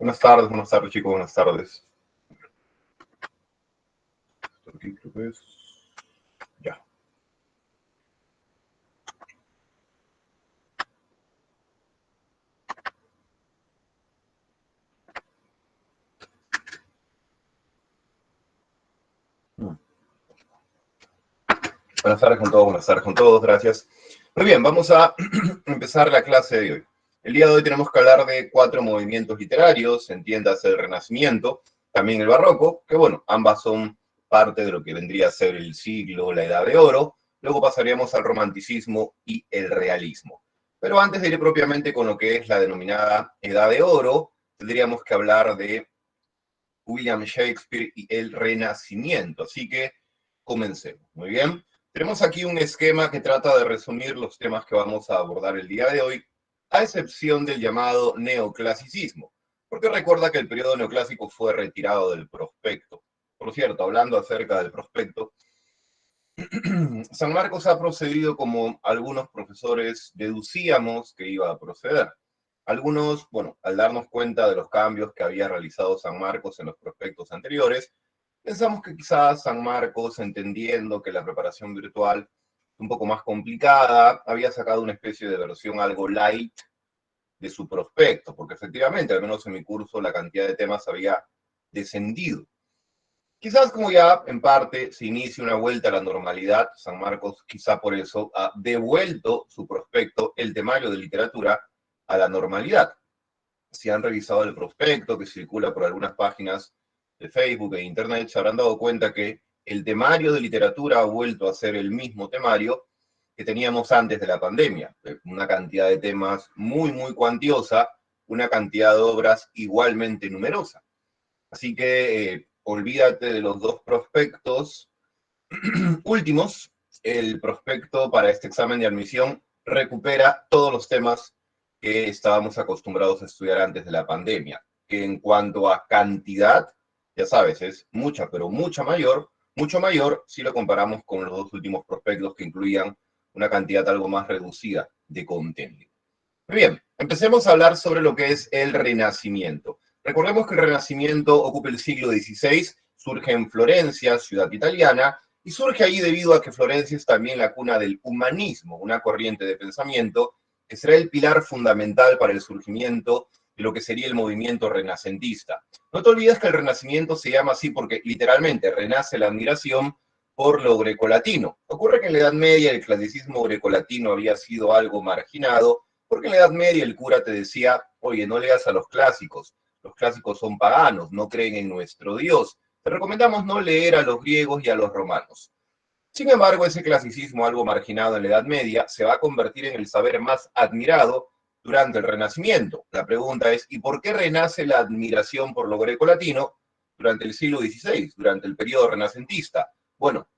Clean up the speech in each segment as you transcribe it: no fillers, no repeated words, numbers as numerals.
Buenas tardes chicos, buenas tardes. Aquí creo que es. Ya. Buenas tardes con todos, gracias. Muy bien, vamos a empezar la clase de hoy. El día de hoy tenemos que hablar de 4 movimientos literarios, entiéndase el Renacimiento, también el Barroco, que bueno, ambas son parte de lo que vendría a ser el siglo, la Edad de Oro. Luego pasaríamos al Romanticismo y el Realismo. Pero antes de ir propiamente con lo que es la denominada Edad de Oro, tendríamos que hablar de William Shakespeare y el Renacimiento. Así que comencemos. Muy bien. Tenemos aquí un esquema que trata de resumir los temas que vamos a abordar el día de hoy, a excepción del llamado neoclasicismo, porque recuerda que el periodo neoclásico fue retirado del prospecto. Por cierto, hablando acerca del prospecto, San Marcos ha procedido como algunos profesores deducíamos que iba a proceder. Algunos, bueno, al darnos cuenta de los cambios que había realizado San Marcos en los prospectos anteriores, pensamos que quizás San Marcos, entendiendo que la preparación virtual es un poco más complicada, había sacado una especie de versión algo light de su prospecto, porque efectivamente, al menos en mi curso, la cantidad de temas había descendido. Quizás como ya en parte se inicia una vuelta a la normalidad, San Marcos quizá por eso ha devuelto su prospecto, el temario de literatura, a la normalidad. Si han revisado el prospecto que circula por algunas páginas de Facebook e Internet, se habrán dado cuenta que el temario de literatura ha vuelto a ser el mismo temario que teníamos antes de la pandemia. Una cantidad de temas muy cuantiosa, una cantidad de obras igualmente numerosa. Así que olvídate de los dos prospectos últimos. El prospecto para este examen de admisión recupera todos los temas que estábamos acostumbrados a estudiar antes de la pandemia, que en cuanto a cantidad, ya sabes, es mucha, pero mucho mayor si lo comparamos con los dos últimos prospectos que incluían una cantidad algo más reducida de contenido. Muy bien, empecemos a hablar sobre lo que es el Renacimiento. Recordemos que el Renacimiento ocupa el siglo XVI, surge en Florencia, ciudad italiana, y surge ahí debido a que Florencia es también la cuna del humanismo, una corriente de pensamiento que será el pilar fundamental para el surgimiento de lo que sería el movimiento renacentista. No te olvides que el Renacimiento se llama así porque literalmente renace la admiración por lo grecolatino. Ocurre que en la Edad Media el clasicismo grecolatino había sido algo marginado, porque en la Edad Media el cura te decía, oye, no leas a los clásicos son paganos, no creen en nuestro Dios. Te recomendamos no leer a los griegos y a los romanos. Sin embargo, ese clasicismo algo marginado en la Edad Media se va a convertir en el saber más admirado durante el Renacimiento. La pregunta es, ¿y por qué renace la admiración por lo grecolatino durante el siglo XVI, durante el periodo renacentista? Bueno,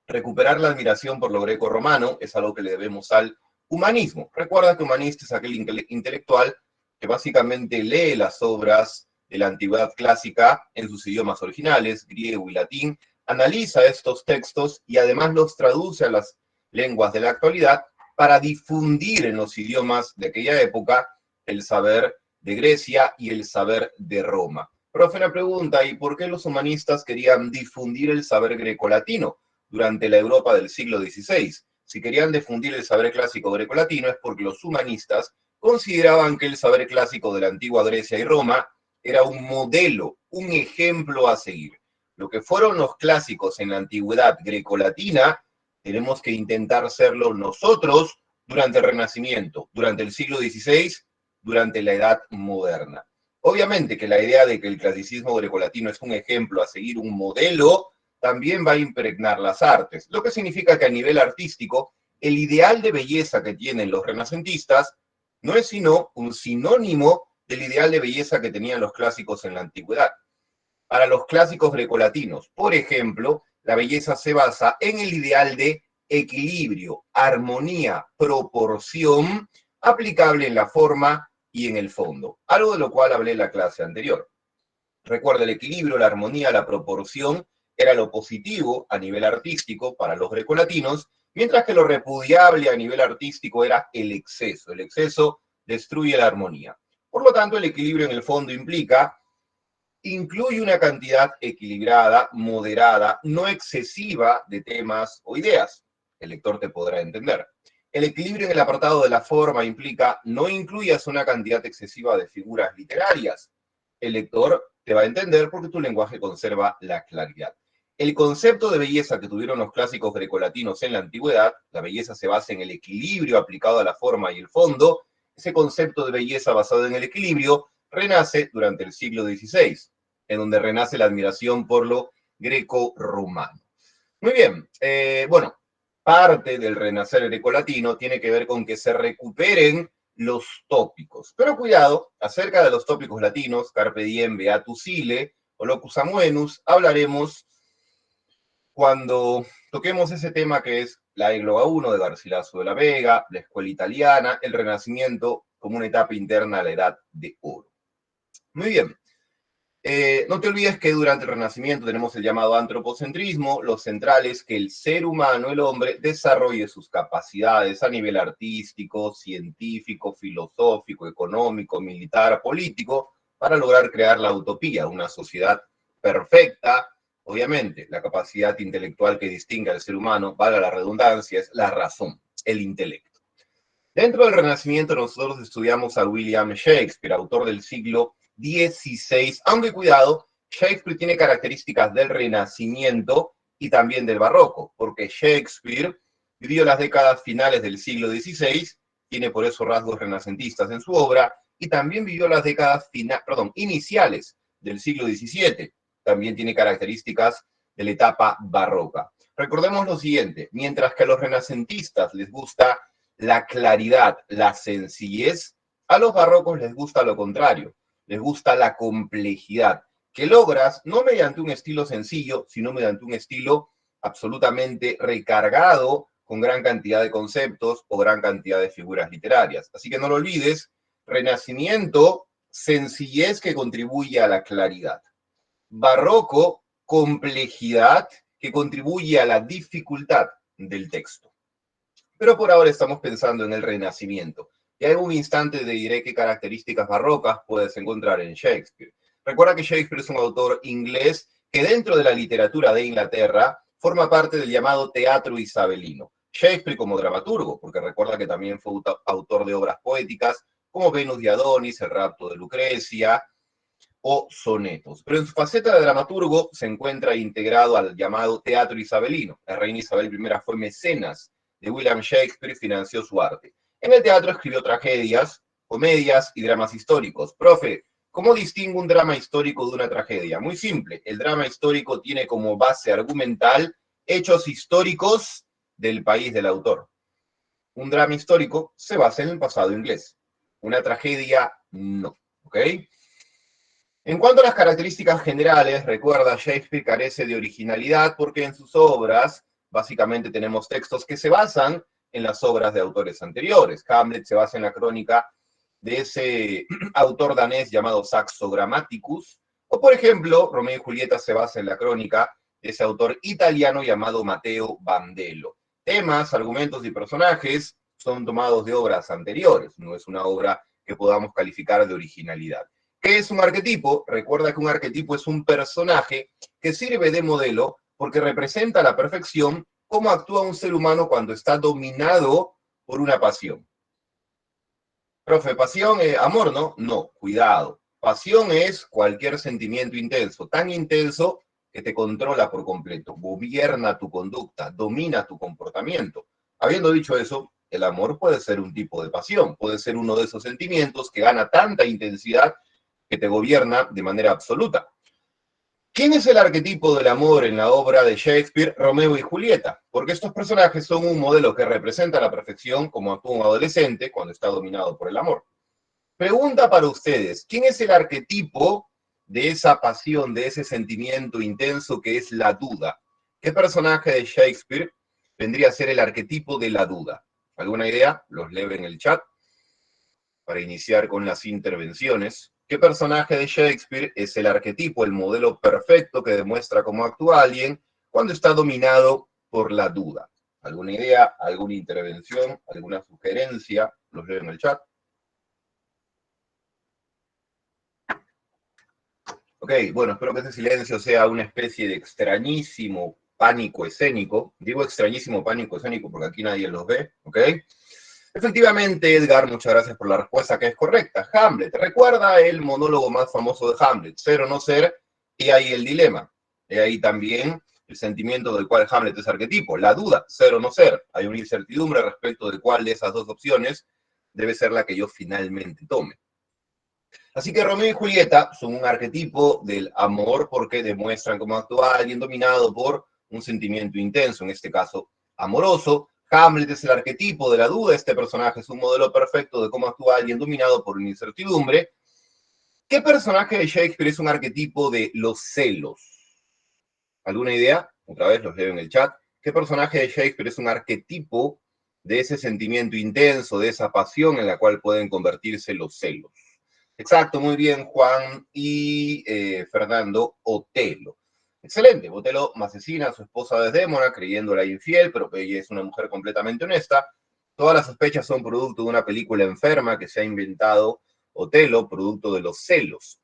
recuperar la admiración por lo greco-romano es algo que le debemos al humanismo. Recuerda que humanista es aquel intelectual que básicamente lee las obras de la antigüedad clásica en sus idiomas originales, griego y latín, analiza estos textos y además los traduce a las lenguas de la actualidad para difundir en los idiomas de aquella época el saber de Grecia y el saber de Roma. Profe, una pregunta, ¿y por qué los humanistas querían difundir el saber grecolatino durante la Europa del siglo XVI? Si querían difundir el saber clásico grecolatino es porque los humanistas consideraban que el saber clásico de la antigua Grecia y Roma era un modelo, un ejemplo a seguir. Lo que fueron los clásicos en la antigüedad grecolatina, tenemos que intentar serlo nosotros durante el Renacimiento, durante el siglo XVI, durante la Edad Moderna. Obviamente que la idea de que el clasicismo grecolatino es un ejemplo a seguir, un modelo, también va a impregnar las artes, lo que significa que a nivel artístico, el ideal de belleza que tienen los renacentistas no es sino un sinónimo del ideal de belleza que tenían los clásicos en la antigüedad. Para los clásicos grecolatinos, por ejemplo, la belleza se basa en el ideal de equilibrio, armonía, proporción, aplicable en la forma y en el fondo, algo de lo cual hablé en la clase anterior. Recuerda, el equilibrio, la armonía, la proporción era lo positivo a nivel artístico para los grecolatinos, mientras que lo repudiable a nivel artístico era el exceso. El exceso destruye la armonía. Por lo tanto, el equilibrio en el fondo incluye una cantidad equilibrada, moderada, no excesiva de temas o ideas. El lector te podrá entender. El equilibrio en el apartado de la forma implica no incluyas una cantidad excesiva de figuras literarias. El lector te va a entender porque tu lenguaje conserva la claridad. El concepto de belleza que tuvieron los clásicos grecolatinos en la antigüedad, la belleza se basa en el equilibrio aplicado a la forma y el fondo. Ese concepto de belleza basado en el equilibrio renace durante el siglo XVI, en donde renace la admiración por lo greco-romano. Muy bien, bueno, parte del renacer grecolatino tiene que ver con que se recuperen los tópicos. Pero cuidado, acerca de los tópicos latinos, Carpe diem, Beatus Ille o Locus Amoenus, hablaremos cuando toquemos ese tema que es la égloga 1 de Garcilaso de la Vega, la escuela italiana, el Renacimiento como una etapa interna a la Edad de Oro. Muy bien. No te olvides que durante el Renacimiento tenemos el llamado antropocentrismo. Lo central es que el ser humano, el hombre, desarrolle sus capacidades a nivel artístico, científico, filosófico, económico, militar, político, para lograr crear la utopía, una sociedad perfecta. Obviamente, la capacidad intelectual que distingue al ser humano, valga la redundancia, es la razón, el intelecto. Dentro del Renacimiento nosotros estudiamos a William Shakespeare, autor del siglo XVI, aunque cuidado, Shakespeare tiene características del Renacimiento y también del Barroco, porque Shakespeare vivió las décadas finales del siglo XVI, tiene por eso rasgos renacentistas en su obra, y también vivió las décadas iniciales del siglo XVII, también tiene características de la etapa barroca. Recordemos lo siguiente, mientras que a los renacentistas les gusta la claridad, la sencillez, a los barrocos les gusta lo contrario, les gusta la complejidad, que logras no mediante un estilo sencillo, sino mediante un estilo absolutamente recargado con gran cantidad de conceptos o gran cantidad de figuras literarias. Así que no lo olvides, Renacimiento, sencillez que contribuye a la claridad. Barroco, complejidad que contribuye a la dificultad del texto. Pero por ahora estamos pensando en el Renacimiento. Y en un instante te diré qué características barrocas puedes encontrar en Shakespeare. Recuerda que Shakespeare es un autor inglés que dentro de la literatura de Inglaterra forma parte del llamado teatro isabelino. Shakespeare como dramaturgo, porque recuerda que también fue autor de obras poéticas como Venus de Adonis, El rapto de Lucrecia o sonetos. Pero en su faceta de dramaturgo se encuentra integrado al llamado teatro isabelino. La reina Isabel I fue mecenas de William Shakespeare y financió su arte. En el teatro escribió tragedias, comedias y dramas históricos. Profe, ¿cómo distingo un drama histórico de una tragedia? Muy simple, el drama histórico tiene como base argumental hechos históricos del país del autor. Un drama histórico se basa en el pasado inglés. Una tragedia, no. ¿Ok? En cuanto a las características generales, recuerda, Shakespeare carece de originalidad porque en sus obras básicamente tenemos textos que se basan en las obras de autores anteriores. Hamlet se basa en la crónica de ese autor danés llamado Saxo Grammaticus, o por ejemplo, Romeo y Julieta se basa en la crónica de ese autor italiano llamado Matteo Bandello. Temas, argumentos y personajes son tomados de obras anteriores, no es una obra que podamos calificar de originalidad. ¿Qué es un arquetipo? Recuerda que un arquetipo es un personaje que sirve de modelo porque representa a la perfección cómo actúa un ser humano cuando está dominado por una pasión. Profe, pasión, amor, ¿no? No, cuidado. Pasión es cualquier sentimiento intenso, tan intenso que te controla por completo, gobierna tu conducta, domina tu comportamiento. Habiendo dicho eso, el amor puede ser un tipo de pasión, puede ser uno de esos sentimientos que gana tanta intensidad que te gobierna de manera absoluta. ¿Quién es el arquetipo del amor en la obra de Shakespeare, Romeo y Julieta? Porque estos personajes son un modelo que representa a la perfección como actúa un adolescente cuando está dominado por el amor. Pregunta para ustedes, ¿quién es el arquetipo de esa pasión, de ese sentimiento intenso que es la duda? ¿Qué personaje de Shakespeare vendría a ser el arquetipo de la duda? ¿Alguna idea? Los leo en el chat para iniciar con las intervenciones. ¿Qué personaje de Shakespeare es el arquetipo, el modelo perfecto que demuestra cómo actúa alguien cuando está dominado por la duda? ¿Alguna idea, alguna intervención, alguna sugerencia? Los leo en el chat. Ok, bueno, espero que este silencio sea una especie de extrañísimo pánico escénico. Digo extrañísimo pánico escénico porque aquí nadie los ve, ¿ok? Efectivamente, Edgar, muchas gracias por la respuesta que es correcta. Hamlet, recuerda el monólogo más famoso de Hamlet, ser o no ser, y ahí el dilema. Y ahí también el sentimiento del cual Hamlet es arquetipo, la duda, ser o no ser. Hay una incertidumbre respecto de cuál de esas dos opciones debe ser la que yo finalmente tome. Así que Romeo y Julieta son un arquetipo del amor porque demuestran cómo actúa alguien dominado por un sentimiento intenso, en este caso amoroso. Hamlet es el arquetipo de la duda, este personaje es un modelo perfecto de cómo actúa alguien dominado por una incertidumbre. ¿Qué personaje de Shakespeare es un arquetipo de los celos? ¿Alguna idea? Otra vez los leo en el chat. ¿Qué personaje de Shakespeare es un arquetipo de ese sentimiento intenso, de esa pasión en la cual pueden convertirse los celos? Exacto, muy bien, Juan y Fernando, Otelo. Excelente, Otelo asesina a su esposa Desdémona creyéndola infiel, pero ella es una mujer completamente honesta. Todas las sospechas son producto de una película enferma que se ha inventado Otelo, producto de los celos.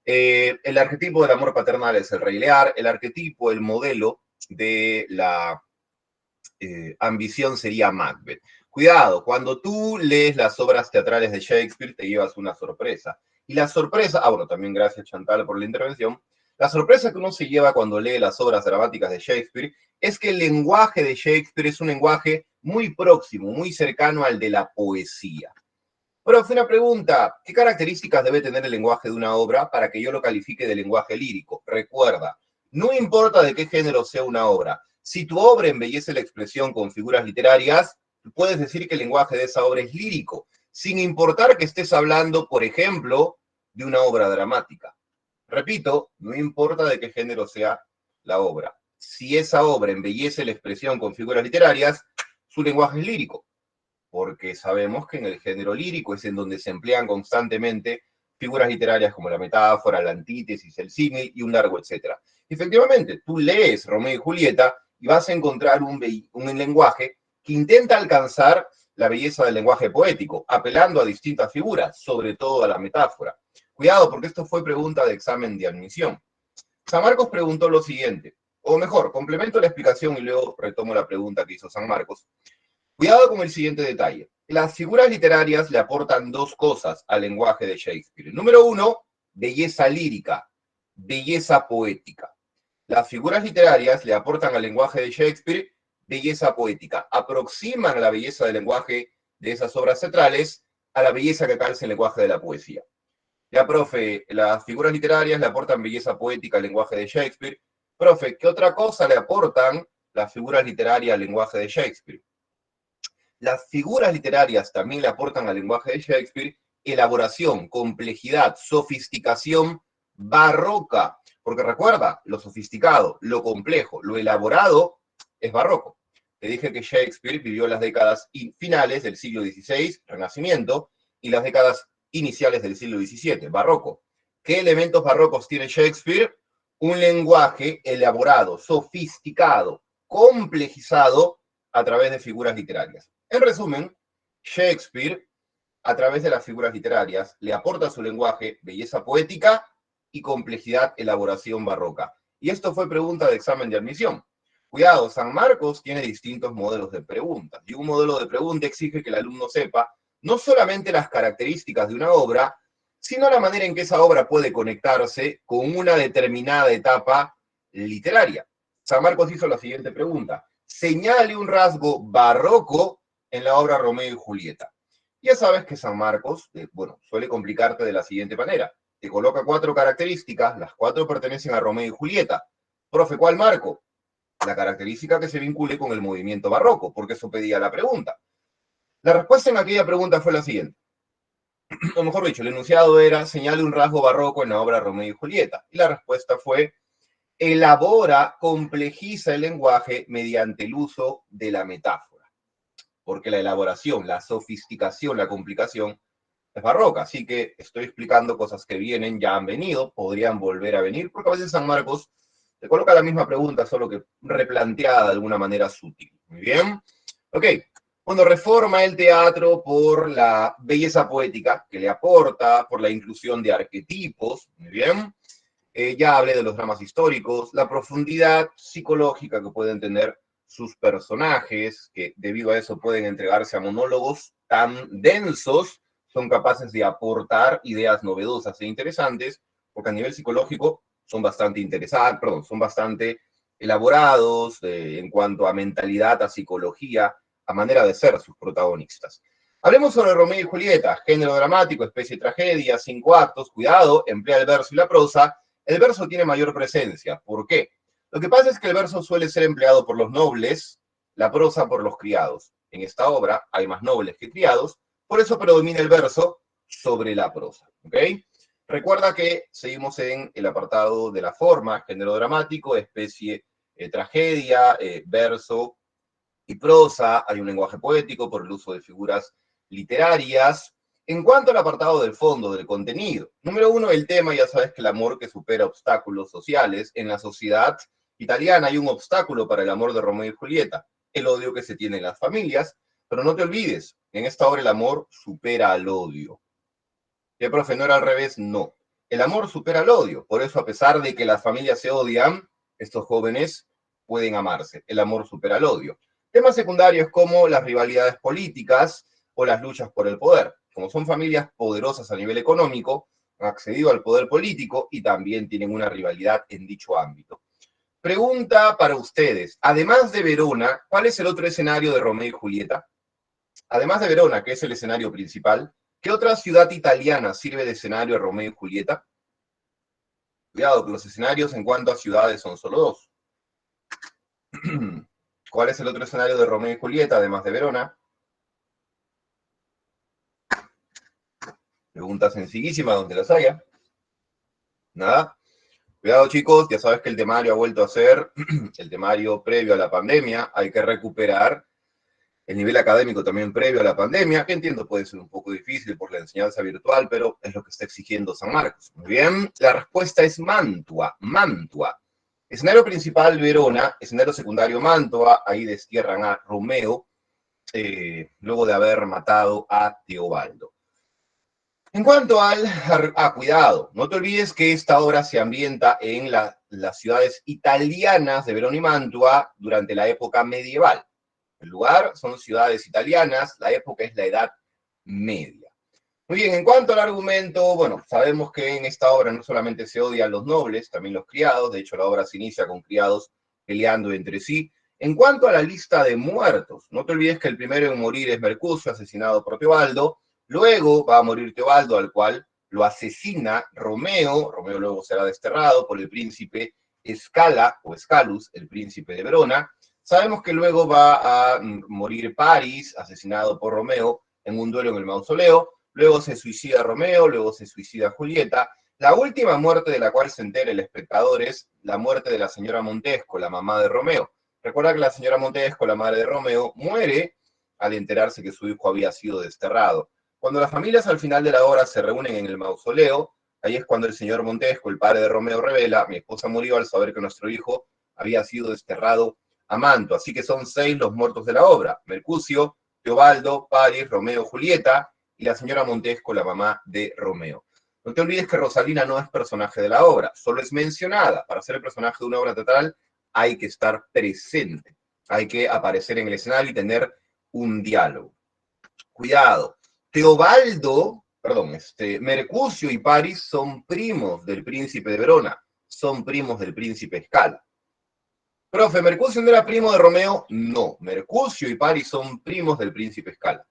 El arquetipo del amor paternal es el Rey Lear, el arquetipo, el modelo de la ambición sería Macbeth. Cuidado, cuando tú lees las obras teatrales de Shakespeare te llevas una sorpresa. Y la sorpresa, bueno, también gracias Chantal por la intervención, la sorpresa que uno se lleva cuando lee las obras dramáticas de Shakespeare es que el lenguaje de Shakespeare es un lenguaje muy próximo, muy cercano al de la poesía. Profe, una pregunta, ¿qué características debe tener el lenguaje de una obra para que yo lo califique de lenguaje lírico? Recuerda, no importa de qué género sea una obra, si tu obra embellece la expresión con figuras literarias, puedes decir que el lenguaje de esa obra es lírico, sin importar que estés hablando, por ejemplo, de una obra dramática. Repito, no importa de qué género sea la obra. Si esa obra embellece la expresión con figuras literarias, su lenguaje es lírico, porque sabemos que en el género lírico es en donde se emplean constantemente figuras literarias como la metáfora, la antítesis, el símil y un largo etcétera. Efectivamente, tú lees Romeo y Julieta y vas a encontrar un lenguaje que intenta alcanzar la belleza del lenguaje poético, apelando a distintas figuras, sobre todo a la metáfora. Cuidado, porque esto fue pregunta de examen de admisión. San Marcos preguntó lo siguiente, o mejor, complemento la explicación y luego retomo la pregunta que hizo San Marcos. Cuidado con el siguiente detalle. Las figuras literarias le aportan dos cosas al lenguaje de Shakespeare. Número uno, belleza lírica, belleza poética. Las figuras literarias le aportan al lenguaje de Shakespeare belleza poética, aproximan la belleza del lenguaje de esas obras teatrales a la belleza que calza el lenguaje de la poesía. Ya, profe, las figuras literarias le aportan belleza poética al lenguaje de Shakespeare. Profe, ¿qué otra cosa le aportan las figuras literarias al lenguaje de Shakespeare? Las figuras literarias también le aportan al lenguaje de Shakespeare elaboración, complejidad, sofisticación barroca. Porque recuerda, lo sofisticado, lo complejo, lo elaborado es barroco. Te dije que Shakespeare vivió las décadas finales del siglo XVI, Renacimiento, y las décadas iniciales del siglo XVII, barroco. ¿Qué elementos barrocos tiene Shakespeare? Un lenguaje elaborado, sofisticado, complejizado a través de figuras literarias. En resumen, Shakespeare, a través de las figuras literarias, le aporta a su lenguaje belleza poética y complejidad, elaboración barroca. Y esto fue pregunta de examen de admisión. Cuidado, San Marcos tiene distintos modelos de preguntas, y un modelo de pregunta exige que el alumno sepa no solamente las características de una obra, sino la manera en que esa obra puede conectarse con una determinada etapa literaria. San Marcos hizo la siguiente pregunta: señale un rasgo barroco en la obra Romeo y Julieta. Ya sabes que San Marcos, suele complicarte de la siguiente manera. Te coloca 4 características, las 4 pertenecen a Romeo y Julieta. Profe, ¿cuál marco? La característica que se vincule con el movimiento barroco, porque eso pedía la pregunta. La respuesta en aquella pregunta fue la siguiente. O mejor dicho, el enunciado era, señale un rasgo barroco en la obra Romeo y Julieta. Y la respuesta fue, elabora, complejiza el lenguaje mediante el uso de la metáfora. Porque la elaboración, la sofisticación, la complicación es barroca. Así que estoy explicando cosas que vienen, ya han venido, podrían volver a venir, porque a veces San Marcos te coloca la misma pregunta, solo que replanteada de alguna manera sutil. Muy bien. Ok. Bueno, reforma el teatro por la belleza poética que le aporta, por la inclusión de arquetipos. Muy bien. Ya hablé de los dramas históricos, la profundidad psicológica que pueden tener sus personajes, que debido a eso pueden entregarse a monólogos tan densos, son capaces de aportar ideas novedosas e interesantes, porque a nivel psicológico son bastante interesantes, perdón, son bastante elaborados en cuanto a mentalidad, a psicología, a manera de ser sus protagonistas. Hablemos sobre Romeo y Julieta, género dramático, especie de tragedia, 5 actos, cuidado, emplea el verso y la prosa. El verso tiene mayor presencia. ¿Por qué? Lo que pasa es que el verso suele ser empleado por los nobles, la prosa por los criados. En esta obra hay más nobles que criados, por eso predomina el verso sobre la prosa. ¿Ok? Recuerda que seguimos en el apartado de la forma, género dramático, especie tragedia, verso y prosa, hay un lenguaje poético por el uso de figuras literarias. En cuanto al apartado del fondo, del contenido, número 1, el tema, ya sabes que el amor que supera obstáculos sociales. En la sociedad italiana hay un obstáculo para el amor de Romeo y Julieta, el odio que se tiene en las familias, pero no te olvides, en esta obra el amor supera al odio. ¿Qué, profe, no era al revés? No. El amor supera al odio, por eso a pesar de que las familias se odian, estos jóvenes pueden amarse. El amor supera al odio. Temas secundarios como las rivalidades políticas o las luchas por el poder. Como son familias poderosas a nivel económico, han accedido al poder político y también tienen una rivalidad en dicho ámbito. Pregunta para ustedes. Además de Verona, ¿cuál es el otro escenario de Romeo y Julieta? Además de Verona, que es el escenario principal, ¿qué otra ciudad italiana sirve de escenario a Romeo y Julieta? Cuidado, que los escenarios en cuanto a ciudades son solo dos. ¿Cuál es el otro escenario de Romeo y Julieta, además de Verona? Pregunta sencillísima, donde las haya. Nada. Cuidado, chicos, ya sabes que el temario ha vuelto a ser el temario previo a la pandemia. Hay que recuperar el nivel académico también previo a la pandemia, que entiendo puede ser un poco difícil por la enseñanza virtual, pero es lo que está exigiendo San Marcos. Muy bien, la respuesta es Mantua, Mantua. Escenario principal, Verona, escenario secundario, Mantua, ahí destierran a Romeo, luego de haber matado a Teobaldo. En cuanto al... cuidado, no te olvides que esta obra se ambienta en las ciudades italianas de Verona y Mantua durante la época medieval. El lugar son ciudades italianas, la época es la Edad Media. Muy bien, en cuanto al argumento, bueno, sabemos que en esta obra no solamente se odian los nobles, también los criados, de hecho la obra se inicia con criados peleando entre sí. En cuanto a la lista de muertos, no te olvides que el primero en morir es Mercucio, asesinado por Teobaldo, luego va a morir Teobaldo, al cual lo asesina Romeo, Romeo luego será desterrado por el príncipe Escala o Escalus, el príncipe de Verona. Sabemos que luego va a morir Paris, asesinado por Romeo en un duelo en el mausoleo. Luego se suicida Romeo, luego se suicida Julieta. La última muerte de la cual se entera el espectador es la muerte de la señora Montesco, la mamá de Romeo. Recuerda que la señora Montesco, la madre de Romeo, muere al enterarse que su hijo había sido desterrado. Cuando las familias al final de la obra se reúnen en el mausoleo, ahí es cuando el señor Montesco, el padre de Romeo, revela: mi esposa murió al saber que nuestro hijo había sido desterrado a Mantua. Así que son 6 los muertos de la obra: Mercucio, Teobaldo, Paris, Romeo, Julieta y la señora Montesco, la mamá de Romeo. No te olvides que Rosalina no es personaje de la obra, solo es mencionada. Para ser el personaje de una obra teatral hay que estar presente, hay que aparecer en el escenario y tener un diálogo. Cuidado, Mercucio y Paris son primos del príncipe de Verona, son primos del príncipe Escala. Profe, ¿Mercucio no era primo de Romeo? No, Mercucio y Paris son primos del príncipe Escala.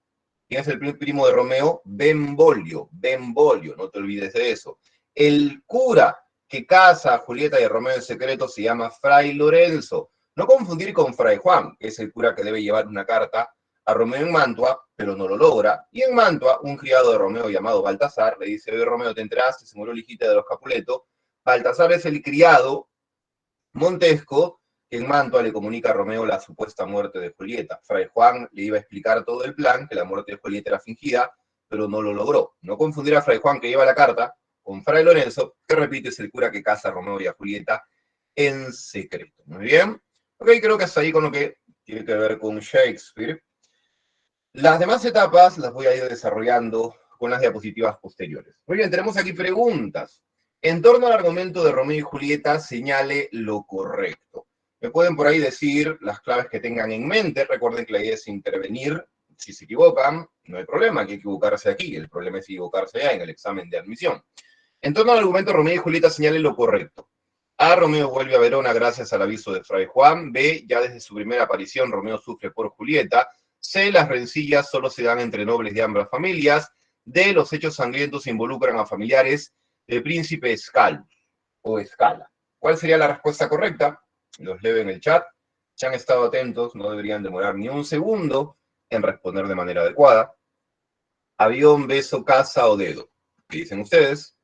¿Quién es el primo de Romeo? Benvolio, Benvolio, no te olvides de eso. El cura que casa a Julieta y a Romeo en secreto se llama Fray Lorenzo. No confundir con Fray Juan, que es el cura que debe llevar una carta a Romeo en Mantua, pero no lo logra. Y en Mantua, un criado de Romeo llamado Baltasar le dice: oye, Romeo, ¿te enteraste? Se murió la hijita de los Capuleto. Baltasar es el criado Montesco, que en Mantua le comunica a Romeo la supuesta muerte de Julieta. Fray Juan le iba a explicar todo el plan, que la muerte de Julieta era fingida, pero no lo logró. No confundir a Fray Juan, que lleva la carta, con Fray Lorenzo, que repite es el cura que casa a Romeo y a Julieta en secreto. Muy bien. Ok, creo que hasta ahí con lo que tiene que ver con Shakespeare. Las demás etapas las voy a ir desarrollando con las diapositivas posteriores. Muy bien, tenemos aquí preguntas. En torno al argumento de Romeo y Julieta, señale lo correcto. Me pueden por ahí decir las claves que tengan en mente. Recuerden que la idea es intervenir. Si se equivocan, no hay problema, hay que equivocarse aquí. El problema es equivocarse ya en el examen de admisión. En torno al argumento, Romeo y Julieta señale lo correcto. A, Romeo vuelve a Verona gracias al aviso de Fray Juan. B, ya desde su primera aparición, Romeo sufre por Julieta. C, las rencillas solo se dan entre nobles de ambas familias. D, los hechos sangrientos involucran a familiares del príncipe Escalus o Escala. ¿Cuál sería la respuesta correcta? Los leo en el chat. Si han estado atentos, no deberían demorar ni un segundo en responder de manera adecuada. Avión, beso, casa o dedo. ¿Qué dicen ustedes?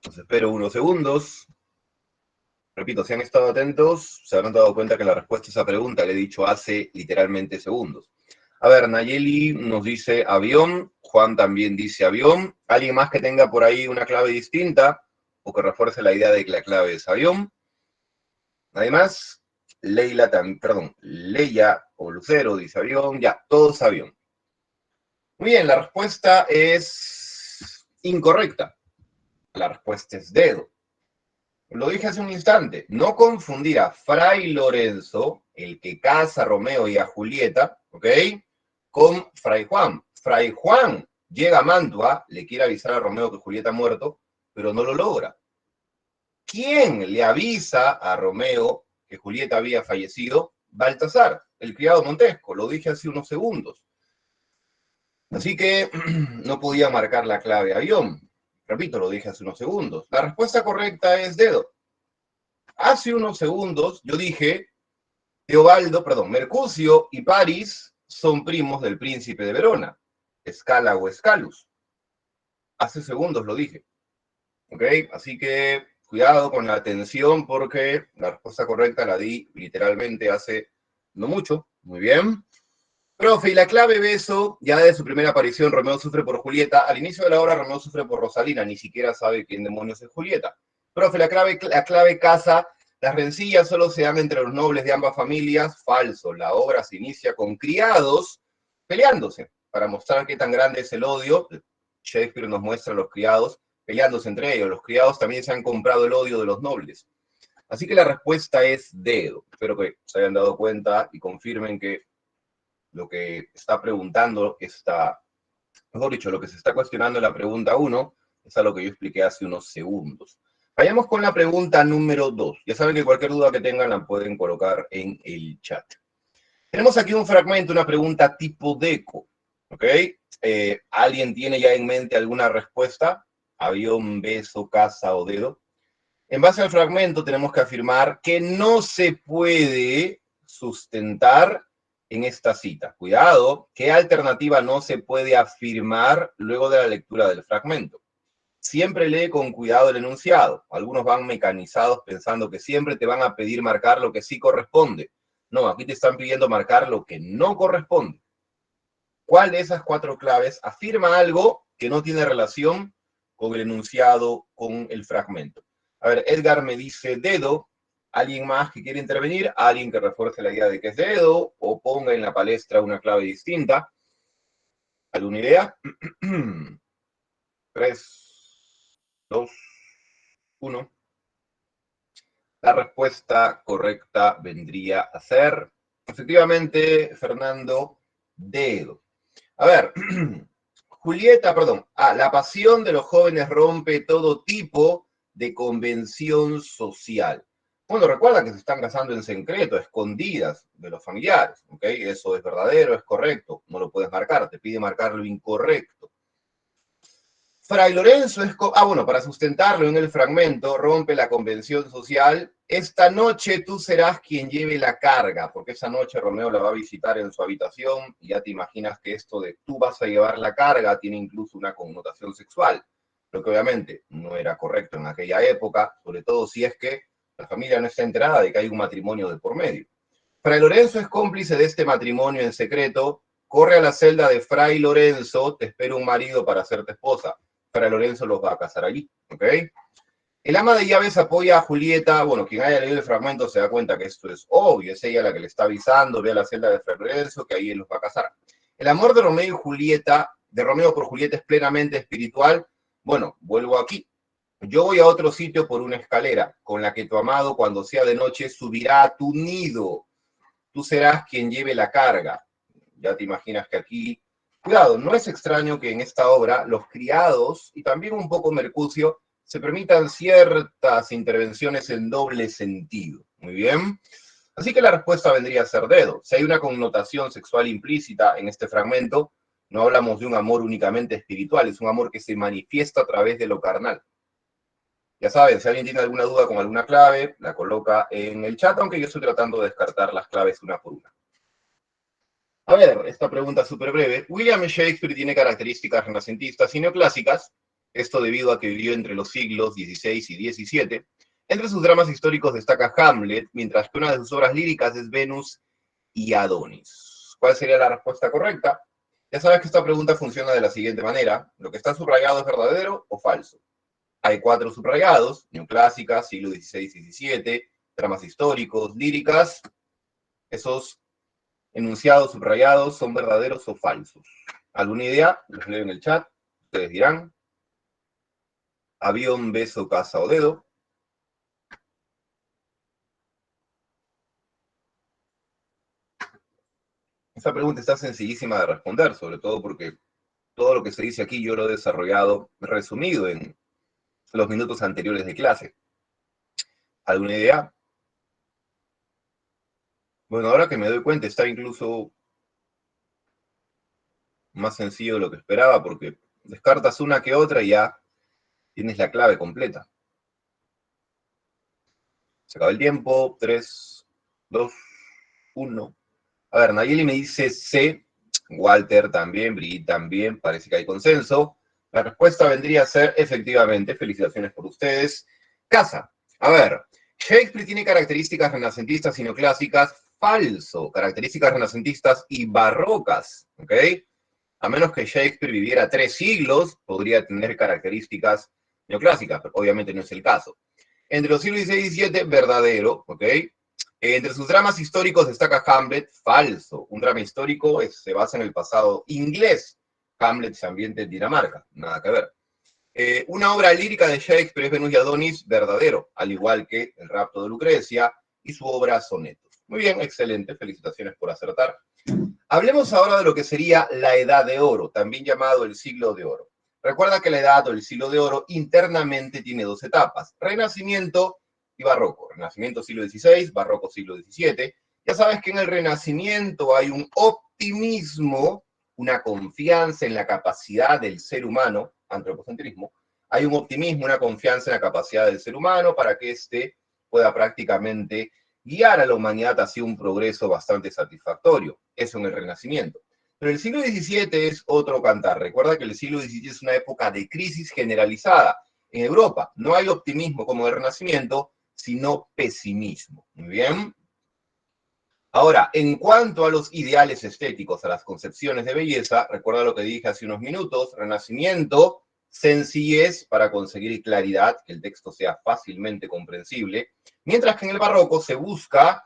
Los espero unos segundos. Repito, si han estado atentos, se habrán dado cuenta que la respuesta a esa pregunta le he dicho hace literalmente segundos. A ver, Nayeli nos dice avión, Juan también dice avión. ¿Alguien más que tenga por ahí una clave distinta o que refuerce la idea de que la clave es avión? ¿Nadie más? Leila también, perdón, Leia o Lucero dice avión, ya, todos avión. Muy bien, la respuesta es incorrecta. La respuesta es dedo. Lo dije hace un instante, no confundir a Fray Lorenzo, el que casa a Romeo y a Julieta, ¿ok? Con Fray Juan. Fray Juan llega a Mantua, le quiere avisar a Romeo que Julieta ha muerto, pero no lo logra. ¿Quién le avisa a Romeo que Julieta había fallecido? Baltasar, el criado Montesco, lo dije hace unos segundos. Así que no podía marcar la clave avión. Repito, lo dije hace unos segundos. La respuesta correcta es dedo. Hace unos segundos yo dije, Mercucio y París son primos del príncipe de Verona, Escala o Escalus. Hace segundos lo dije. ¿Ok? Así que cuidado con la atención porque la respuesta correcta la di literalmente hace no mucho. Muy bien. Profe, y la clave beso, ya de su primera aparición, Romeo sufre por Julieta. Al inicio de la obra, Romeo sufre por Rosalina, ni siquiera sabe quién demonios es Julieta. Profe, la clave casa, las rencillas solo se dan entre los nobles de ambas familias. Falso, la obra se inicia con criados peleándose. Para mostrar qué tan grande es el odio, Shakespeare nos muestra a los criados peleándose entre ellos. Los criados también se han comprado el odio de los nobles. Así que la respuesta es dedo. Espero que se hayan dado cuenta y confirmen que lo que está preguntando, mejor dicho, lo que se está cuestionando en la pregunta 1 es a lo que yo expliqué hace unos segundos. Vayamos con la pregunta número 2. Ya saben que cualquier duda que tengan la pueden colocar en el chat. Tenemos aquí un fragmento, una pregunta tipo DECO. ¿Ok? ¿Alguien tiene ya en mente alguna respuesta? Avión, beso, casa o dedo. En base al fragmento tenemos que afirmar que no se puede sustentar en esta cita. Cuidado, ¿qué alternativa no se puede afirmar luego de la lectura del fragmento? Siempre lee con cuidado el enunciado. Algunos van mecanizados pensando que siempre te van a pedir marcar lo que sí corresponde. No, aquí te están pidiendo marcar lo que no corresponde. ¿Cuál de esas 4 claves afirma algo que no tiene relación con el enunciado, con el fragmento? A ver, Edgar me dice dedo. ¿Alguien más que quiere intervenir? ¿Alguien que refuerce la idea de que es dedo? ¿O ponga en la palestra una clave distinta? ¿Alguna idea? 3, 2, 1. La respuesta correcta vendría a ser, efectivamente, Fernando, dedo. A ver, la pasión de los jóvenes rompe todo tipo de convención social. Bueno, recuerda que se están casando en secreto, escondidas de los familiares, ¿ok? Eso es verdadero, es correcto, no lo puedes marcar, te pide marcar lo incorrecto. Fray Lorenzo es... para sustentarlo en el fragmento, rompe la convención social. Esta noche tú serás quien lleve la carga, porque esa noche Romeo la va a visitar en su habitación y ya te imaginas que esto de tú vas a llevar la carga tiene incluso una connotación sexual, lo que obviamente no era correcto en aquella época, sobre todo si es que la familia no está enterada de que hay un matrimonio de por medio. Fray Lorenzo es cómplice de este matrimonio en secreto, corre a la celda de Fray Lorenzo, te espera un marido para hacerte esposa. Fray Lorenzo los va a casar allí, ¿ok? El ama de llaves apoya a Julieta. Bueno, quien haya leído el fragmento se da cuenta que esto es obvio, es ella la que le está avisando, ve a la celda de Fray Lorenzo, que ahí él los va a casar. El amor de Romeo y Julieta, de Romeo por Julieta es plenamente espiritual. Bueno, vuelvo aquí. Yo voy a otro sitio por una escalera, con la que tu amado, cuando sea de noche, subirá a tu nido. Tú serás quien lleve la carga. Ya te imaginas que aquí, cuidado, no es extraño que en esta obra los criados y también un poco Mercucio se permitan ciertas intervenciones en doble sentido. Muy bien. Así que la respuesta vendría a ser dedo. Si hay una connotación sexual implícita en este fragmento, no hablamos de un amor únicamente espiritual, es un amor que se manifiesta a través de lo carnal. Ya saben, si alguien tiene alguna duda con alguna clave, la coloca en el chat, aunque yo estoy tratando de descartar las claves una por una. A ver, esta pregunta súper breve. William Shakespeare tiene características renacentistas y neoclásicas, esto debido a que vivió entre los siglos XVI y XVII. Entre sus dramas históricos destaca Hamlet, mientras que una de sus obras líricas es Venus y Adonis. ¿Cuál sería la respuesta correcta? Ya sabes que esta pregunta funciona de la siguiente manera. ¿Lo que está subrayado es verdadero o falso? Hay 4 subrayados: neoclásicas, siglo XVI y XVII, dramas históricos, líricas. Esos enunciados subrayados son verdaderos o falsos. ¿Alguna idea? Los leo en el chat. Ustedes dirán. Avión, beso, casa o dedo. Esta pregunta está sencillísima de responder, sobre todo porque todo lo que se dice aquí yo lo he desarrollado resumido en los minutos anteriores de clase. ¿Alguna idea? Bueno, ahora que me doy cuenta, está incluso más sencillo de lo que esperaba, porque descartas una que otra y ya tienes la clave completa. Se acaba el tiempo. 3, 2, 1. A ver, Nayeli me dice C, Walter también, Brigitte también, parece que hay consenso. La respuesta vendría a ser, efectivamente, felicitaciones por ustedes, casa. A ver, Shakespeare tiene características renacentistas y neoclásicas. Falso, características renacentistas y barrocas, ¿ok? A menos que Shakespeare viviera 3 siglos, podría tener características neoclásicas, pero obviamente no es el caso. Entre los siglos XVI y XVII, verdadero, ¿ok? Entre sus dramas históricos destaca Hamlet, falso. Un drama histórico se basa en el pasado inglés. Hamlet se ambienta en Dinamarca, nada que ver. Una obra lírica de Shakespeare es Venus y Adonis, verdadero, al igual que El rapto de Lucrecia y su obra Sonetos. Muy bien, excelente, felicitaciones por acertar. Hablemos ahora de lo que sería la Edad de Oro, también llamado el Siglo de Oro. Recuerda que la Edad o el Siglo de Oro internamente tiene 2 etapas: Renacimiento y Barroco. Renacimiento siglo XVI, Barroco siglo XVII. Ya sabes que en el Renacimiento hay un optimismo, una confianza en la capacidad del ser humano, antropocentrismo. Hay un optimismo, una confianza en la capacidad del ser humano para que éste pueda prácticamente guiar a la humanidad hacia un progreso bastante satisfactorio. Eso en el Renacimiento. Pero el siglo XVII es otro cantar. Recuerda que el siglo XVII es una época de crisis generalizada. En Europa no hay optimismo como el Renacimiento, sino pesimismo. Muy bien. Ahora, en cuanto a los ideales estéticos, a las concepciones de belleza, recuerda lo que dije hace unos minutos: Renacimiento, sencillez para conseguir claridad, que el texto sea fácilmente comprensible, mientras que en el Barroco se busca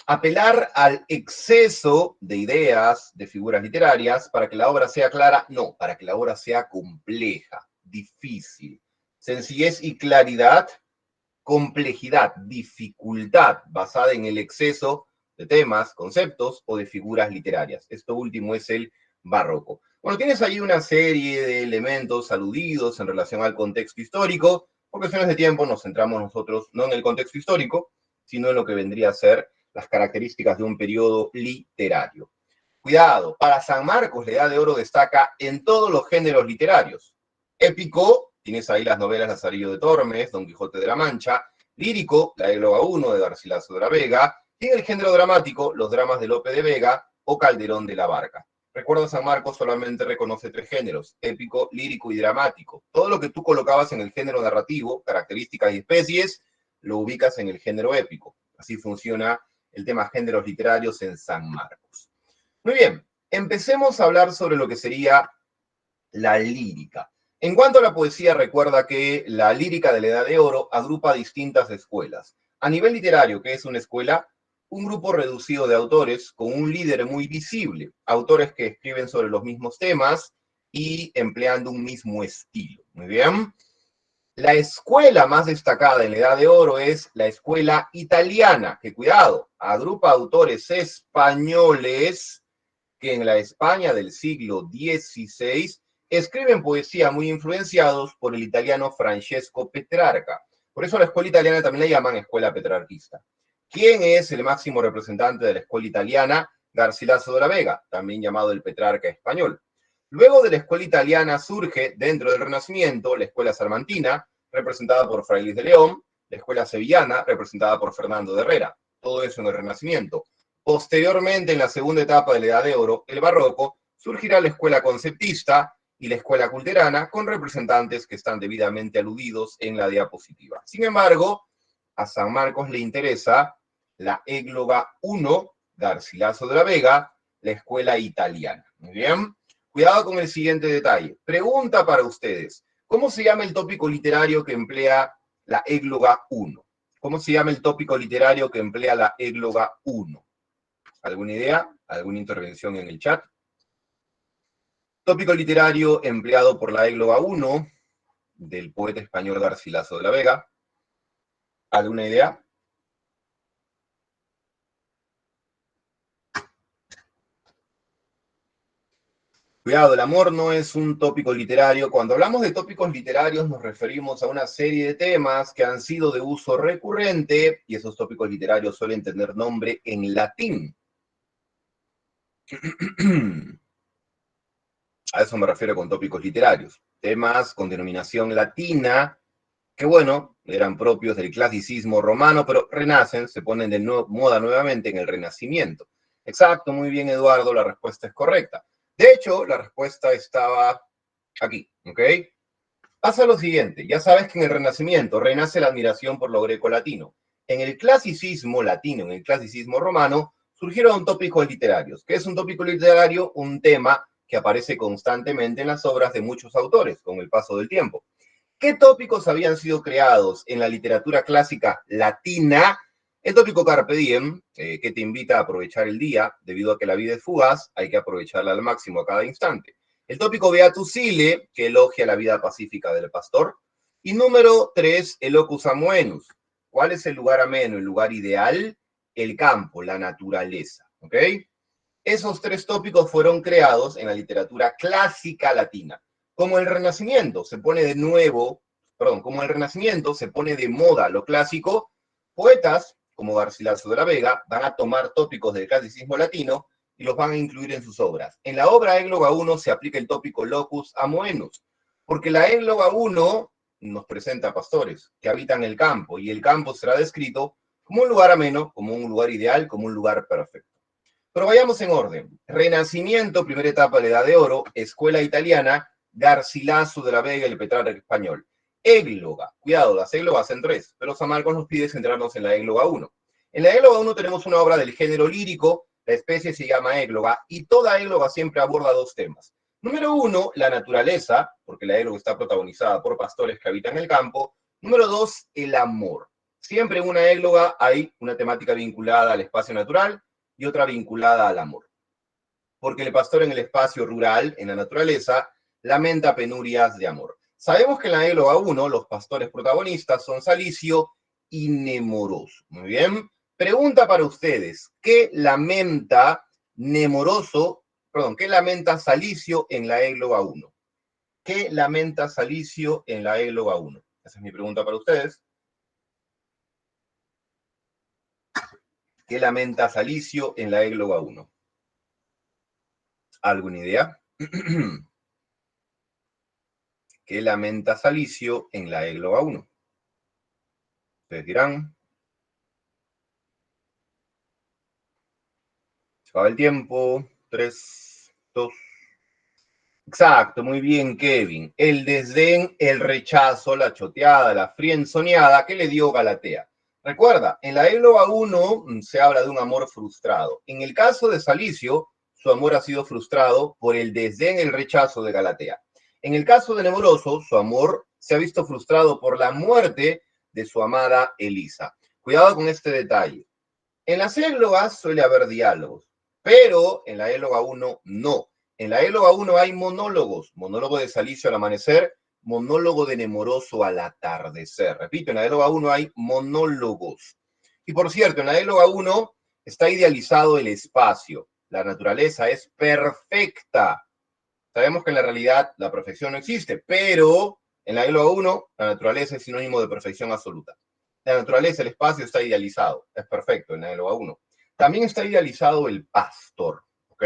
apelar al exceso de ideas, de figuras literarias, para que la obra sea clara. No, para que la obra sea compleja, difícil. Sencillez y claridad, complejidad, dificultad, basada en el exceso de temas, conceptos o de figuras literarias. Esto último es el barroco. Bueno, tienes ahí una serie de elementos aludidos en relación al contexto histórico. Por cuestiones de tiempo nos centramos nosotros no en el contexto histórico, sino en lo que vendría a ser las características de un periodo literario. Cuidado, para San Marcos la Edad de Oro destaca en todos los géneros literarios. Épico, tienes ahí las novelas Lazarillo de Tormes, Don Quijote de la Mancha. Lírico, la Égloga 1 de Garcilaso de la Vega. Y en el género dramático, los dramas de Lope de Vega o Calderón de la Barca. Recuerda, San Marcos solamente reconoce 3 géneros: épico, lírico y dramático. Todo lo que tú colocabas en el género narrativo, características y especies, lo ubicas en el género épico. Así funciona el tema géneros literarios en San Marcos. Muy bien, empecemos a hablar sobre lo que sería la lírica. En cuanto a la poesía, recuerda que la lírica de la Edad de Oro agrupa distintas escuelas. A nivel literario, ¿qué es una escuela? un grupo reducido de autores con un líder muy visible, autores que escriben sobre los mismos temas y empleando un mismo estilo. Muy bien. La escuela más destacada en la Edad de Oro es la escuela italiana, que cuidado, agrupa autores españoles que en la España del siglo XVI escriben poesía muy influenciados por el italiano Francesco Petrarca. Por eso a la escuela italiana también le llaman escuela petrarquista. ¿Quién es el máximo representante de la escuela italiana? Garcilaso de la Vega, también llamado el Petrarca español. Luego de la escuela italiana surge, dentro del Renacimiento, la escuela salmantina, representada por Fray Luis de León, la escuela sevillana, representada por Fernando de Herrera. Todo eso en el Renacimiento. Posteriormente, en la segunda etapa de la Edad de Oro, el Barroco, surgirá la escuela conceptista y la escuela culterana, con representantes que están debidamente aludidos en la diapositiva. Sin embargo, a San Marcos le interesa la égloga 1, Garcilaso de la Vega, la escuela italiana. Muy bien. Cuidado con el siguiente detalle. Pregunta para ustedes. ¿Cómo se llama el tópico literario que emplea la égloga 1? ¿Cómo se llama el tópico literario que emplea la égloga 1? ¿Alguna idea? ¿Alguna intervención en el chat? Tópico literario empleado por la égloga 1 del poeta español Garcilaso de la Vega. ¿Alguna idea? Cuidado, el amor no es un tópico literario. Cuando hablamos de tópicos literarios nos referimos a una serie de temas que han sido de uso recurrente y esos tópicos literarios suelen tener nombre en latín. A eso me refiero con tópicos literarios. Temas con denominación latina que, bueno, eran propios del clasicismo romano, pero renacen, se ponen de moda nuevamente en el Renacimiento. Exacto, muy bien, Eduardo, la respuesta es correcta. De hecho, la respuesta estaba aquí, ¿ok? Pasa lo siguiente, ya sabes que en el Renacimiento renace la admiración por lo greco-latino. En el clasicismo latino, en el clasicismo romano, surgieron tópicos literarios. ¿Qué es un tópico literario? Un tema que aparece constantemente en las obras de muchos autores con el paso del tiempo. ¿Qué tópicos habían sido creados en la literatura clásica latina? El tópico Carpe Diem, que te invita a aprovechar el día, debido a que la vida es fugaz, hay que aprovecharla al máximo a cada instante. El tópico Beatus Ille, que elogia la vida pacífica del pastor. Y número 3, el Locus Amoenus. ¿Cuál es el lugar ameno, el lugar ideal? El campo, la naturaleza. ¿Ok? Esos 3 tópicos fueron creados en la literatura clásica latina. Como el Renacimiento se pone de nuevo, perdón, como el Renacimiento se pone de moda lo clásico, poetas como Garcilaso de la Vega van a tomar tópicos del clasicismo latino y los van a incluir en sus obras. En la obra Égloga 1 se aplica el tópico Locus Amoenus, porque la Égloga 1 nos presenta pastores que habitan el campo y el campo será descrito como un lugar ameno, como un lugar ideal, como un lugar perfecto. Pero vayamos en orden. Renacimiento, primera etapa de la Edad de Oro, escuela italiana, Garcilaso de la Vega y el Petrarca español. Égloga. Cuidado, las églogas en 3, pero San Marcos nos pide centrarnos en la égloga 1. En la égloga 1 tenemos una obra del género lírico, la especie se llama égloga, y toda égloga siempre aborda 2 temas. Número 1, la naturaleza, porque la égloga está protagonizada por pastores que habitan el campo. Número 2, el amor. Siempre en una égloga hay una temática vinculada al espacio natural y otra vinculada al amor. Porque el pastor en el espacio rural, en la naturaleza, lamenta penurias de amor. Sabemos que en la égloga 1 los pastores protagonistas son Salicio y Nemoroso. Muy bien. Pregunta para ustedes, ¿qué lamenta Salicio en la égloga 1? ¿Qué lamenta Salicio en la égloga 1? Esa es mi pregunta para ustedes. ¿Qué lamenta Salicio en la égloga 1? ¿Alguna idea? ¿Qué lamenta Salicio en la égloga 1? Ustedes dirán. Se acaba el tiempo. 3, 2. Exacto, muy bien, Kevin. El desdén, el rechazo, la choteada, la frienzoneada que le dio Galatea. Recuerda, en la égloga 1 se habla de un amor frustrado. En el caso de Salicio, su amor ha sido frustrado por el desdén, el rechazo de Galatea. En el caso de Nemoroso, su amor se ha visto frustrado por la muerte de su amada Elisa. Cuidado con este detalle. En las églogas suele haber diálogos, pero en la égloga 1 no. En la égloga 1 hay monólogos, monólogo de Salicio al amanecer, monólogo de Nemoroso al atardecer. Repito, en la égloga 1 hay monólogos. Y por cierto, en la égloga 1 está idealizado el espacio. La naturaleza es perfecta. Sabemos que en la realidad la perfección no existe, pero en la égloga 1 la naturaleza es sinónimo de perfección absoluta. La naturaleza, el espacio está idealizado, es perfecto en la égloga 1. También está idealizado el pastor, ¿ok?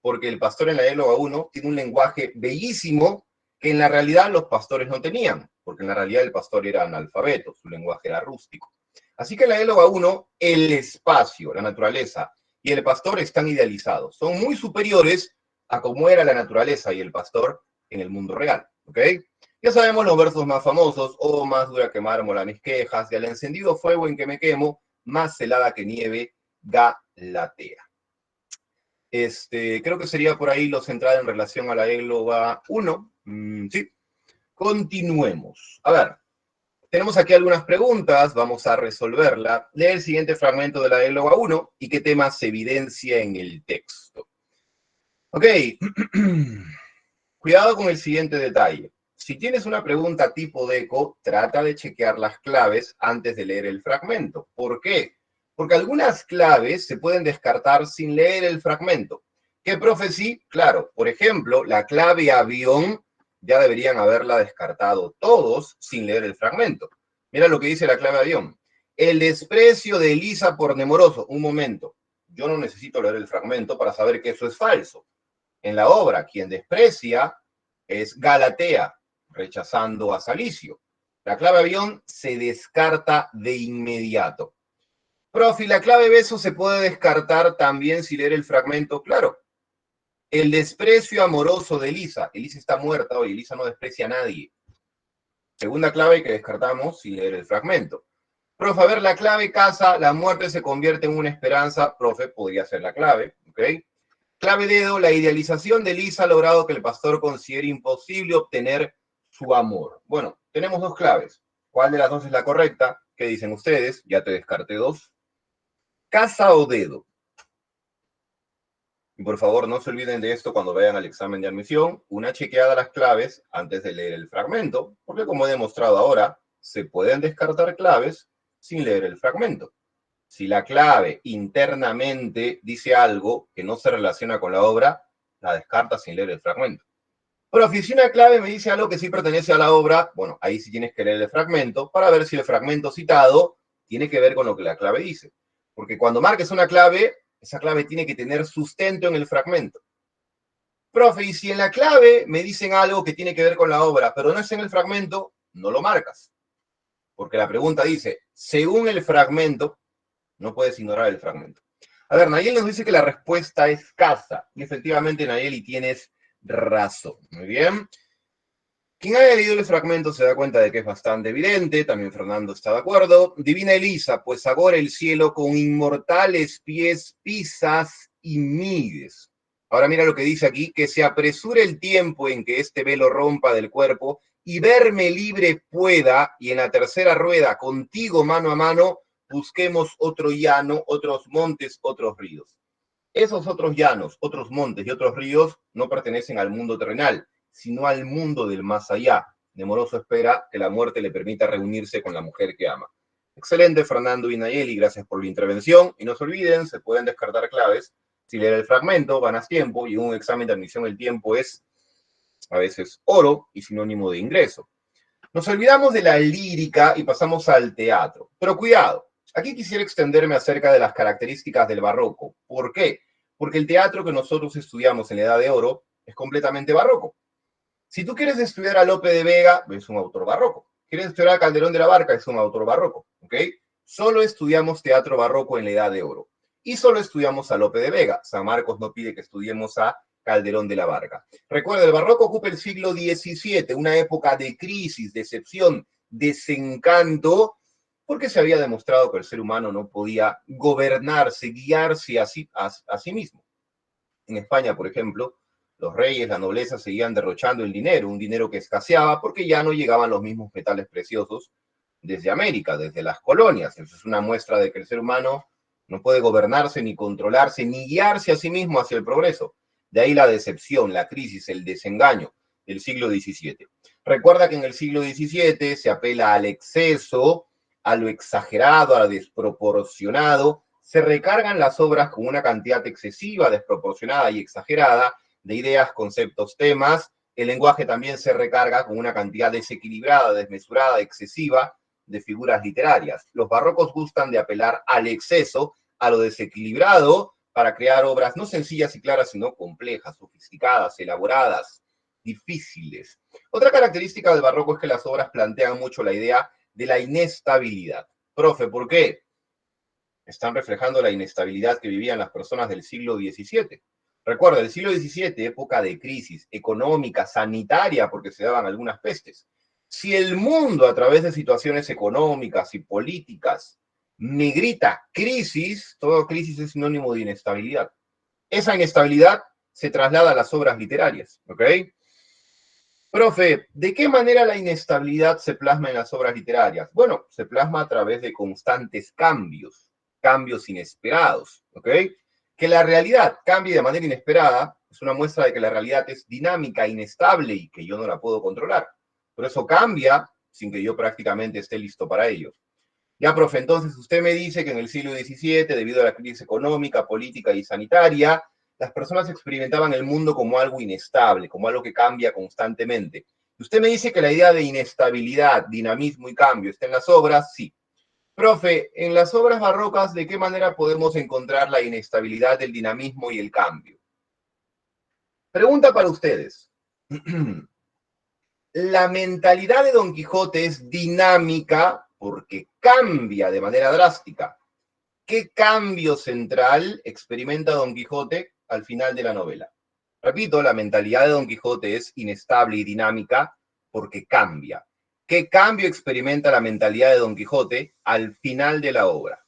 Porque el pastor en la égloga 1 tiene un lenguaje bellísimo que en la realidad los pastores no tenían, porque en la realidad el pastor era analfabeto, su lenguaje era rústico. Así que en la égloga 1, el espacio, la naturaleza y el pastor están idealizados. Son muy superiores a cómo era la naturaleza y el pastor en el mundo real, ¿ok? Ya sabemos los versos más famosos: oh, más dura que mármol a mis quejas, y al encendido fuego en que me quemo, más helada que nieve, Galatea. Creo que sería por ahí lo central en relación a la égloga 1. Sí, continuemos. A ver, tenemos aquí algunas preguntas, vamos a resolverla. Lee el siguiente fragmento de la égloga 1 y qué tema se evidencia en el texto. Ok, cuidado con el siguiente detalle. Si tienes una pregunta tipo DECO, trata de chequear las claves antes de leer el fragmento. ¿Por qué? Porque algunas claves se pueden descartar sin leer el fragmento. ¿Qué, profe? Sí, claro. Por ejemplo, la clave avión ya deberían haberla descartado todos sin leer el fragmento. Mira lo que dice la clave avión. El desprecio de Elisa por Nemoroso. Un momento. Yo no necesito leer el fragmento para saber que eso es falso. En la obra, quien desprecia es Galatea, rechazando a Salicio. La clave avión se descarta de inmediato. Profe, la clave beso se puede descartar también si leer el fragmento. Claro, el desprecio amoroso de Elisa. Elisa está muerta hoy, Elisa no desprecia a nadie. Segunda clave que descartamos si leer el fragmento. Profe, a ver, la clave casa, la muerte se convierte en una esperanza. Profe, podría ser la clave, ¿ok? Clave dedo, la idealización de Elisa ha logrado que el pastor considere imposible obtener su amor. Bueno, tenemos dos claves. ¿Cuál de las dos es la correcta? ¿Qué dicen ustedes? Ya te descarté dos. Casa o dedo. Y por favor, no se olviden de esto cuando vayan al examen de admisión. Una chequeada a las claves antes de leer el fragmento, porque como he demostrado ahora, se pueden descartar claves sin leer el fragmento. Si la clave internamente dice algo que no se relaciona con la obra, la descarta sin leer el fragmento. Pero si una clave me dice algo que sí pertenece a la obra, bueno, ahí sí tienes que leer el fragmento para ver si el fragmento citado tiene que ver con lo que la clave dice. Porque cuando marques una clave, esa clave tiene que tener sustento en el fragmento. Profe, y si en la clave me dicen algo que tiene que ver con la obra, pero no es en el fragmento, no lo marcas. Porque la pregunta dice, según el fragmento, no puedes ignorar el fragmento. A ver, Nayeli nos dice que la respuesta es casa. Y efectivamente, Nayeli, tienes razón. Muy bien. Quien haya leído el fragmento se da cuenta de que es bastante evidente. También Fernando está de acuerdo. Divina Elisa, pues ahora el cielo con inmortales pies pisas y mides. Ahora mira lo que dice aquí, que se apresure el tiempo en que este velo rompa del cuerpo y verme libre pueda, y en la tercera rueda, contigo mano a mano, busquemos otro llano, otros montes, otros ríos. Esos otros llanos, otros montes y otros ríos no pertenecen al mundo terrenal, sino al mundo del más allá. Nemoroso espera que la muerte le permita reunirse con la mujer que ama. Excelente, Fernando y Nayeli, gracias por la intervención. Y no se olviden, se pueden descartar claves. Si leer el fragmento, ganas tiempo, y en un examen de admisión el tiempo es a veces oro y sinónimo de ingreso. Nos olvidamos de la lírica y pasamos al teatro. Pero cuidado, aquí quisiera extenderme acerca de las características del barroco. ¿Por qué? Porque el teatro que nosotros estudiamos en la Edad de Oro es completamente barroco. Si tú quieres estudiar a Lope de Vega, es un autor barroco. Quieres estudiar a Calderón de la Barca, es un autor barroco. ¿Ok? Solo estudiamos teatro barroco en la Edad de Oro. Y solo estudiamos a Lope de Vega. San Marcos no pide que estudiemos a Calderón de la Barca. Recuerda, el barroco ocupa el siglo XVII, una época de crisis, decepción, desencanto, porque se había demostrado que el ser humano no podía gobernarse, guiarse a sí mismo. En España, por ejemplo, los reyes, la nobleza seguían derrochando el dinero, un dinero que escaseaba porque ya no llegaban los mismos metales preciosos desde América, desde las colonias. Eso es una muestra de que el ser humano No puede gobernarse, ni controlarse, ni guiarse a sí mismo hacia el progreso. De ahí la decepción, la crisis, el desengaño del siglo XVII. Recuerda que en el siglo XVII se apela al exceso, a lo exagerado, a lo desproporcionado. Se recargan las obras con una cantidad excesiva, desproporcionada y exagerada de ideas, conceptos, temas. El lenguaje también se recarga con una cantidad desequilibrada, desmesurada, excesiva de figuras literarias. Los barrocos gustan de apelar al exceso, a lo desequilibrado, para crear obras no sencillas y claras, sino complejas, sofisticadas, elaboradas, difíciles. Otra característica del barroco es que las obras plantean mucho la idea de la inestabilidad. Profe, ¿por qué? Están reflejando la inestabilidad que vivían las personas del siglo XVII. Recuerda, el siglo XVII, época de crisis económica, sanitaria, porque se daban algunas pestes. Si el mundo, a través de situaciones económicas y políticas, me grita crisis, toda crisis es sinónimo de inestabilidad. Esa inestabilidad se traslada a las obras literarias, ¿ok? Profe, ¿de qué manera la inestabilidad se plasma en las obras literarias? Bueno, se plasma a través de constantes cambios, cambios inesperados, ¿ok? Que la realidad cambie de manera inesperada es una muestra de que la realidad es dinámica, inestable y que yo no la puedo controlar. Por eso cambia sin que yo prácticamente esté listo para ello. Ya, profe, entonces usted me dice que en el siglo XVII, debido a la crisis económica, política y sanitaria, las personas experimentaban el mundo como algo inestable, como algo que cambia constantemente. Usted me dice que la idea de inestabilidad, dinamismo y cambio está en las obras, sí. Profe, en las obras barrocas, ¿de qué manera podemos encontrar la inestabilidad, el dinamismo y el cambio? Pregunta para ustedes. La mentalidad de Don Quijote es dinámica porque cambia de manera drástica. ¿Qué cambio central experimenta Don Quijote al final de la novela? Repito, la mentalidad de Don Quijote es inestable y dinámica porque cambia. ¿Qué cambio experimenta la mentalidad de Don Quijote al final de la obra?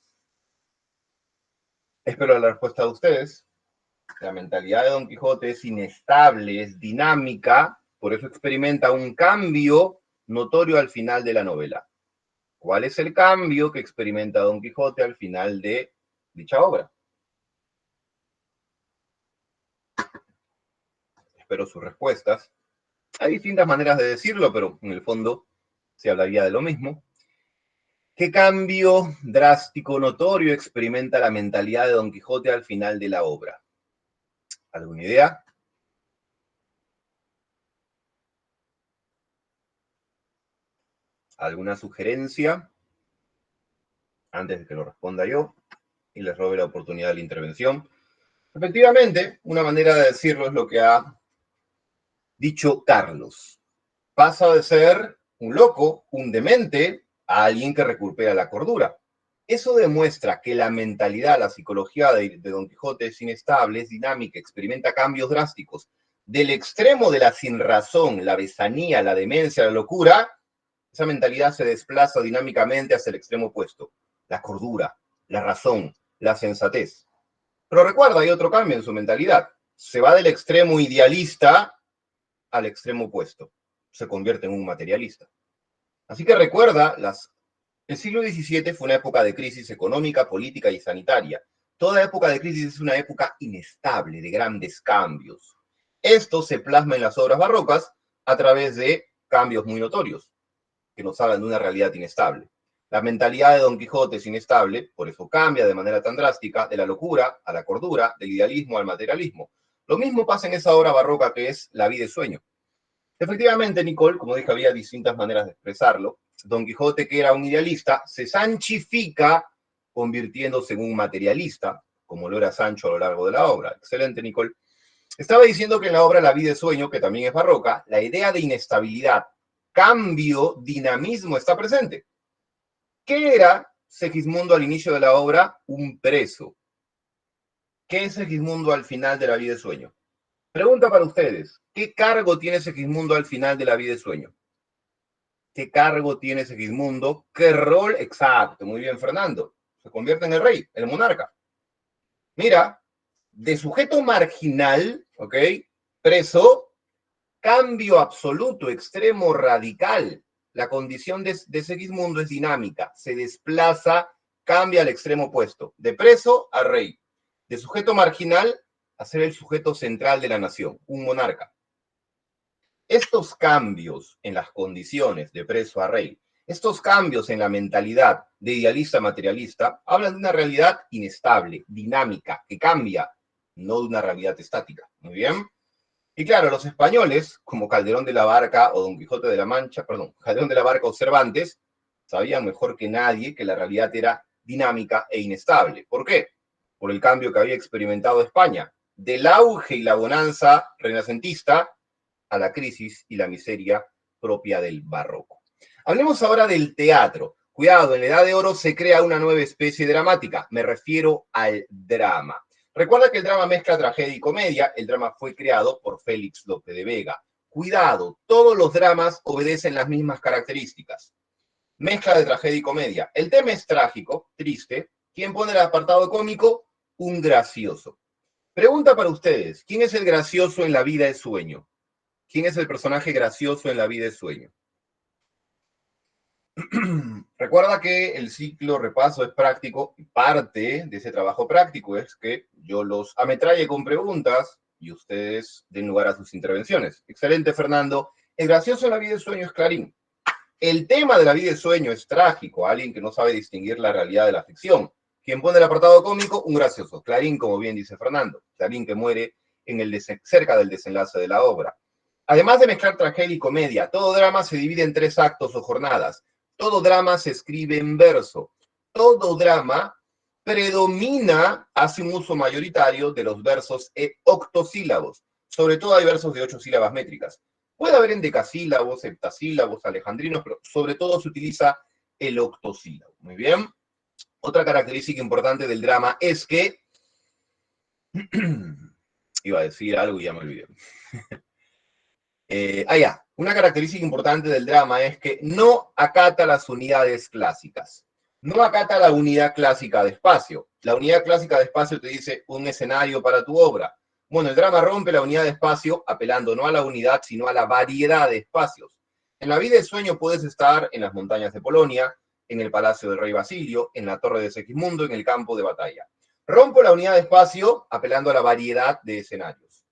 Espero la respuesta de ustedes. La mentalidad de Don Quijote es inestable, es dinámica, por eso experimenta un cambio notorio al final de la novela. ¿Cuál es el cambio que experimenta Don Quijote al final de dicha obra? Espero sus respuestas. Hay distintas maneras de decirlo, pero en el fondo se hablaría de lo mismo. ¿Qué cambio drástico, notorio experimenta la mentalidad de Don Quijote al final de la obra? ¿Alguna idea? ¿Alguna sugerencia? Antes de que lo responda yo y les robe la oportunidad de la intervención. Efectivamente, una manera de decirlo es lo que ha dicho Carlos. Pasa de ser un loco, un demente, a alguien que recupera la cordura. Eso demuestra que la mentalidad, la psicología de Don Quijote es inestable, es dinámica, experimenta cambios drásticos. Del extremo de la sinrazón, la besanía, la demencia, la locura, esa mentalidad se desplaza dinámicamente hacia el extremo opuesto. La cordura, la razón, la sensatez. Pero recuerda, hay otro cambio en su mentalidad. Se va del extremo idealista al extremo opuesto. Se convierte en un materialista. Así que recuerda, el siglo XVII fue una época de crisis económica, política y sanitaria. Toda época de crisis es una época inestable, de grandes cambios. Esto se plasma en las obras barrocas a través de cambios muy notorios, que nos hablan de una realidad inestable. La mentalidad de Don Quijote es inestable, por eso cambia de manera tan drástica de la locura a la cordura, del idealismo al materialismo. Lo mismo pasa en esa obra barroca que es La vida y sueño. Efectivamente, Nicole, como dije, había distintas maneras de expresarlo. Don Quijote, que era un idealista, se sanchifica convirtiéndose en un materialista, como lo era Sancho a lo largo de la obra. Excelente, Nicole. Estaba diciendo que en la obra La vida y sueño, que también es barroca, la idea de inestabilidad, cambio, dinamismo está presente. ¿Qué era Segismundo al inicio de la obra? Un preso. ¿Qué es Segismundo al final de La vida y sueño? Pregunta para ustedes, ¿qué cargo tiene Segismundo al final de La vida y sueño? ¿Qué cargo tiene Segismundo? ¿Qué rol? Exacto, muy bien, Fernando. Se convierte en el rey, el monarca. Mira, de sujeto marginal, ¿ok? Preso, cambio absoluto, extremo, radical. La condición de Segismundo es dinámica, se desplaza, cambia al extremo opuesto, de preso a rey, de sujeto marginal a ser el sujeto central de la nación, un monarca. Estos cambios en las condiciones de preso a rey, estos cambios en la mentalidad de idealista a materialista, hablan de una realidad inestable, dinámica, que cambia, no de una realidad estática. Muy bien. Y claro, los españoles, como Calderón de la Barca o Don Quijote de la Mancha, perdón, Calderón de la Barca o Cervantes, sabían mejor que nadie que la realidad era dinámica e inestable. ¿Por qué? Por el cambio que había experimentado España, del auge y la bonanza renacentista a la crisis y la miseria propia del barroco. Hablemos ahora del teatro. Cuidado, en la Edad de Oro se crea una nueva especie dramática. Me refiero al drama. Recuerda que el drama mezcla tragedia y comedia. El drama fue creado por Félix Lope de Vega. Cuidado, todos los dramas obedecen las mismas características. Mezcla de tragedia y comedia. El tema es trágico, triste. ¿Quién pone el apartado cómico? Un gracioso. Pregunta para ustedes, ¿quién es el gracioso en La vida de sueño? ¿Quién es el personaje gracioso en La vida de sueño? Recuerda que el ciclo repaso es práctico y parte de ese trabajo práctico es que yo los ametralle con preguntas y ustedes den lugar a sus intervenciones. Excelente, Fernando. El gracioso en La vida de sueño es Clarín. El tema de La vida de sueño es trágico, alguien que no sabe distinguir la realidad de la ficción. Quien pone el apartado cómico, un gracioso. Clarín, como bien dice Fernando. Clarín que muere cerca del desenlace de la obra. Además de mezclar tragedia y comedia, todo drama se divide en 3 actos o jornadas. Todo drama se escribe en verso. Todo drama predomina, hace un uso mayoritario de los versos octosílabos. Sobre todo hay versos de 8 sílabas métricas. Puede haber endecasílabos, heptasílabos, alejandrinos, pero sobre todo se utiliza el octosílabo. Muy bien. Otra característica importante del drama es que... Iba a decir algo y ya me olvidé. Ya. Una característica importante del drama es que no acata las unidades clásicas. No acata la unidad clásica de espacio. La unidad clásica de espacio te dice un escenario para tu obra. Bueno, el drama rompe la unidad de espacio apelando no a la unidad, sino a la variedad de espacios. En La vida de sueño puedes estar en las montañas de Polonia, en el palacio del rey Basilio, en la torre de Segismundo, en el campo de batalla. Rompo la unidad de espacio apelando a la variedad de escenarios.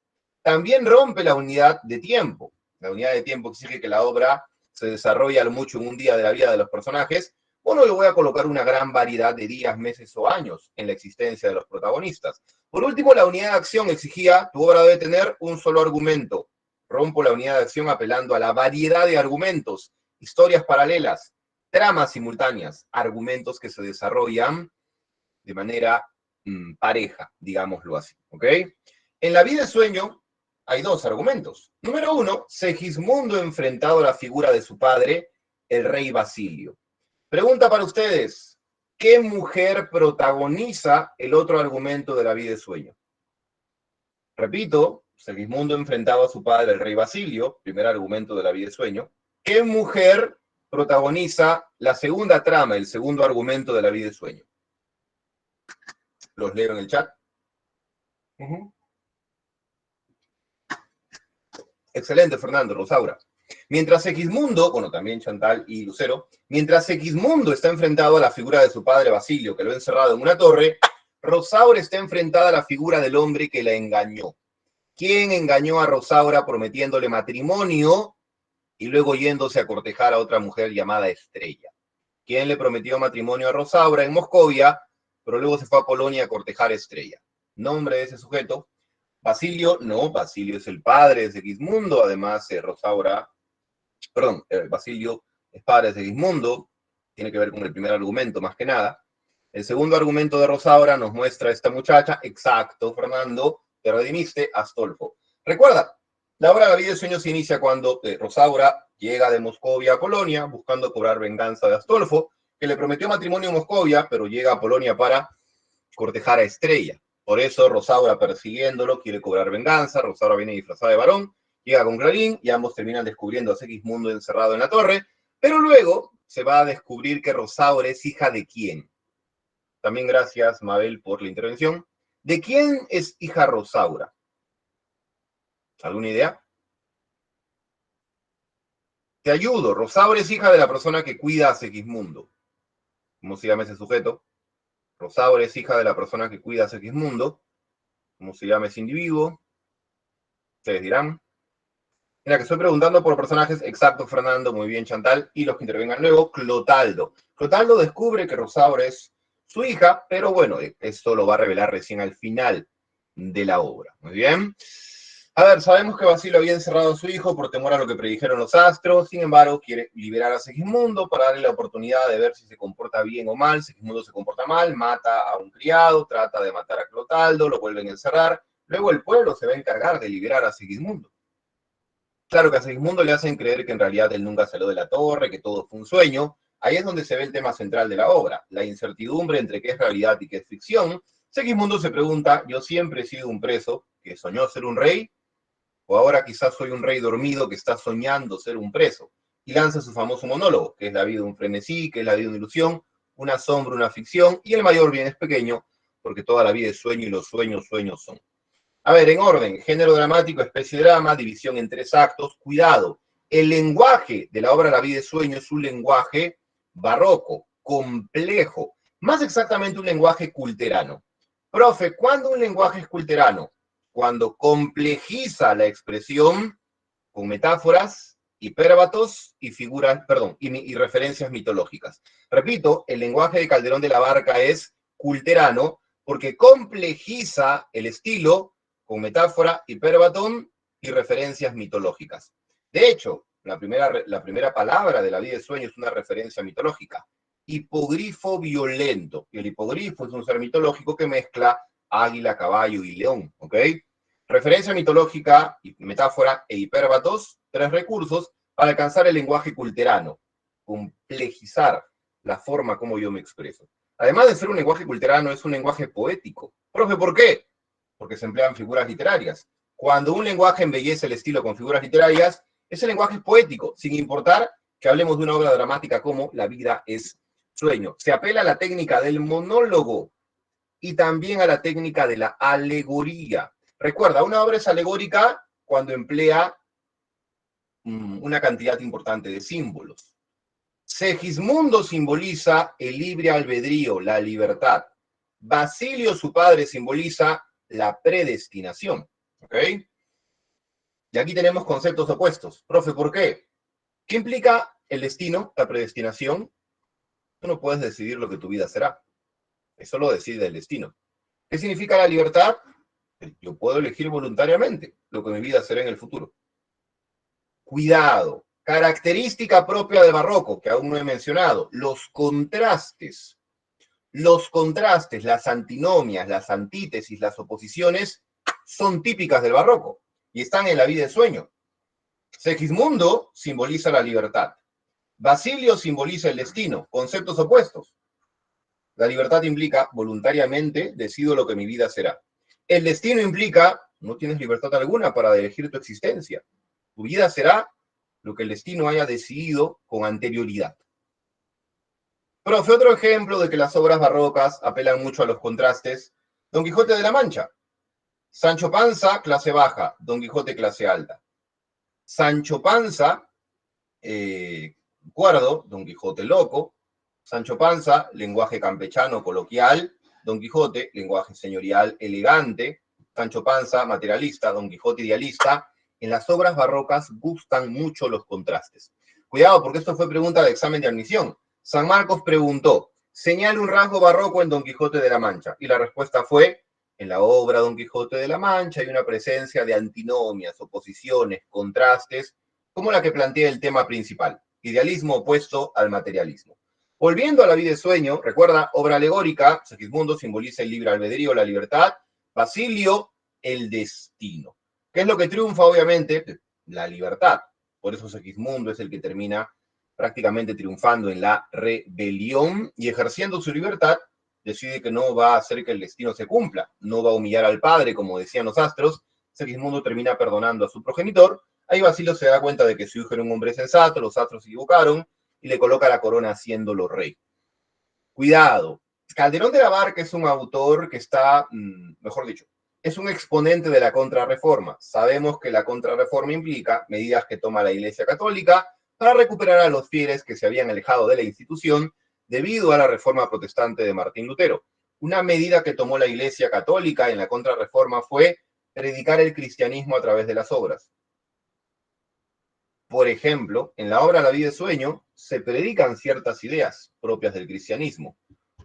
También rompe la unidad de tiempo. La unidad de tiempo exige que la obra se desarrolle al mucho en un día de la vida de los personajes. Bueno, le voy a colocar una gran variedad de días, meses o años en la existencia de los protagonistas. Por último, la unidad de acción exigía, tu obra debe tener un solo argumento. Rompo la unidad de acción apelando a la variedad de argumentos, historias paralelas, tramas simultáneas, argumentos que se desarrollan de manera pareja, digámoslo así, ¿ok? En La vida de sueño hay 2 argumentos. Número 1, Segismundo enfrentado a la figura de su padre, el rey Basilio. Pregunta para ustedes, ¿qué mujer protagoniza el otro argumento de La vida de sueño? Repito, Segismundo enfrentado a su padre, el rey Basilio, primer argumento de La vida de sueño. ¿Qué mujer protagoniza la segunda trama, el segundo argumento de La vida de sueño? Los leo en el chat. Excelente, Fernando, Rosaura. Mientras Segismundo, bueno, también Chantal y Lucero, mientras Segismundo está enfrentado a la figura de su padre Basilio, que lo ha encerrado en una torre, Rosaura está enfrentada a la figura del hombre que la engañó. ¿Quién engañó a Rosaura prometiéndole matrimonio y luego yéndose a cortejar a otra mujer llamada Estrella? ¿Quién le prometió matrimonio a Rosaura en Moscovia, pero luego se fue a Polonia a cortejar a Estrella? Nombre de ese sujeto. Basilio, no, Basilio es el padre de Segismundo, además Rosaura, perdón, Basilio es padre de Segismundo, tiene que ver con el primer argumento más que nada. El segundo argumento de Rosaura nos muestra a esta muchacha, exacto, Fernando, te redimiste, Astolfo. Recuerda, la obra de La vida de sueño se inicia cuando Rosaura llega de Moscovia a Polonia buscando cobrar venganza de Astolfo, que le prometió matrimonio en Moscovia, pero llega a Polonia para cortejar a Estrella. Por eso Rosaura persiguiéndolo quiere cobrar venganza, Rosaura viene disfrazada de varón, llega con Clarín y ambos terminan descubriendo a Segismundo encerrado en la torre, pero luego se va a descubrir que Rosaura es hija de quién. También gracias, Mabel, por la intervención. ¿De quién es hija Rosaura? ¿Alguna idea? Te ayudo. Rosaura es hija de la persona que cuida a Segismundo. ¿Cómo se llama ese sujeto? Rosaura es hija de la persona que cuida a Segismundo. ¿Cómo se llama ese individuo? Ustedes dirán. Mira, que estoy preguntando por personajes. Exacto, Fernando. Muy bien, Chantal. Y los que intervengan luego, Clotaldo. Clotaldo descubre que Rosaura es su hija, pero bueno, esto lo va a revelar recién al final de la obra. Muy bien. A ver, sabemos que Basilio había encerrado a su hijo por temor a lo que predijeron los astros. Sin embargo, quiere liberar a Segismundo para darle la oportunidad de ver si se comporta bien o mal. Segismundo se comporta mal, mata a un criado, trata de matar a Clotaldo, lo vuelven a encerrar. Luego el pueblo se va a encargar de liberar a Segismundo. Claro que a Segismundo le hacen creer que en realidad él nunca salió de la torre, que todo fue un sueño. Ahí es donde se ve el tema central de la obra, la incertidumbre entre qué es realidad y qué es ficción. Segismundo se pregunta, ¿yo siempre he sido un preso que soñó ser un rey? ¿O ahora quizás soy un rey dormido que está soñando ser un preso? Y lanza su famoso monólogo, que es la vida de un frenesí, que es la vida de una ilusión, una sombra, una ficción, y el mayor bien es pequeño, porque toda la vida es sueño y los sueños, sueños son. A ver, en orden, género dramático, especie de drama, división en 3 actos, cuidado. El lenguaje de la obra La vida es sueño es un lenguaje barroco, complejo, más exactamente un lenguaje culterano. Profe, ¿cuándo un lenguaje es culterano? Cuando complejiza la expresión con metáforas, hipérbatos y figuras, perdón, y referencias mitológicas. Repito, el lenguaje de Calderón de la Barca es culterano porque complejiza el estilo con metáfora, hipérbatón y referencias mitológicas. De hecho, la primera palabra de La vida de sueño es una referencia mitológica. Hipogrifo violento. Y el hipogrifo es un ser mitológico que mezcla águila, caballo y león, ¿ok? Referencia mitológica, metáfora e hipérbatos, 3 recursos para alcanzar el lenguaje culterano, complejizar la forma como yo me expreso. Además de ser un lenguaje culterano, es un lenguaje poético. Profe, ¿por qué? Porque se emplean figuras literarias. Cuando un lenguaje embellece el estilo con figuras literarias, ese lenguaje es poético, sin importar que hablemos de una obra dramática como La vida es sueño. Se apela a la técnica del monólogo y también a la técnica de la alegoría. Recuerda, una obra es alegórica cuando emplea una cantidad importante de símbolos. Segismundo simboliza el libre albedrío, la libertad. Basilio, su padre, simboliza la predestinación. ¿Ok? Y aquí tenemos conceptos opuestos. Profe, ¿por qué? ¿Qué implica el destino, la predestinación? Tú no puedes decidir lo que tu vida será. Eso lo decide el destino. ¿Qué significa la libertad? Yo puedo elegir voluntariamente lo que mi vida será en el futuro. Cuidado. Característica propia del barroco, que aún no he mencionado, los contrastes. Los contrastes, las antinomias, las antítesis, las oposiciones, son típicas del barroco y están en La vida de sueño. Segismundo simboliza la libertad. Basilio simboliza el destino, conceptos opuestos. La libertad implica voluntariamente decido lo que mi vida será. El destino implica no tienes libertad alguna para elegir tu existencia. Tu vida será lo que el destino haya decidido con anterioridad. Profe, otro ejemplo de que las obras barrocas apelan mucho a los contrastes. Don Quijote de la Mancha. Sancho Panza, clase baja. Don Quijote, clase alta. Sancho Panza, cuerdo. Don Quijote, loco. Sancho Panza, lenguaje campechano, coloquial. Don Quijote, lenguaje señorial, elegante. Sancho Panza, materialista. Don Quijote, idealista. En las obras barrocas gustan mucho los contrastes. Cuidado, porque esto fue pregunta de examen de admisión. San Marcos preguntó, señale un rasgo barroco en Don Quijote de la Mancha. Y la respuesta fue, en la obra Don Quijote de la Mancha hay una presencia de antinomias, oposiciones, contrastes, como la que plantea el tema principal, idealismo opuesto al materialismo. Volviendo a La vida de sueño, recuerda, obra alegórica, Segismundo simboliza el libre albedrío, la libertad, Basilio, el destino. ¿Qué es lo que triunfa, obviamente? La libertad. Por eso Segismundo es el que termina prácticamente triunfando en la rebelión y ejerciendo su libertad, decide que no va a hacer que el destino se cumpla, no va a humillar al padre, como decían los astros. Segismundo termina perdonando a su progenitor. Ahí Basilio se da cuenta de que su hijo era un hombre sensato, los astros se equivocaron y le coloca la corona haciéndolo rey. Cuidado, Calderón de la Barca es un autor que está, mejor dicho, es un exponente de la contrarreforma. Sabemos que la contrarreforma implica medidas que toma la Iglesia Católica para recuperar a los fieles que se habían alejado de la institución debido a la reforma protestante de Martín Lutero. Una medida que tomó la Iglesia Católica en la Contrarreforma fue predicar el cristianismo a través de las obras. Por ejemplo, en la obra La vida es sueño se predican ciertas ideas propias del cristianismo.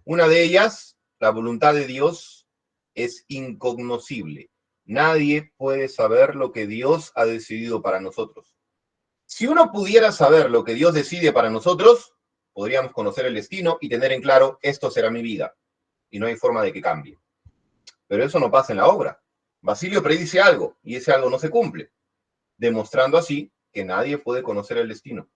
Una de ellas, la voluntad de Dios es incognoscible. Nadie puede saber lo que Dios ha decidido para nosotros. Si uno pudiera saber lo que Dios decide para nosotros, podríamos conocer el destino y tener en claro, esto será mi vida, y no hay forma de que cambie. Pero eso no pasa en la obra. Basilio predice algo, y ese algo no se cumple, demostrando así que nadie puede conocer el destino.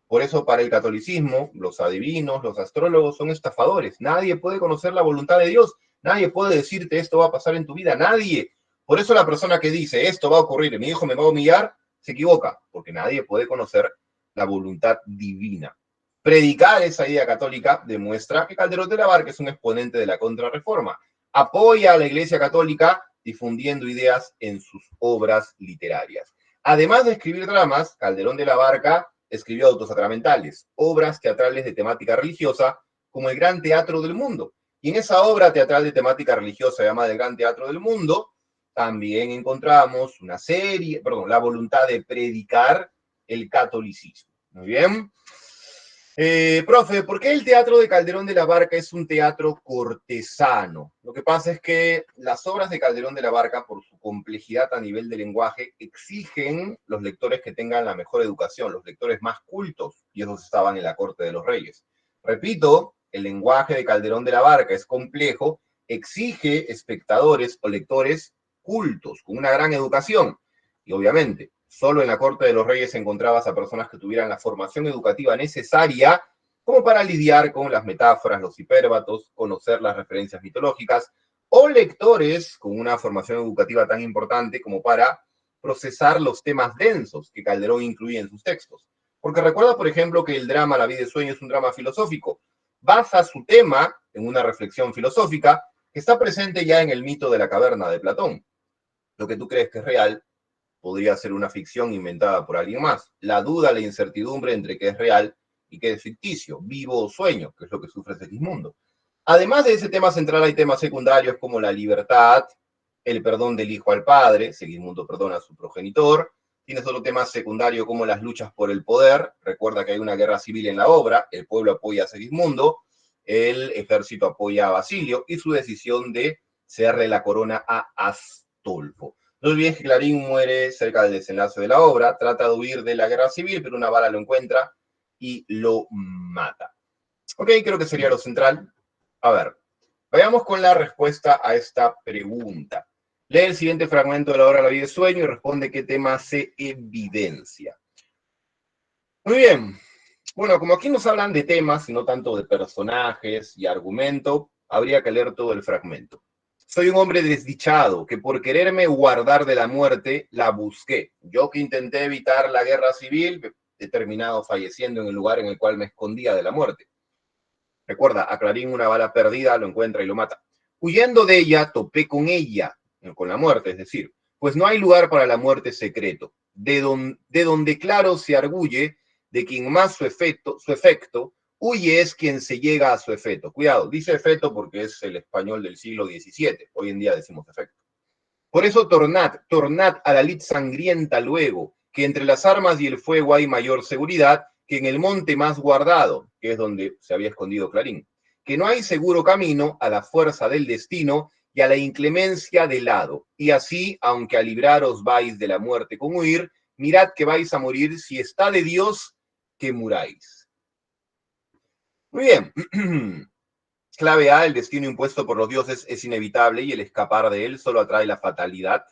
Por eso para el catolicismo, los adivinos, los astrólogos son estafadores. Nadie puede conocer la voluntad de Dios. Nadie puede decirte esto va a pasar en tu vida. Nadie. Por eso la persona que dice esto va a ocurrir, mi hijo me va a humillar, se equivoca, porque nadie puede conocer la voluntad divina. Predicar esa idea católica demuestra que Calderón de la Barca es un exponente de la Contrarreforma. Apoya a la Iglesia Católica difundiendo ideas en sus obras literarias. Además de escribir dramas, Calderón de la Barca escribió autosacramentales, obras teatrales de temática religiosa, como el Gran Teatro del Mundo. Y en esa obra teatral de temática religiosa llamada el Gran Teatro del Mundo, también encontramos la voluntad de predicar el catolicismo. Muy bien. Profe, ¿por qué el teatro de Calderón de la Barca es un teatro cortesano? Lo que pasa es que las obras de Calderón de la Barca, por su complejidad a nivel de lenguaje, exigen los lectores que tengan la mejor educación, los lectores más cultos, y esos estaban en la corte de los reyes. Repito, el lenguaje de Calderón de la Barca es complejo, exige espectadores o lectores cultos, con una gran educación, y obviamente solo en la corte de los reyes encontrabas a personas que tuvieran la formación educativa necesaria como para lidiar con las metáforas, los hipérbatos, conocer las referencias mitológicas, o lectores con una formación educativa tan importante como para procesar los temas densos que Calderón incluía en sus textos. Porque recuerda, por ejemplo, que el drama La vida es sueño es un drama filosófico. Basa su tema en una reflexión filosófica que está presente ya en el mito de la caverna de Platón. Lo que tú crees que es real podría ser una ficción inventada por alguien más. La duda, la incertidumbre entre qué es real y qué es ficticio, vivo o sueño, que es lo que sufre Segismundo. Además de ese tema central, hay temas secundarios como la libertad, el perdón del hijo al padre, Segismundo perdona a su progenitor. Tienes otro tema secundario como las luchas por el poder. Recuerda que hay una guerra civil en la obra, el pueblo apoya a Segismundo, el ejército apoya a Basilio y su decisión de cederle la corona a Astolfo. No olvides que Clarín muere cerca del desenlace de la obra, trata de huir de la guerra civil, pero una bala lo encuentra y lo mata. Ok, creo que sería lo central. A ver, vayamos con la respuesta a esta pregunta. Lee el siguiente fragmento de la obra La vida es sueño y responde qué tema se evidencia. Muy bien. Bueno, como aquí nos hablan de temas y no tanto de personajes y argumento, habría que leer todo el fragmento. Soy un hombre desdichado que por quererme guardar de la muerte la busqué. Yo que intenté evitar la guerra civil, he terminado falleciendo en el lugar en el cual me escondía de la muerte. Recuerda, a Clarín una bala perdida lo encuentra y lo mata. Huyendo de ella, topé con ella, con la muerte, es decir, pues no hay lugar para la muerte secreto, de donde claro se arguye de quien más su efecto, huye es quien se llega a su efecto. Cuidado, dice efecto porque es el español del siglo XVII, hoy en día decimos efecto. Por eso tornad a la lid sangrienta luego, que entre las armas y el fuego hay mayor seguridad que en el monte más guardado, que es donde se había escondido Clarín, que no hay seguro camino a la fuerza del destino y a la inclemencia del hado, y así, aunque a libraros vais de la muerte con huir, mirad que vais a morir si está de Dios que muráis. Muy bien. Clave A, el destino impuesto por los dioses es inevitable y el escapar de él solo atrae la fatalidad.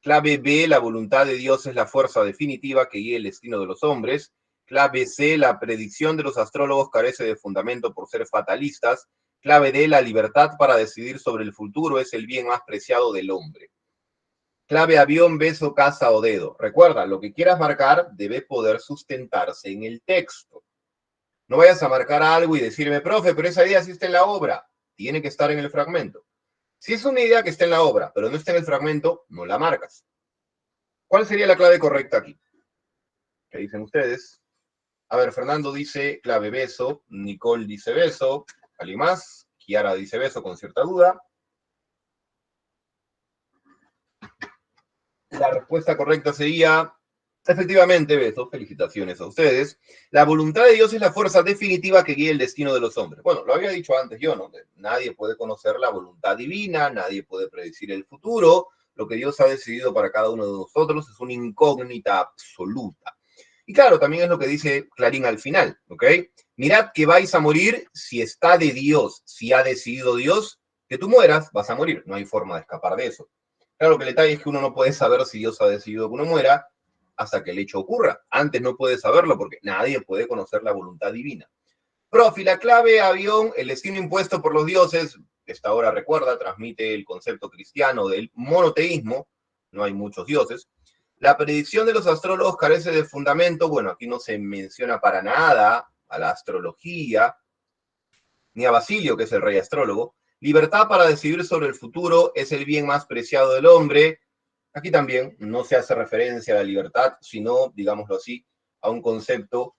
Clave B, la voluntad de Dios es la fuerza definitiva que guía el destino de los hombres. Clave C, la predicción de los astrólogos carece de fundamento por ser fatalistas. Clave D, la libertad para decidir sobre el futuro es el bien más preciado del hombre. Clave avión, beso, casa o dedo. Recuerda, lo que quieras marcar debe poder sustentarse en el texto. No vayas a marcar algo y decirme, profe, pero esa idea sí está en la obra. Tiene que estar en el fragmento. Si es una idea que está en la obra, pero no está en el fragmento, no la marcas. ¿Cuál sería la clave correcta aquí? ¿Qué dicen ustedes? A ver, Fernando dice clave beso, Nicole dice beso, ¿alguien más? Kiara dice beso con cierta duda. La respuesta correcta sería, efectivamente, beso, felicitaciones a ustedes. La voluntad de Dios es la fuerza definitiva que guía el destino de los hombres. Bueno, lo había dicho antes yo, ¿no? Nadie puede conocer la voluntad divina, nadie puede predecir el futuro. Lo que Dios ha decidido para cada uno de nosotros es una incógnita absoluta. Y claro, también es lo que dice Clarín al final, ¿ok? Mirad que vais a morir si está de Dios, si ha decidido Dios que tú mueras, vas a morir. No hay forma de escapar de eso. Claro que el detalle es que uno no puede saber si Dios ha decidido que uno muera hasta que el hecho ocurra. Antes no puede saberlo porque nadie puede conocer la voluntad divina. Profi, la clave, avión, el destino impuesto por los dioses, esta hora recuerda, transmite el concepto cristiano del monoteísmo, no hay muchos dioses. La predicción de los astrólogos carece de fundamento, bueno, aquí no se menciona para nada a la astrología, ni a Basilio, que es el rey astrólogo. Libertad para decidir sobre el futuro es el bien más preciado del hombre. Aquí también no se hace referencia a la libertad, sino, digámoslo así, a un concepto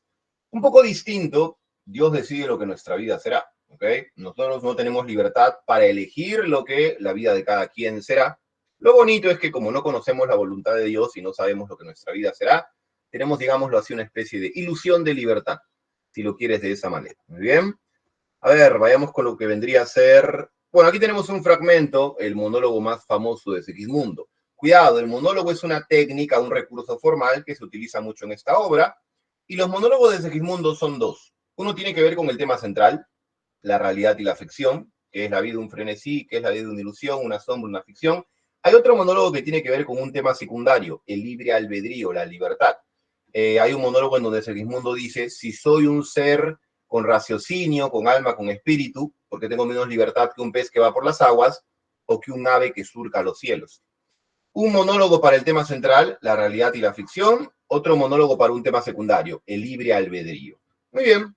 un poco distinto. Dios decide lo que nuestra vida será, ¿ok? Nosotros no tenemos libertad para elegir lo que la vida de cada quien será. Lo bonito es que como no conocemos la voluntad de Dios y no sabemos lo que nuestra vida será, tenemos, digámoslo así, una especie de ilusión de libertad, si lo quieres de esa manera. Muy bien. A ver, vayamos con lo que vendría a ser... Bueno, aquí tenemos un fragmento, el monólogo más famoso de Segismundo. Cuidado, el monólogo es una técnica, un recurso formal que se utiliza mucho en esta obra, y los monólogos de Segismundo son dos. Uno tiene que ver con el tema central, la realidad y la ficción, que es la vida un frenesí, que es la vida una ilusión, una sombra, una ficción. Hay otro monólogo que tiene que ver con un tema secundario, el libre albedrío, la libertad. Hay un monólogo en donde Segismundo dice, si soy un ser con raciocinio, con alma, con espíritu, porque tengo menos libertad que un pez que va por las aguas o que un ave que surca los cielos. Un monólogo para el tema central, la realidad y la ficción. Otro monólogo para un tema secundario, el libre albedrío. Muy bien.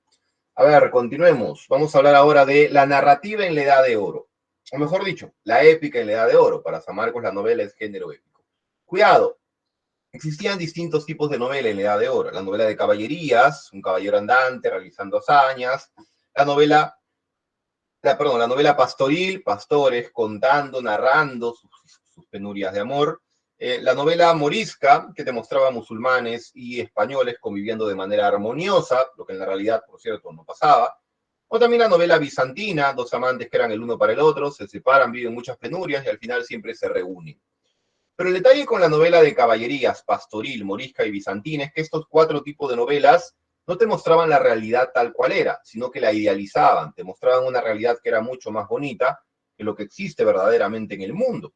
A ver, continuemos. Vamos a hablar ahora de la narrativa en la Edad de Oro. O mejor dicho, la épica en la Edad de Oro. Para San Marcos la novela es género épico. Cuidado, existían distintos tipos de novela en la Edad de Oro. La novela de caballerías, un caballero andante realizando hazañas. La novela pastoril, pastores contando, narrando sus penurias de amor. La novela morisca, que te mostraba musulmanes y españoles conviviendo de manera armoniosa, lo que en la realidad, por cierto, no pasaba. O también la novela bizantina, dos amantes que eran el uno para el otro, se separan, viven muchas penurias y al final siempre se reúnen. Pero el detalle con la novela de caballerías, pastoril, morisca y bizantina es que estos cuatro tipos de novelas no te mostraban la realidad tal cual era, sino que la idealizaban, te mostraban una realidad que era mucho más bonita que lo que existe verdaderamente en el mundo.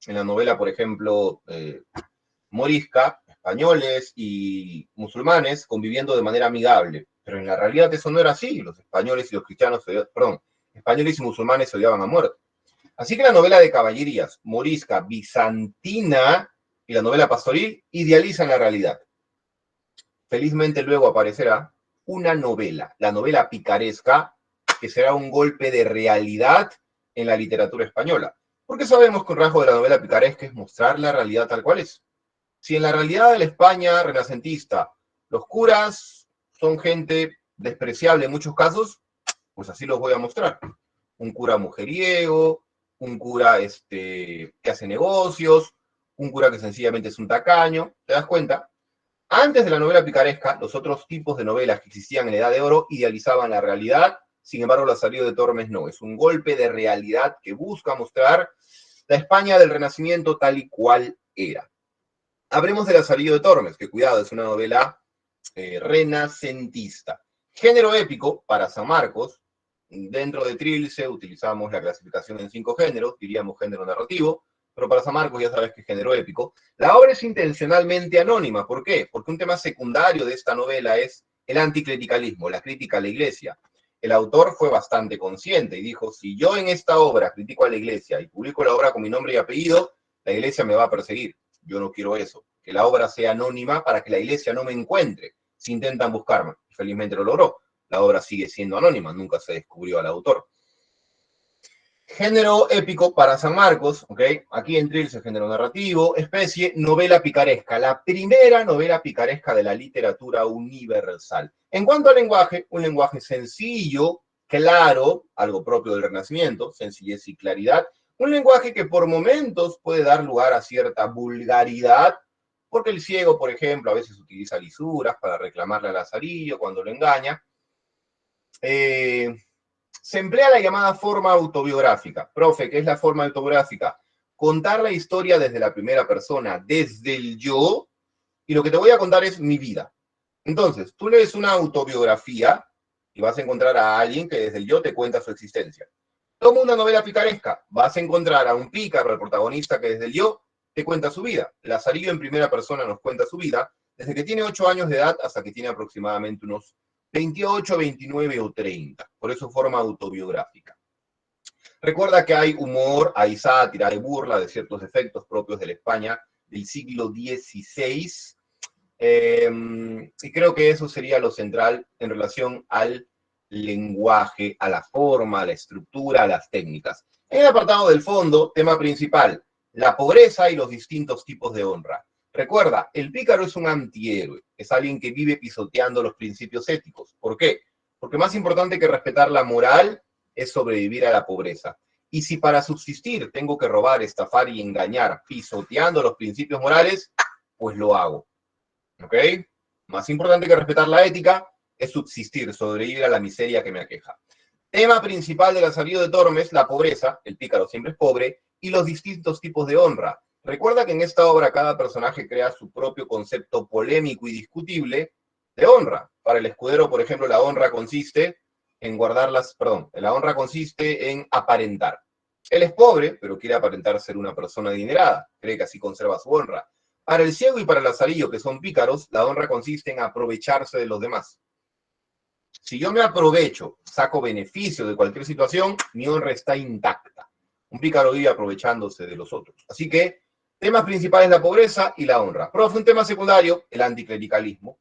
En la novela, por ejemplo, morisca, españoles y musulmanes conviviendo de manera amigable, pero en la realidad eso no era así, los españoles y los cristianos, españoles y musulmanes se odiaban a muerte. Así que la novela de caballerías, morisca, bizantina y la novela pastoril idealizan la realidad. Felizmente luego aparecerá una novela, la novela picaresca, que será un golpe de realidad en la literatura española. Porque sabemos que un rasgo de la novela picaresca es mostrar la realidad tal cual es. Si en la realidad de la España renacentista los curas son gente despreciable en muchos casos, pues así los voy a mostrar. Un cura mujeriego, un cura que hace negocios, un cura que sencillamente es un tacaño, ¿te das cuenta? Antes de la novela picaresca, los otros tipos de novelas que existían en la Edad de Oro idealizaban la realidad, sin embargo, la salida de Tormes no, es un golpe de realidad que busca mostrar la España del Renacimiento tal y cual era. Hablemos de la salida de Tormes, que cuidado, es una novela renacentista. Género épico para San Marcos. Dentro de Trilce utilizamos la clasificación en 5 géneros, diríamos género narrativo, pero para San Marcos ya sabes que es género épico. La obra es intencionalmente anónima. ¿Por qué? Porque un tema secundario de esta novela es el anticlericalismo, la crítica a la iglesia. El autor fue bastante consciente y dijo, si yo en esta obra critico a la iglesia y publico la obra con mi nombre y apellido, la iglesia me va a perseguir. Yo no quiero eso. Que la obra sea anónima para que la iglesia no me encuentre si intentan buscarme. Felizmente lo logró. La obra sigue siendo anónima, nunca se descubrió al autor. Género épico para San Marcos, ¿ok? Aquí en Trilce, género narrativo, especie, novela picaresca, la primera novela picaresca de la literatura universal. En cuanto al lenguaje, un lenguaje sencillo, claro, algo propio del Renacimiento, sencillez y claridad. Un lenguaje que por momentos puede dar lugar a cierta vulgaridad, porque el ciego, por ejemplo, a veces utiliza lisuras para reclamarle al Lazarillo cuando lo engaña. Se emplea la llamada forma autobiográfica. Profe, ¿qué es la forma autobiográfica? Contar la historia desde la primera persona, desde el yo, y lo que te voy a contar es mi vida. Entonces, tú lees una autobiografía y vas a encontrar a alguien que desde el yo te cuenta su existencia. Toma una novela picaresca, vas a encontrar a un pícaro, el protagonista que desde el yo te cuenta su vida. Lazarillo en primera persona nos cuenta su vida desde que tiene 8 años de edad hasta que tiene aproximadamente unos 28, 29 o 30. Por eso forma autobiográfica. Recuerda que hay humor, hay sátira, hay burla de ciertos efectos propios de la España del siglo XVI. Y creo que eso sería lo central en relación al lenguaje, a la forma, a la estructura, a las técnicas. En el apartado del fondo, tema principal, la pobreza y los distintos tipos de honra. Recuerda, el pícaro es un antihéroe, es alguien que vive pisoteando los principios éticos. ¿Por qué? Porque más importante que respetar la moral es sobrevivir a la pobreza. Y si para subsistir tengo que robar, estafar y engañar, pisoteando los principios morales, pues lo hago. ¿Ok? Más importante que respetar la ética es subsistir, sobrevivir a la miseria que me aqueja. Tema principal de Lazarillo de Tormes, la pobreza, el pícaro siempre es pobre, y los distintos tipos de honra. Recuerda que en esta obra cada personaje crea su propio concepto polémico y discutible de honra. Para el escudero, por ejemplo, la honra consiste en la honra consiste en aparentar. Él es pobre, pero quiere aparentar ser una persona adinerada, cree que así conserva su honra. Para el ciego y para el Lazarillo, que son pícaros, la honra consiste en aprovecharse de los demás. Si yo me aprovecho, saco beneficio de cualquier situación, mi honra está intacta. Un pícaro vive aprovechándose de los otros. Así que, temas principales, la pobreza y la honra. Profe, un tema secundario, el anticlericalismo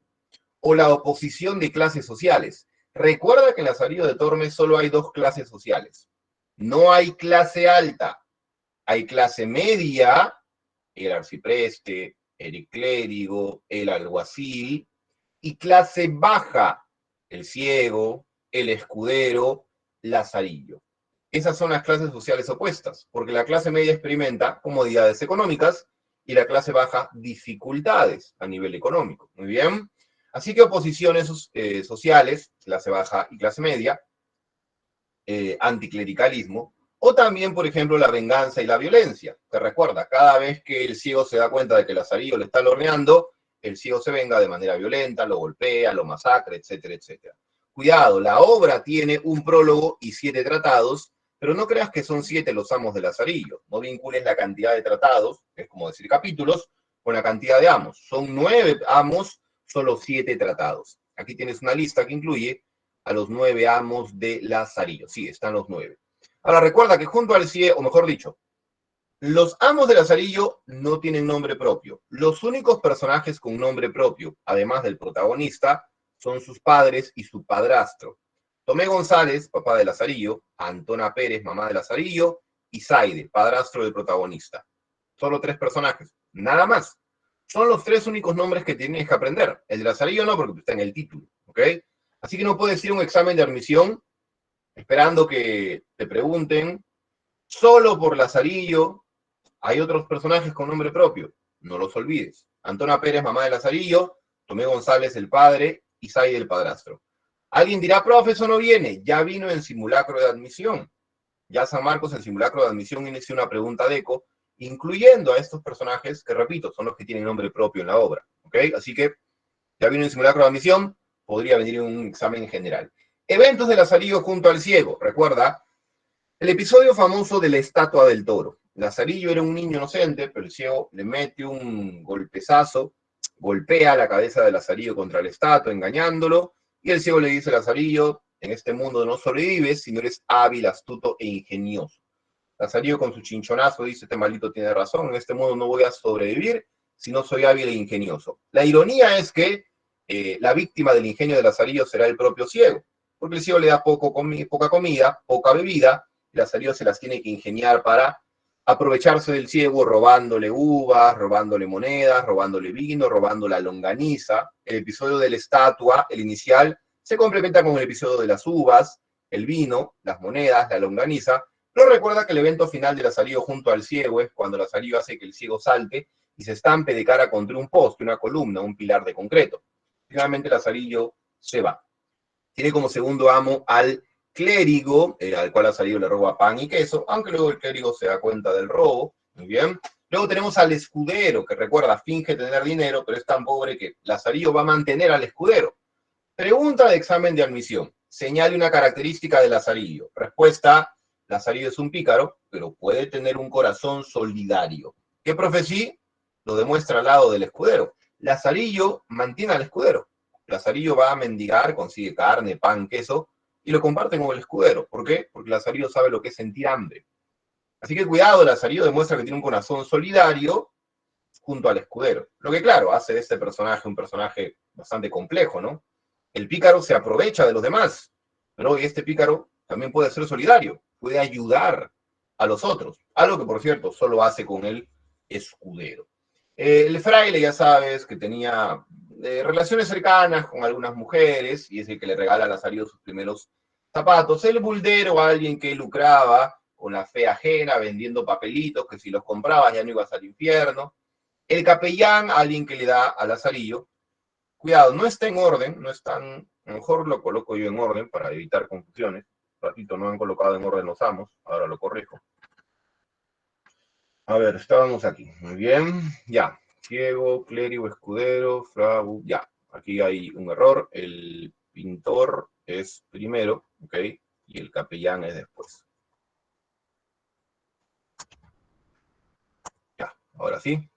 o la oposición de clases sociales. Recuerda que en Lazarillo de Tormes solo hay 2 clases sociales. No hay clase alta, hay clase media, el arcipreste, el clérigo, el alguacil, y clase baja, el ciego, el escudero, Lazarillo. Esas son las clases sociales opuestas, porque la clase media experimenta comodidades económicas y la clase baja dificultades a nivel económico. Muy bien. Así que oposiciones sociales, clase baja y clase media, anticlericalismo, o también, por ejemplo, la venganza y la violencia. Te recuerda, cada vez que el ciego se da cuenta de que Lazarillo le está lorneando, el ciego se venga de manera violenta, lo golpea, lo masacra, etcétera, etcétera. Cuidado, la obra tiene un prólogo y 7 tratados, pero no creas que son 7 los amos de Lazarillo. No vincules la cantidad de tratados, que es como decir capítulos, con la cantidad de amos. Son 9 amos, solo 7 tratados. Aquí tienes una lista que incluye a los 9 amos de Lazarillo. Sí, están los 9. Ahora recuerda que junto al ciego, o mejor dicho, los amos de Lazarillo no tienen nombre propio. Los únicos personajes con nombre propio, además del protagonista, son sus padres y su padrastro. Tomé González, papá de Lazarillo, Antona Pérez, mamá de Lazarillo, y Zaide, padrastro del protagonista. Solo 3 personajes, nada más. Son los 3 únicos nombres que tienes que aprender. El de Lazarillo no, porque está en el título, ¿ok? Así que no puedes ir a un examen de admisión esperando que te pregunten, solo por Lazarillo hay otros personajes con nombre propio, no los olvides. Antona Pérez, mamá de Lazarillo, Tomé González, el padre, y Zaide, el padrastro. Alguien dirá, profe, eso no viene, ya vino en simulacro de admisión. Ya San Marcos en simulacro de admisión inició una pregunta de eco, incluyendo a estos personajes que, repito, son los que tienen nombre propio en la obra. ¿Ok? Así que ya vino en simulacro de admisión, podría venir en un examen general. Eventos de Lazarillo junto al ciego. Recuerda, el episodio famoso de la estatua del toro. Lazarillo era un niño inocente, pero el ciego le mete un golpezazo, golpea la cabeza de Lazarillo contra la estatua, engañándolo, y el ciego le dice a Lazarillo, en este mundo no sobrevives si no eres hábil, astuto e ingenioso. Lazarillo con su chinchonazo dice, este maldito tiene razón, en este mundo no voy a sobrevivir si no soy hábil e ingenioso. La ironía es que la víctima del ingenio de Lazarillo será el propio ciego, porque el ciego le da poca comida, poca bebida, y Lazarillo se las tiene que ingeniar para aprovecharse del ciego, robándole uvas, robándole monedas, robándole vino, robando la longaniza. El episodio de la estatua, el inicial, se complementa con el episodio de las uvas, el vino, las monedas, la longaniza, pero recuerda que el evento final de Lazarillo junto al ciego es cuando Lazarillo hace que el ciego salte y se estampe de cara contra un poste, una columna, un pilar de concreto. Finalmente Lazarillo se va. Tiene como segundo amo al clérigo, al cual Lazarillo le roba pan y queso, aunque luego el clérigo se da cuenta del robo. Muy bien. Luego tenemos al escudero, que recuerda, finge tener dinero, pero es tan pobre que Lazarillo va a mantener al escudero. Pregunta de examen de admisión. Señale una característica de Lazarillo. Respuesta: Lazarillo es un pícaro, pero puede tener un corazón solidario. ¿Qué profecía? Lo demuestra al lado del escudero. Lazarillo mantiene al escudero. Lazarillo va a mendigar, consigue carne, pan, queso, y lo comparte con el escudero. ¿Por qué? Porque Lazarillo sabe lo que es sentir hambre. Así que cuidado, Lazarillo demuestra que tiene un corazón solidario junto al escudero. Lo que, claro, hace de este personaje un personaje bastante complejo, ¿no? El pícaro se aprovecha de los demás, pero este pícaro también puede ser solidario, puede ayudar a los otros, algo que, por cierto, solo hace con el escudero. El fraile, ya sabes, que tenía relaciones cercanas con algunas mujeres, y es el que le regala a Lazarillo sus primeros zapatos. El buldero, alguien que lucraba con la fe ajena, vendiendo papelitos, que si los comprabas ya no ibas al infierno. El capellán, alguien que le da a Lazarillo. Cuidado, no está en orden, no están, a lo mejor lo coloco yo en orden para evitar confusiones. Un ratito no han colocado en orden los amos, ahora lo corrijo. A ver, estábamos aquí, muy bien, ya. Ciego, clérigo, escudero, fragu, ya. Aquí hay un error, el pintor es primero, ¿ok? Y el capellán es después. Ya, ahora sí.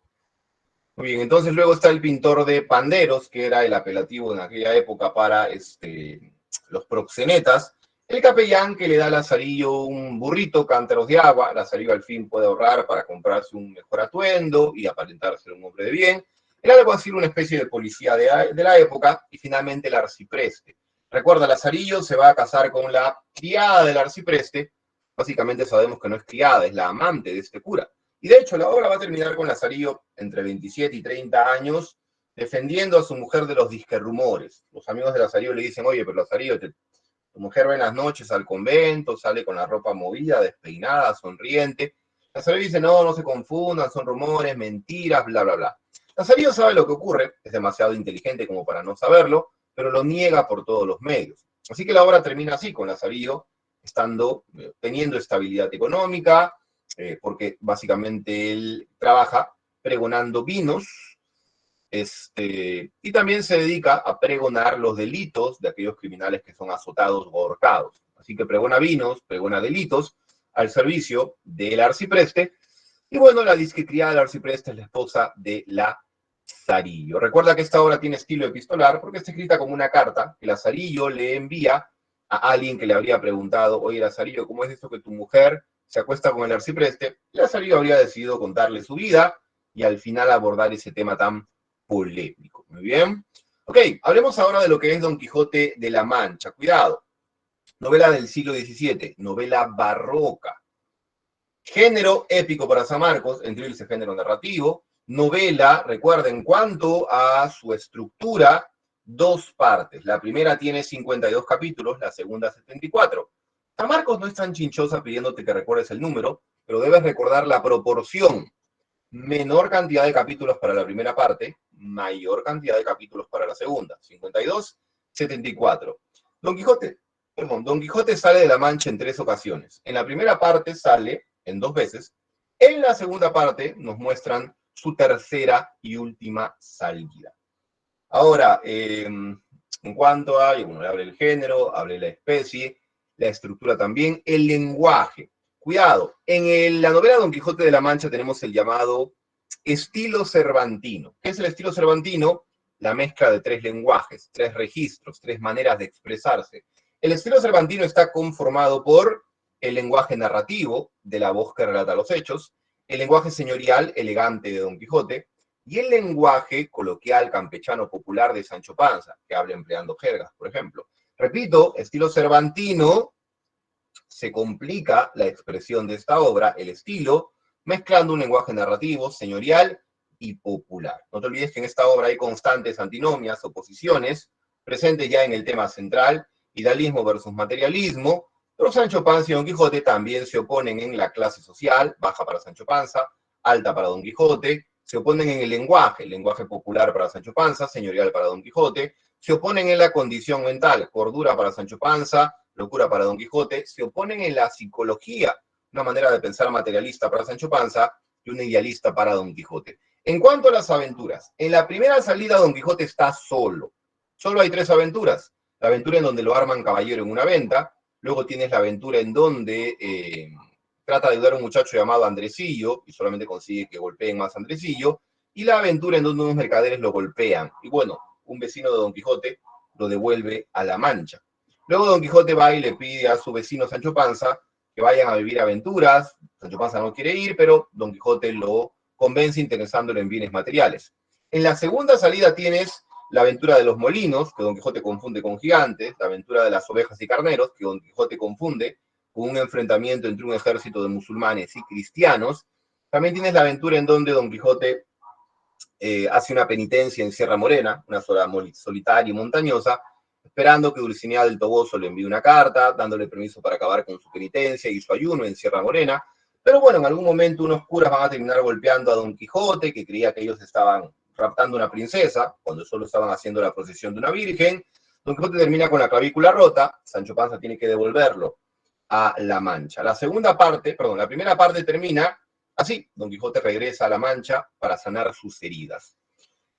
Muy bien, entonces luego está el pintor de panderos, que era el apelativo en aquella época para los proxenetas. El capellán que le da a Lazarillo un burrito, cántaros de agua. Lazarillo al fin puede ahorrar para comprarse un mejor atuendo y aparentar ser un hombre de bien. El alguacil, una especie de policía de la época. Y finalmente el arcipreste. Recuerda, Lazarillo se va a casar con la criada del arcipreste. Básicamente sabemos que no es criada, es la amante de este cura. Y de hecho, la obra va a terminar con Lazarillo entre 27 y 30 años defendiendo a su mujer de los disquerrumores. Los amigos de Lazarillo le dicen: oye, pero Lazarillo, tu mujer va en las noches al convento, sale con la ropa movida, despeinada, sonriente. Lazarillo dice: no, no se confundan, son rumores, mentiras, bla, bla, bla. Lazarillo sabe lo que ocurre, es demasiado inteligente como para no saberlo, pero lo niega por todos los medios. Así que la obra termina así, con Lazarillo teniendo estabilidad económica, porque básicamente él trabaja pregonando vinos, y también se dedica a pregonar los delitos de aquellos criminales que son azotados o ahorcados. Así que pregona vinos, pregona delitos al servicio del arcipreste. Y bueno, la disquecriada del arcipreste es la esposa de Lazarillo. Recuerda que esta obra tiene estilo epistolar porque está escrita como una carta que Lazarillo le envía a alguien que le habría preguntado: oye, Lazarillo, ¿cómo es esto que tu mujer se acuesta con el arcipreste? Lazarillo habría decidido contarle su vida y al final abordar ese tema tan polémico. Muy bien. Ok, hablemos ahora de lo que es Don Quijote de la Mancha. Cuidado. Novela del siglo XVII, novela barroca. Género épico para San Marcos, entre ese género narrativo. Novela, recuerden, en cuanto a su estructura, dos partes. La primera tiene 52 capítulos, la segunda 74. San Marcos no es tan chinchosa pidiéndote que recuerdes el número, pero debes recordar la proporción. Menor cantidad de capítulos para la primera parte, mayor cantidad de capítulos para la segunda. 52, 74. Don Quijote sale de la Mancha en 3 ocasiones. En la primera parte sale en 2 veces. En la segunda parte nos muestran su tercera y última salida. Ahora, en cuanto a, bueno, hablé el género, hablé la especie, la estructura también, el lenguaje. Cuidado, en la novela Don Quijote de la Mancha tenemos el llamado estilo cervantino. ¿Qué es el estilo cervantino? La mezcla de 3 lenguajes, 3 registros, 3 maneras de expresarse. El estilo cervantino está conformado por el lenguaje narrativo, de la voz que relata los hechos, el lenguaje señorial, elegante de Don Quijote, y el lenguaje coloquial campechano popular de Sancho Panza, que habla empleando jergas, por ejemplo. Repito, estilo cervantino, se complica la expresión de esta obra, el estilo, mezclando un lenguaje narrativo, señorial y popular. No te olvides que en esta obra hay constantes antinomias, oposiciones, presentes ya en el tema central, idealismo versus materialismo, Pero Sancho Panza y Don Quijote también se oponen en la clase social, baja para Sancho Panza, alta para Don Quijote, se oponen en el lenguaje popular para Sancho Panza, señorial para Don Quijote, se oponen en la condición mental, cordura para Sancho Panza, locura para Don Quijote, se oponen en la psicología, una manera de pensar materialista para Sancho Panza y una idealista para Don Quijote. En cuanto a las aventuras, en la primera salida Don Quijote está solo. Solo hay 3 aventuras. La aventura en donde lo arman caballero en una venta, luego tienes la aventura en donde trata de ayudar a un muchacho llamado Andresillo y solamente consigue que golpeen más a Andresillo, y la aventura en donde unos mercaderes lo golpean. Y bueno, un vecino de Don Quijote lo devuelve a La Mancha. Luego Don Quijote va y le pide a su vecino Sancho Panza que vayan a vivir aventuras. Sancho Panza no quiere ir, pero Don Quijote lo convence interesándolo en bienes materiales. En la segunda salida tienes la aventura de los molinos, que Don Quijote confunde con gigantes, la aventura de las ovejas y carneros, que Don Quijote confunde con un enfrentamiento entre un ejército de musulmanes y cristianos. También tienes la aventura en donde Don Quijote hace una penitencia en Sierra Morena, una zona solitaria y montañosa, esperando que Dulcinea del Toboso le envíe una carta, dándole permiso para acabar con su penitencia y su ayuno en Sierra Morena. Pero bueno, en algún momento unos curas van a terminar golpeando a Don Quijote, que creía que ellos estaban raptando a una princesa, cuando solo estaban haciendo la procesión de una virgen. Don Quijote termina con la clavícula rota, Sancho Panza tiene que devolverlo a La Mancha. La primera parte termina así, Don Quijote regresa a La Mancha para sanar sus heridas.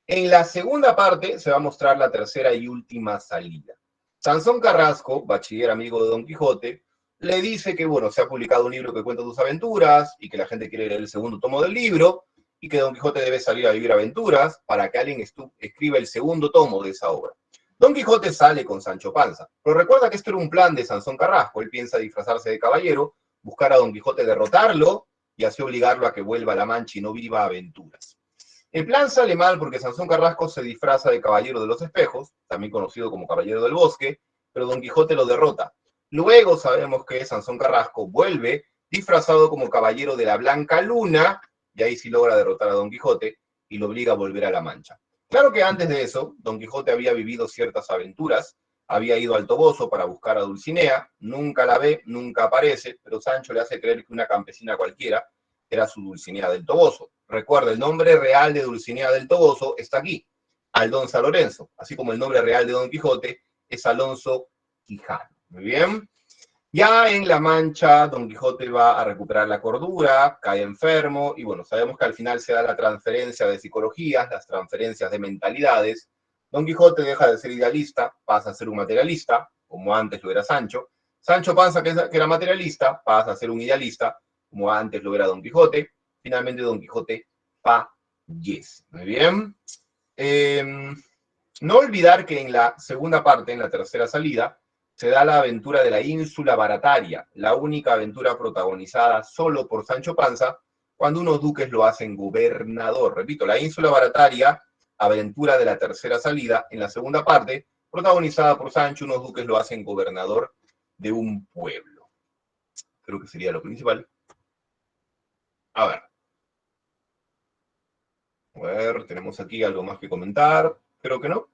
En la segunda parte se va a mostrar la tercera y última salida. Sansón Carrasco, bachiller amigo de Don Quijote, le dice que, bueno, se ha publicado un libro que cuenta sus aventuras y que la gente quiere leer el segundo tomo del libro y que Don Quijote debe salir a vivir aventuras para que alguien escriba el segundo tomo de esa obra. Don Quijote sale con Sancho Panza, pero recuerda que esto era un plan de Sansón Carrasco. Él piensa disfrazarse de caballero, buscar a Don Quijote, derrotarlo y así obligarlo a que vuelva a La Mancha y no viva aventuras. El plan sale mal porque Sansón Carrasco se disfraza de Caballero de los Espejos, también conocido como Caballero del Bosque, pero Don Quijote lo derrota. Luego sabemos que Sansón Carrasco vuelve disfrazado como Caballero de la Blanca Luna, y ahí sí logra derrotar a Don Quijote y lo obliga a volver a La Mancha. Claro que antes de eso, Don Quijote había vivido ciertas aventuras, había ido al Toboso para buscar a Dulcinea, nunca la ve, nunca aparece, pero Sancho le hace creer que una campesina cualquiera era su Dulcinea del Toboso. Recuerda, el nombre real de Dulcinea del Toboso está aquí, Aldonza Lorenzo, así como el nombre real de Don Quijote es Alonso Quijano. Muy bien. Ya en La Mancha, Don Quijote va a recuperar la cordura, cae enfermo, y bueno, sabemos que al final se da la transferencia de psicologías, las transferencias de mentalidades. Don Quijote deja de ser idealista, pasa a ser un materialista, como antes lo era Sancho. Sancho Panza, que era materialista, pasa a ser un idealista, como antes lo era Don Quijote. Finalmente Don Quijote fallece. Muy bien. No olvidar que en la segunda parte, en la tercera salida, se da la aventura de la ínsula Barataria, la única aventura protagonizada solo por Sancho Panza, cuando unos duques lo hacen gobernador. Repito, la ínsula Barataria, aventura de la tercera salida, en la segunda parte, protagonizada por Sancho, unos duques lo hacen gobernador de un pueblo. Creo que sería lo principal. A ver, tenemos aquí algo más que comentar. Creo que no.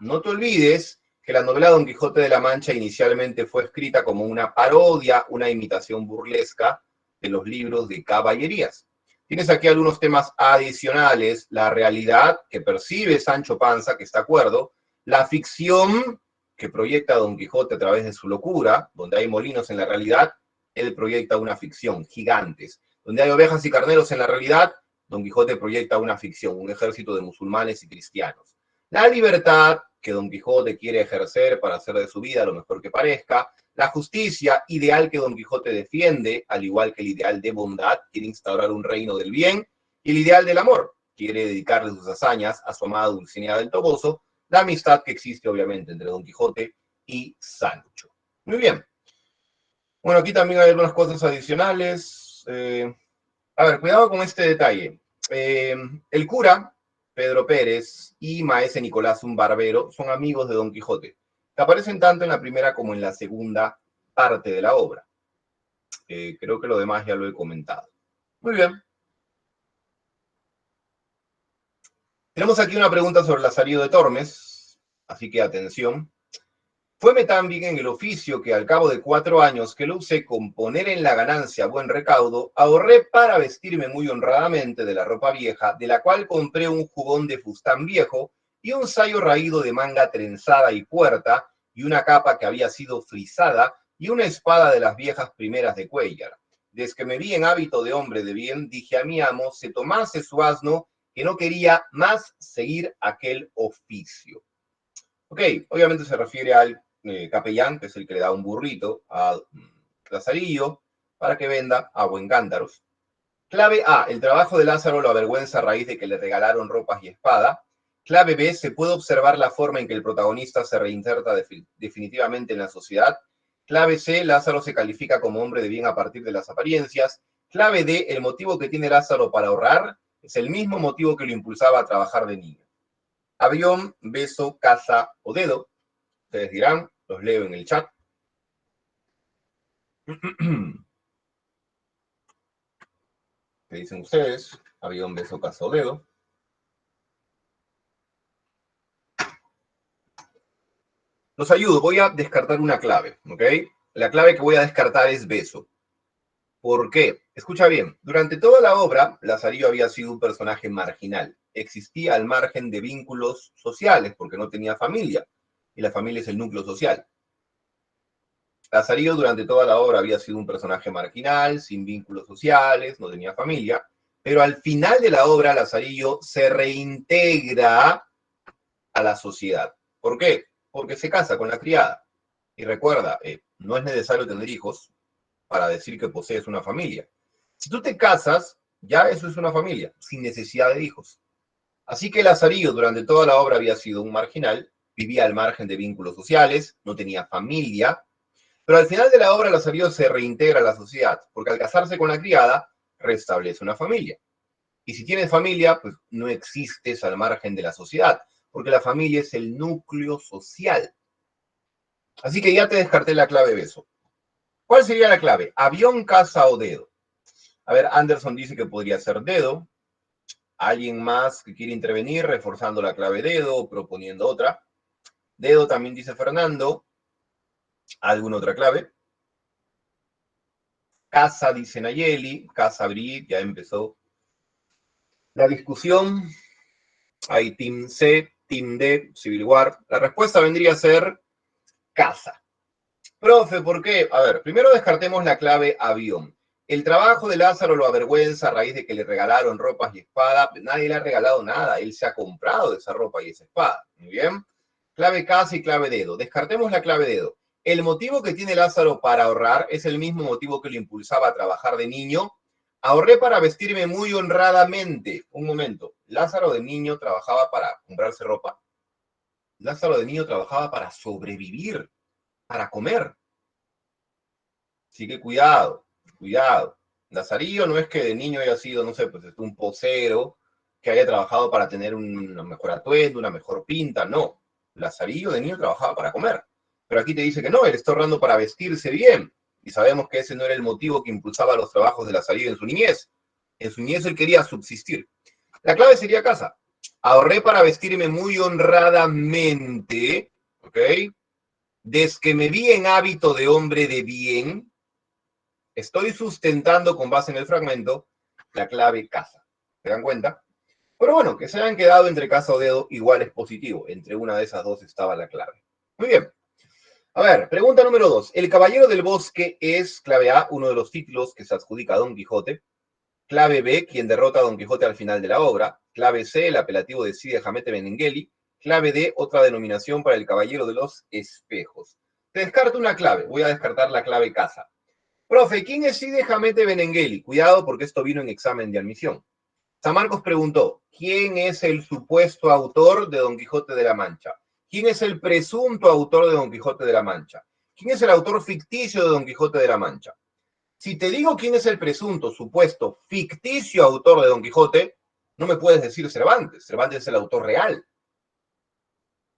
No te olvides que la novela Don Quijote de la Mancha inicialmente fue escrita como una parodia, una imitación burlesca de los libros de caballerías. Tienes aquí algunos temas adicionales, la realidad que percibe Sancho Panza, que está de acuerdo, la ficción que proyecta Don Quijote a través de su locura, donde hay molinos en la realidad, él proyecta una ficción, gigantes. Donde hay ovejas y carneros en la realidad, Don Quijote proyecta una ficción, un ejército de musulmanes y cristianos. La libertad que Don Quijote quiere ejercer para hacer de su vida lo mejor que parezca, la justicia, ideal que Don Quijote defiende, al igual que el ideal de bondad, quiere instaurar un reino del bien, y el ideal del amor, quiere dedicarle sus hazañas a su amada Dulcinea del Toboso, la amistad que existe obviamente entre Don Quijote y Sancho. Muy bien. Bueno, aquí también hay algunas cosas adicionales. A ver, cuidado con este detalle. El cura, Pedro Pérez, y maese Nicolás, un barbero, son amigos de Don Quijote, que aparecen tanto en la primera como en la segunda parte de la obra. Creo que lo demás ya lo he comentado. Muy bien. Tenemos aquí una pregunta sobre Lazarillo de Tormes, así que atención. Fueme tan bien en el oficio que al cabo de 4 años que lo usé con poner en la ganancia buen recaudo, ahorré para vestirme muy honradamente de la ropa vieja, de la cual compré un jubón de fustán viejo y un sayo raído de manga trenzada y puerta, y una capa que había sido frisada, y una espada de las viejas primeras de Cuéllar. Desde que me vi en hábito de hombre de bien, dije a mi amo, se tomase su asno, que no quería más seguir aquel oficio. Ok, obviamente se refiere al capellán, que es el que le da un burrito a Lazarillo para que venda agua en cántaros. Clave A, el trabajo de Lázaro lo avergüenza a raíz de que le regalaron ropas y espada. Clave B, se puede observar la forma en que el protagonista se reinserta definitivamente en la sociedad. Clave C, Lázaro se califica como hombre de bien a partir de las apariencias. Clave D, el motivo que tiene Lázaro para ahorrar es el mismo motivo que lo impulsaba a trabajar de niño. Avión, beso, casa o dedo. Ustedes dirán, los leo en el chat. ¿Qué dicen ustedes? Avión, beso, casa o dedo. Los ayudo, voy a descartar una clave, ¿ok? La clave que voy a descartar es beso. ¿Por qué? Escucha bien, durante toda la obra, Lazarillo había sido un personaje marginal. Existía al margen de vínculos sociales, porque no tenía familia, y la familia es el núcleo social. Lazarillo durante toda la obra había sido un personaje marginal, sin vínculos sociales, no tenía familia, pero al final de la obra Lazarillo se reintegra a la sociedad. ¿Por qué? Porque se casa con la criada. Y recuerda, no es necesario tener hijos para decir que posees una familia. Si tú te casas, ya eso es una familia, sin necesidad de hijos. Así que Lazarillo durante toda la obra había sido un marginal, vivía al margen de vínculos sociales, no tenía familia, pero al final de la obra Lazarillo se reintegra a la sociedad, porque al casarse con la criada, restablece una familia. Y si tienes familia, pues no existes al margen de la sociedad, porque la familia es el núcleo social. Así que ya te descarté la clave beso. ¿Cuál sería la clave? Avión, casa o dedo. A ver, Anderson dice que podría ser dedo. ¿Alguien más que quiere intervenir reforzando la clave dedo o proponiendo otra? Dedo también dice Fernando. ¿Alguna otra clave? Casa, dice Nayeli. Casa, Brit, ya empezó la discusión. Hay Team C, Team D, Civil War. La respuesta vendría a ser casa. Profe, ¿por qué? A ver, primero descartemos la clave avión. El trabajo de Lázaro lo avergüenza a raíz de que le regalaron ropas y espada. Nadie le ha regalado nada, él se ha comprado esa ropa y esa espada. Muy bien. Clave casa y clave dedo. Descartemos la clave dedo. El motivo que tiene Lázaro para ahorrar es el mismo motivo que lo impulsaba a trabajar de niño. Ahorré para vestirme muy honradamente. Un momento. Lázaro de niño trabajaba para comprarse ropa. Lázaro de niño trabajaba para sobrevivir, para comer. Así que cuidado, cuidado. Lazarillo no es que de niño haya sido, no sé, pues un posero, que haya trabajado para tener un mejor atuendo, una mejor pinta, no. Lazarillo de niño trabajaba para comer. Pero aquí te dice que no, él está ahorrando para vestirse bien. Y sabemos que ese no era el motivo que impulsaba los trabajos de Lazarillo en su niñez. En su niñez él quería subsistir. La clave sería casa. Ahorré para vestirme muy honradamente, ¿ok? Desde que me vi en hábito de hombre de bien, estoy sustentando con base en el fragmento la clave casa. ¿Se dan cuenta? Pero bueno, que se hayan quedado entre casa o dedo igual es positivo. Entre una de esas dos estaba la clave. Muy bien. A ver, pregunta número 2. El Caballero del Bosque es, clave A, uno de los títulos que se adjudica a Don Quijote. Clave B, quien derrota a Don Quijote al final de la obra. Clave C, el apelativo de Cide Hamete Benengeli. Clave D, otra denominación para el Caballero de los Espejos. Te descarto una clave. Voy a descartar la clave casa. Profe, ¿quién es Cide Hamete Benengeli? Cuidado porque esto vino en examen de admisión. San Marcos preguntó, ¿quién es el supuesto autor de Don Quijote de la Mancha? ¿Quién es el presunto autor de Don Quijote de la Mancha? ¿Quién es el autor ficticio de Don Quijote de la Mancha? Si te digo quién es el presunto, supuesto, ficticio autor de Don Quijote, no me puedes decir Cervantes. Cervantes es el autor real.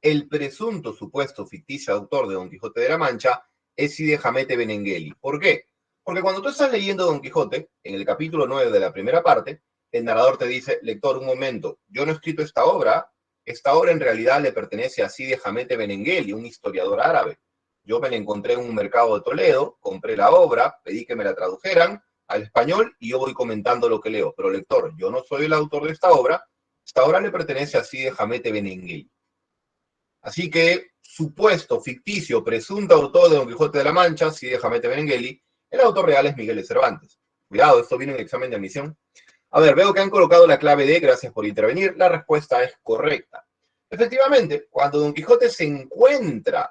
El presunto, supuesto, ficticio autor de Don Quijote de la Mancha es Cide Hamete Benengeli. ¿Por qué? Porque cuando tú estás leyendo Don Quijote, en el capítulo 9 de la primera parte, el narrador te dice, lector, un momento, yo no he escrito esta obra en realidad le pertenece a Cide Hamete Benengeli, un historiador árabe. Yo me la encontré en un mercado de Toledo, compré la obra, pedí que me la tradujeran al español y yo voy comentando lo que leo. Pero lector, yo no soy el autor de esta obra le pertenece a Cide Hamete Benengeli. Así que, supuesto, ficticio, presunto autor de Don Quijote de la Mancha, Cide Hamete Benengeli, el autor real es Miguel de Cervantes. Cuidado, esto viene en el examen de admisión. A ver, veo que han colocado la clave D, gracias por intervenir. La respuesta es correcta. Efectivamente, cuando Don Quijote se encuentra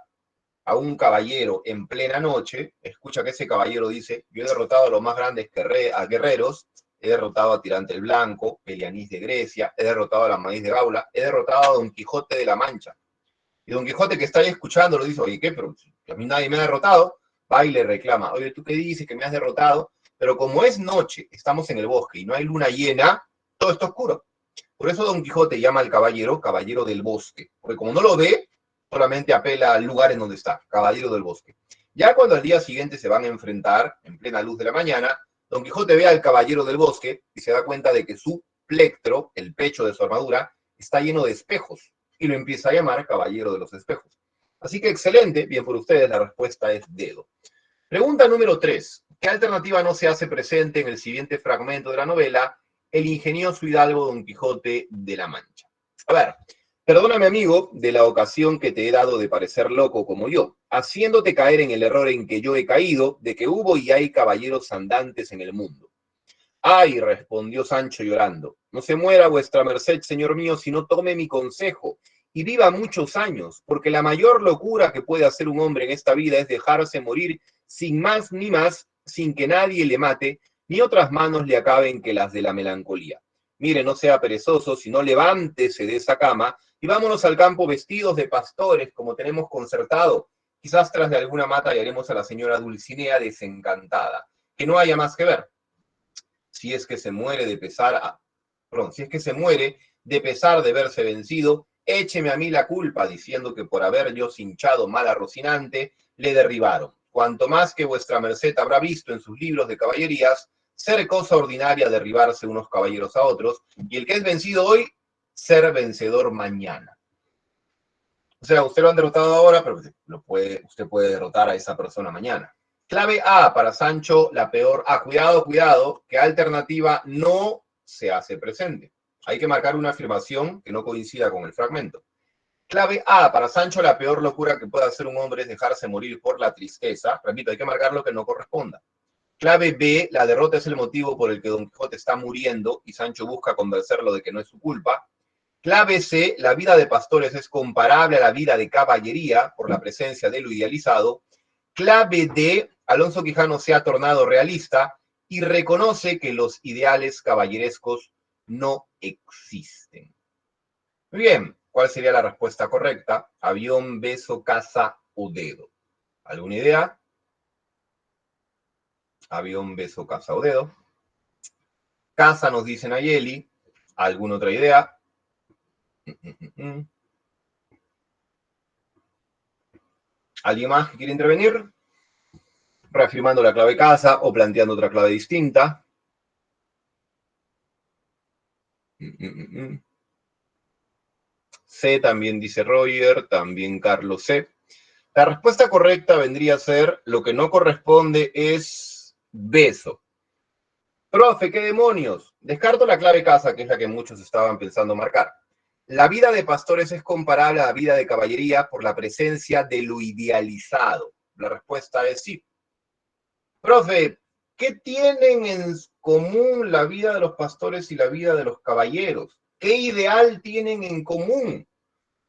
a un caballero en plena noche, escucha que ese caballero dice: yo he derrotado a los más grandes guerreros, he derrotado a Tirante el Blanco, Elianís de Grecia, he derrotado a la Maíz de Gaula, he derrotado a Don Quijote de la Mancha. Y Don Quijote, que está ahí escuchando, lo dice: oye, ¿qué? Pero a mí nadie me ha derrotado. Va y le reclama: oye, ¿tú qué dices? Que me has derrotado. Pero como es noche, estamos en el bosque y no hay luna llena, todo está oscuro. Por eso Don Quijote llama al caballero caballero del bosque, porque como no lo ve, solamente apela al lugar en donde está, caballero del bosque. Ya cuando al día siguiente se van a enfrentar, en plena luz de la mañana, Don Quijote ve al caballero del bosque y se da cuenta de que su plectro, el pecho de su armadura, está lleno de espejos, y lo empieza a llamar caballero de los espejos. Así que excelente, bien por ustedes, la respuesta es dedo. Pregunta número 3. ¿Qué alternativa no se hace presente en el siguiente fragmento de la novela, El ingenioso hidalgo Don Quijote de la Mancha? A ver, perdóname, amigo, de la ocasión que te he dado de parecer loco como yo, haciéndote caer en el error en que yo he caído, de que hubo y hay caballeros andantes en el mundo. Ay, respondió Sancho llorando, no se muera vuestra merced, señor mío, si no tome mi consejo y viva muchos años, porque la mayor locura que puede hacer un hombre en esta vida es dejarse morir sin más ni más, sin que nadie le mate, ni otras manos le acaben que las de la melancolía. Mire, no sea perezoso, sino levántese de esa cama y vámonos al campo vestidos de pastores, como tenemos concertado. Quizás tras de alguna mata hallaremos a la señora Dulcinea desencantada. Que no haya más que ver. Si es que se muere de pesar, si es que se muere de pesar de verse vencido, écheme a mí la culpa, diciendo que por haber yo cinchado mal a Rocinante, le derribaron. Cuanto más que vuestra merced habrá visto en sus libros de caballerías, ser cosa ordinaria derribarse unos caballeros a otros, y el que es vencido hoy, ser vencedor mañana. O sea, usted lo han derrotado ahora, pero usted puede derrotar a esa persona mañana. Clave A para Sancho, la peor. Cuidado, que alternativa no se hace presente. Hay que marcar una afirmación que no coincida con el fragmento. Clave A para Sancho, la peor locura que puede hacer un hombre es dejarse morir por la tristeza. Repito, hay que marcar lo que no corresponda. Clave B, la derrota es el motivo por el que Don Quijote está muriendo y Sancho busca convencerlo de que no es su culpa. Clave C, la vida de pastores es comparable a la vida de caballería por la presencia de lo idealizado. Clave D, Alonso Quijano se ha tornado realista y reconoce que los ideales caballerescos no existen. Muy bien, ¿cuál sería la respuesta correcta? Avión, beso, casa o dedo. ¿Alguna idea? Avión, beso, casa o dedo. Casa nos dice Nayeli. ¿Alguna otra idea? ¿Alguien más que quiere intervenir? Reafirmando la clave casa o planteando otra clave distinta. C también dice Roger, también Carlos C. La respuesta correcta vendría a ser, lo que no corresponde es beso. Profe, ¿qué demonios? Descarto la clave casa, que es la que muchos estaban pensando marcar. La vida de pastores es comparable a la vida de caballería por la presencia de lo idealizado. La respuesta es sí. Profe, ¿qué tienen en común la vida de los pastores y la vida de los caballeros? ¿Qué ideal tienen en común?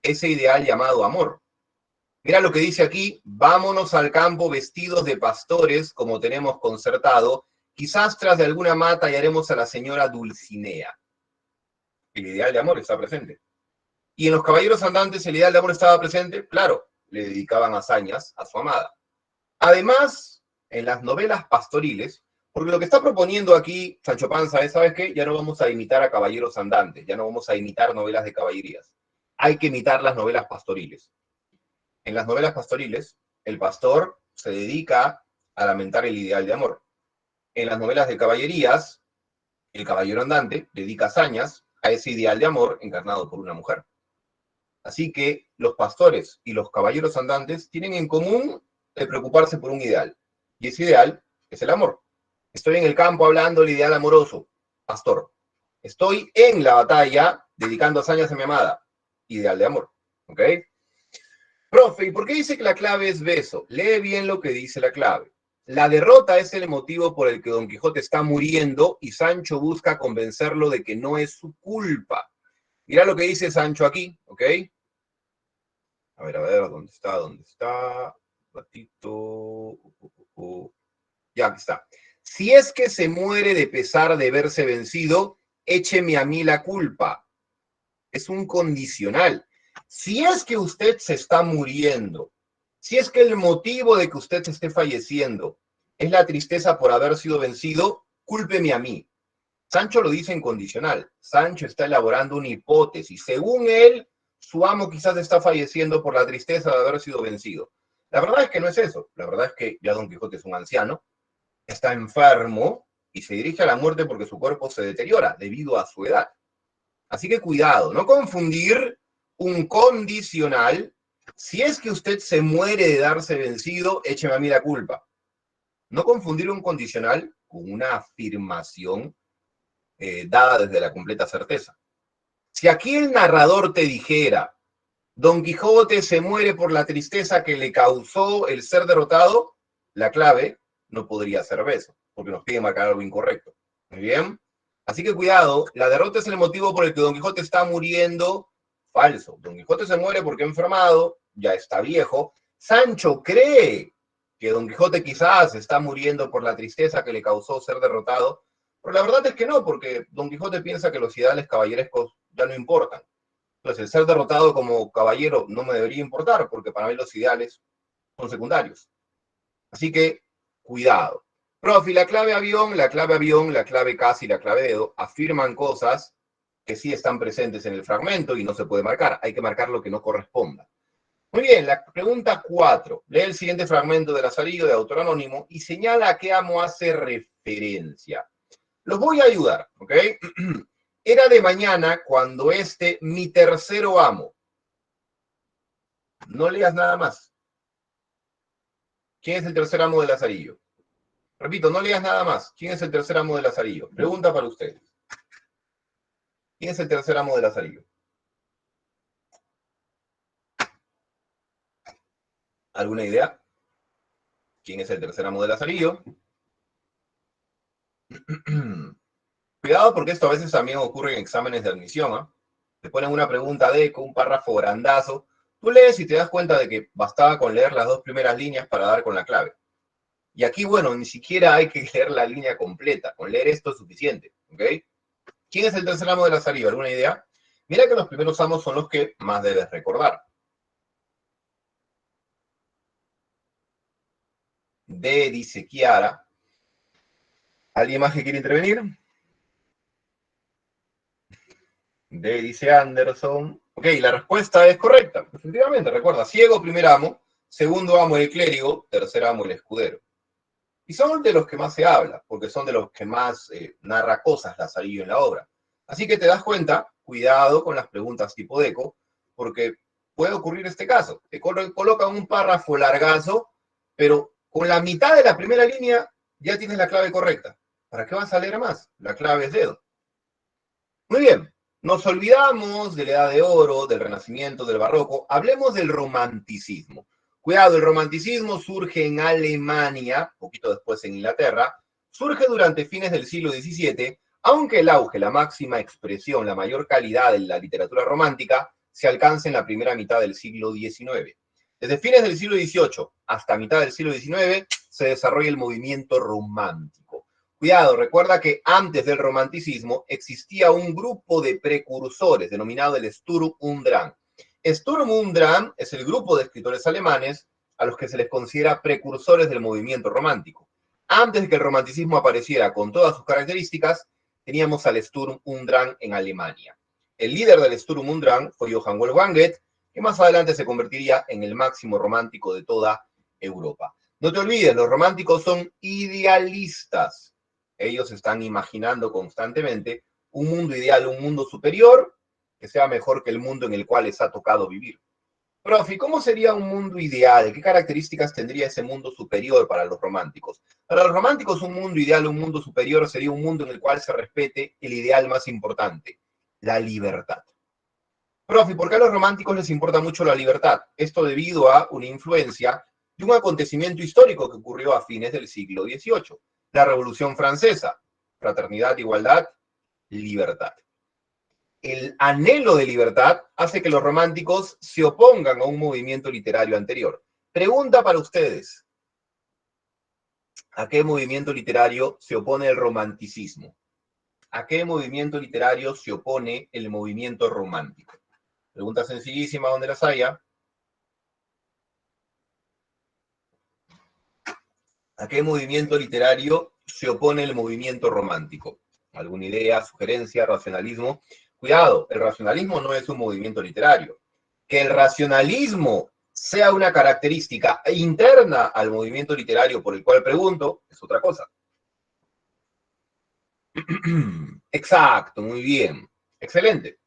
Ese ideal llamado amor. Mira lo que dice aquí: vámonos al campo vestidos de pastores, como tenemos concertado, quizás tras de alguna mata hallaremos a la señora Dulcinea. El ideal de amor está presente. ¿Y en los caballeros andantes el ideal de amor estaba presente? Claro, le dedicaban hazañas a su amada. Además, en las novelas pastoriles, porque lo que está proponiendo aquí Sancho Panza es, ¿sabes qué? Ya no vamos a imitar a caballeros andantes, ya no vamos a imitar novelas de caballerías. Hay que imitar las novelas pastoriles. En las novelas pastoriles, el pastor se dedica a lamentar el ideal de amor. En las novelas de caballerías, el caballero andante dedica hazañas a ese ideal de amor encarnado por una mujer. Así que los pastores y los caballeros andantes tienen en común de preocuparse por un ideal. Y ese ideal es el amor. Estoy en el campo hablando del ideal amoroso, pastor. Estoy en la batalla dedicando hazañas a mi amada, ideal de amor. ¿Ok? Profe, ¿y por qué dice que la clave es beso? Lee bien lo que dice la clave. La derrota es el motivo por el que Don Quijote está muriendo y Sancho busca convencerlo de que no es su culpa. Mira lo que dice Sancho aquí, ¿ok? A ver, ¿dónde está? ¿Dónde está? Ratito. Ya, aquí está. Si es que se muere de pesar de verse vencido, écheme a mí la culpa. Es un condicional. Si es que usted se está muriendo, si es que el motivo de que usted esté falleciendo es la tristeza por haber sido vencido, cúlpeme a mí. Sancho lo dice en condicional. Sancho está elaborando una hipótesis. Según él, su amo quizás está falleciendo por la tristeza de haber sido vencido. La verdad es que no es eso. La verdad es que ya Don Quijote es un anciano, está enfermo y se dirige a la muerte porque su cuerpo se deteriora debido a su edad. Así que cuidado, no confundir un condicional. Si es que usted se muere de darse vencido, écheme a mí la culpa. No confundir un condicional con una afirmación dada desde la completa certeza. Si aquí el narrador te dijera, Don Quijote se muere por la tristeza que le causó el ser derrotado, la clave no podría ser beso, porque nos pide marcar algo incorrecto. Muy bien. Así que cuidado, la derrota es el motivo por el que Don Quijote está muriendo. Falso. Don Quijote se muere porque ha enfermado, ya está viejo. Sancho cree que Don Quijote quizás está muriendo por la tristeza que le causó ser derrotado, pero la verdad es que no, porque Don Quijote piensa que los ideales caballerescos ya no importan. Entonces, el ser derrotado como caballero no me debería importar, porque para mí los ideales son secundarios. Así que, cuidado. Profe, la clave avión, la clave avión, la clave casi, la clave dedo, afirman cosas que sí están presentes en el fragmento y no se puede marcar. Hay que marcar lo que no corresponda. Muy bien, la pregunta 4. Lee el siguiente fragmento de Lazarillo de autor anónimo y señala a qué amo hace referencia. Los voy a ayudar, ¿ok? Era de mañana cuando mi tercero amo. No leas nada más. ¿Quién es el tercer amo de Lazarillo? Repito, no leas nada más. ¿Quién es el tercer amo de Lazarillo? Pregunta para ustedes. ¿Quién es el tercer amo de Lazarillo? ¿Alguna idea? ¿Quién es el tercer amo de Lazarillo? Cuidado porque esto a veces también ocurre en exámenes de admisión. ¿Eh? Te ponen una pregunta con un párrafo grandazo. Tú lees y te das cuenta de que bastaba con leer las dos primeras líneas para dar con la clave. Y aquí, bueno, ni siquiera hay que leer la línea completa. Con leer esto es suficiente. ¿Ok? ¿Quién es el tercer amo de Lazarillo? ¿Alguna idea? Mira que los primeros amos son los que más debes recordar. D, dice Kiara. ¿Alguien más que quiere intervenir? D, dice Anderson. Ok, la respuesta es correcta. Efectivamente, recuerda, ciego, primer amo, segundo amo, el clérigo, tercer amo, el escudero. Y son de los que más se habla, porque son de los que más narra cosas Lazarillo en la obra. Así que te das cuenta, cuidado con las preguntas tipo deco, porque puede ocurrir este caso. Te colocan un párrafo largazo, pero con la mitad de la primera línea ya tienes la clave correcta. ¿Para qué vas a leer más? La clave es dedo. Muy bien, nos olvidamos de la Edad de Oro, del Renacimiento, del Barroco. Hablemos del Romanticismo. Cuidado, el Romanticismo surge en Alemania, poquito después en Inglaterra, surge durante fines del siglo XVII, aunque el auge, la máxima expresión, la mayor calidad de la literatura romántica se alcanza en la primera mitad del siglo XIX. Desde fines del siglo XVIII hasta mitad del siglo XIX se desarrolla el movimiento romántico. Cuidado, recuerda que antes del romanticismo existía un grupo de precursores denominado el Sturm und Drang. Sturm und Drang es el grupo de escritores alemanes a los que se les considera precursores del movimiento romántico. Antes de que el romanticismo apareciera con todas sus características, teníamos al Sturm und Drang en Alemania. El líder del Sturm und Drang fue Johann Wolfgang Goethe, que más adelante se convertiría en el máximo romántico de toda Europa. No te olvides, los románticos son idealistas. Ellos están imaginando constantemente un mundo ideal, un mundo superior, que sea mejor que el mundo en el cual les ha tocado vivir. Profe, ¿cómo sería un mundo ideal? ¿Qué características tendría ese mundo superior para los románticos? Para los románticos, un mundo ideal, un mundo superior, sería un mundo en el cual se respete el ideal más importante, la libertad. Profe, ¿por qué a los románticos les importa mucho la libertad? Esto debido a una influencia de un acontecimiento histórico que ocurrió a fines del siglo XVIII, la Revolución Francesa. Fraternidad, igualdad, libertad. El anhelo de libertad hace que los románticos se opongan a un movimiento literario anterior. Pregunta para ustedes: ¿a qué movimiento literario se opone el romanticismo? ¿A qué movimiento literario se opone el movimiento romántico? Pregunta sencillísima, donde las haya. ¿A qué movimiento literario se opone el movimiento romántico? ¿Alguna idea, sugerencia, racionalismo? Cuidado, el racionalismo no es un movimiento literario. Que el racionalismo sea una característica interna al movimiento literario por el cual pregunto es otra cosa. Exacto, muy bien. Excelente.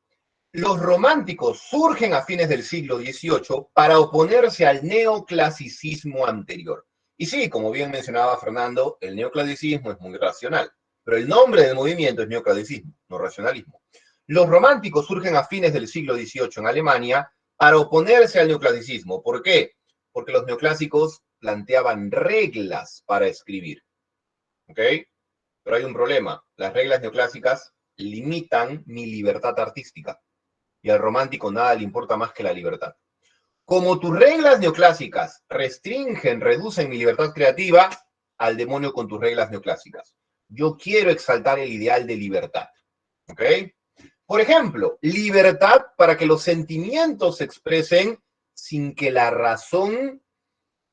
Los románticos surgen a fines del siglo XVIII para oponerse al neoclasicismo anterior. Y sí, como bien mencionaba Fernando, el neoclasicismo es muy racional, pero el nombre del movimiento es neoclasicismo, no racionalismo. Los románticos surgen a fines del siglo XVIII en Alemania para oponerse al neoclasicismo. ¿Por qué? Porque los neoclásicos planteaban reglas para escribir. ¿Ok? Pero hay un problema. Las reglas neoclásicas limitan mi libertad artística y al romántico nada le importa más que la libertad. Como tus reglas neoclásicas restringen, reducen mi libertad creativa, al demonio con tus reglas neoclásicas. Yo quiero exaltar el ideal de libertad. ¿Ok? Por ejemplo, libertad para que los sentimientos se expresen sin que la razón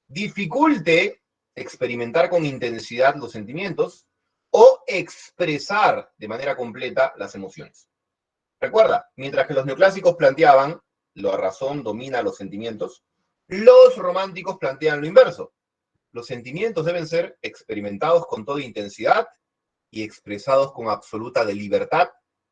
dificulte experimentar con intensidad los sentimientos o expresar de manera completa las emociones. Recuerda, mientras que los neoclásicos planteaban la razón domina los sentimientos, los románticos plantean lo inverso. Los sentimientos deben ser experimentados con toda intensidad y expresados con absoluta libertad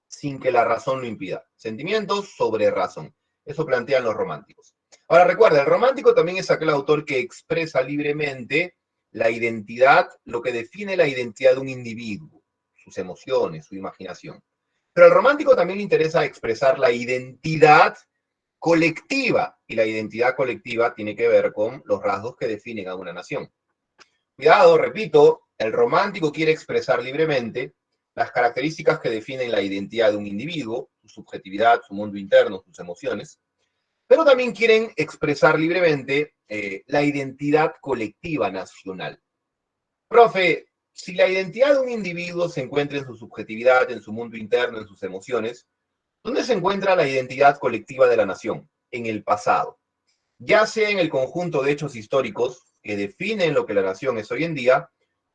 sin que la razón lo impida. Sentimientos sobre razón. Eso plantean los románticos. Ahora recuerda, el romántico también es aquel autor que expresa libremente la identidad, lo que define la identidad de un individuo, sus emociones, su imaginación. Pero al romántico también le interesa expresar la identidad colectiva, y la identidad colectiva tiene que ver con los rasgos que definen a una nación. Cuidado, repito, el romántico quiere expresar libremente las características que definen la identidad de un individuo, su subjetividad, su mundo interno, sus emociones, pero también quieren expresar libremente la identidad colectiva nacional. Profe, si la identidad de un individuo se encuentra en su subjetividad, en su mundo interno, en sus emociones, ¿dónde se encuentra la identidad colectiva de la nación? En el pasado. Ya sea en el conjunto de hechos históricos que definen lo que la nación es hoy en día,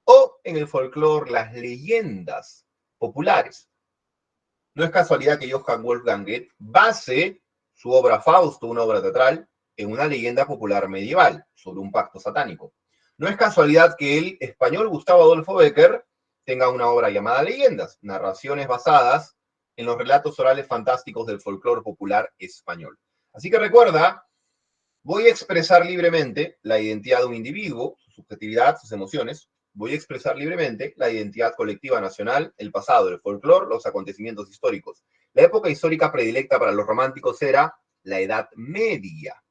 o en el folclore, las leyendas populares. No es casualidad que Johann Wolfgang Goethe base su obra Fausto, una obra teatral, en una leyenda popular medieval sobre un pacto satánico. No es casualidad que el español Gustavo Adolfo Bécquer tenga una obra llamada Leyendas, narraciones basadas en los relatos orales fantásticos del folclore popular español. Así que recuerda, voy a expresar libremente la identidad de un individuo, su subjetividad, sus emociones. Voy a expresar libremente la identidad colectiva nacional, el pasado, el folclore, los acontecimientos históricos. La época histórica predilecta para los románticos era la Edad Media.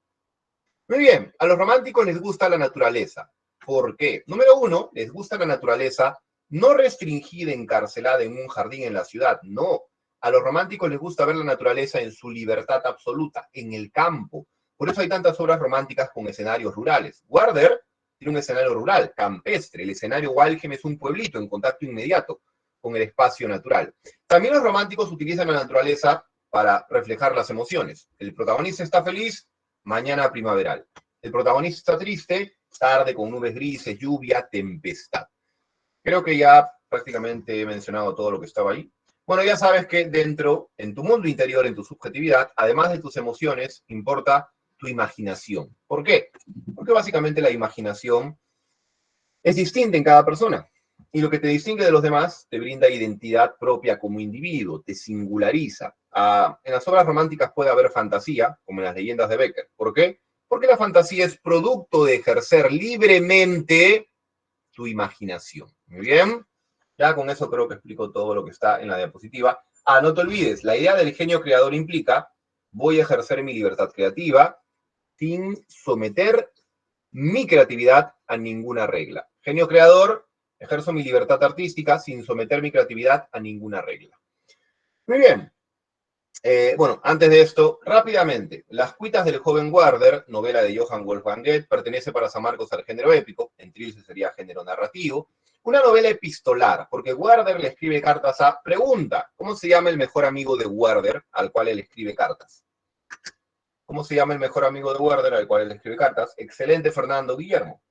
Muy bien, a los románticos les gusta la naturaleza. ¿Por qué? Número uno, les gusta la naturaleza no restringida, encarcelada en un jardín en la ciudad, no. A los románticos les gusta ver la naturaleza en su libertad absoluta, en el campo. Por eso hay tantas obras románticas con escenarios rurales. Werther tiene un escenario rural, campestre. El escenario Walhem es un pueblito en contacto inmediato con el espacio natural. También los románticos utilizan la naturaleza para reflejar las emociones. El protagonista está feliz, mañana primaveral. El protagonista está triste, tarde con nubes grises, lluvia, tempestad. Creo que ya prácticamente he mencionado todo lo que estaba ahí. Bueno, ya sabes que dentro, en tu mundo interior, en tu subjetividad, además de tus emociones, importa tu imaginación. ¿Por qué? Porque básicamente la imaginación es distinta en cada persona. Y lo que te distingue de los demás te brinda identidad propia como individuo, te singulariza. En las obras románticas puede haber fantasía, como en las leyendas de Becker. ¿Por qué? Porque la fantasía es producto de ejercer libremente tu imaginación. Muy bien. Ya con eso creo que explico todo lo que está en la diapositiva. No te olvides, la idea del genio creador implica, voy a ejercer mi libertad creativa sin someter mi creatividad a ninguna regla. Genio creador, ejerzo mi libertad artística sin someter mi creatividad a ninguna regla. Muy bien. Bueno, antes de esto, rápidamente, Las cuitas del joven Werther, novela de Johann Wolfgang Goethe, pertenece para San Marcos al género épico, en Trilce sería género narrativo, una novela epistolar, porque Werther le escribe cartas a pregunta, ¿cómo se llama el mejor amigo de Werther al cual él escribe cartas? ¿Cómo se llama el mejor amigo de Werther al cual él escribe cartas? Excelente, Fernando Guillermo.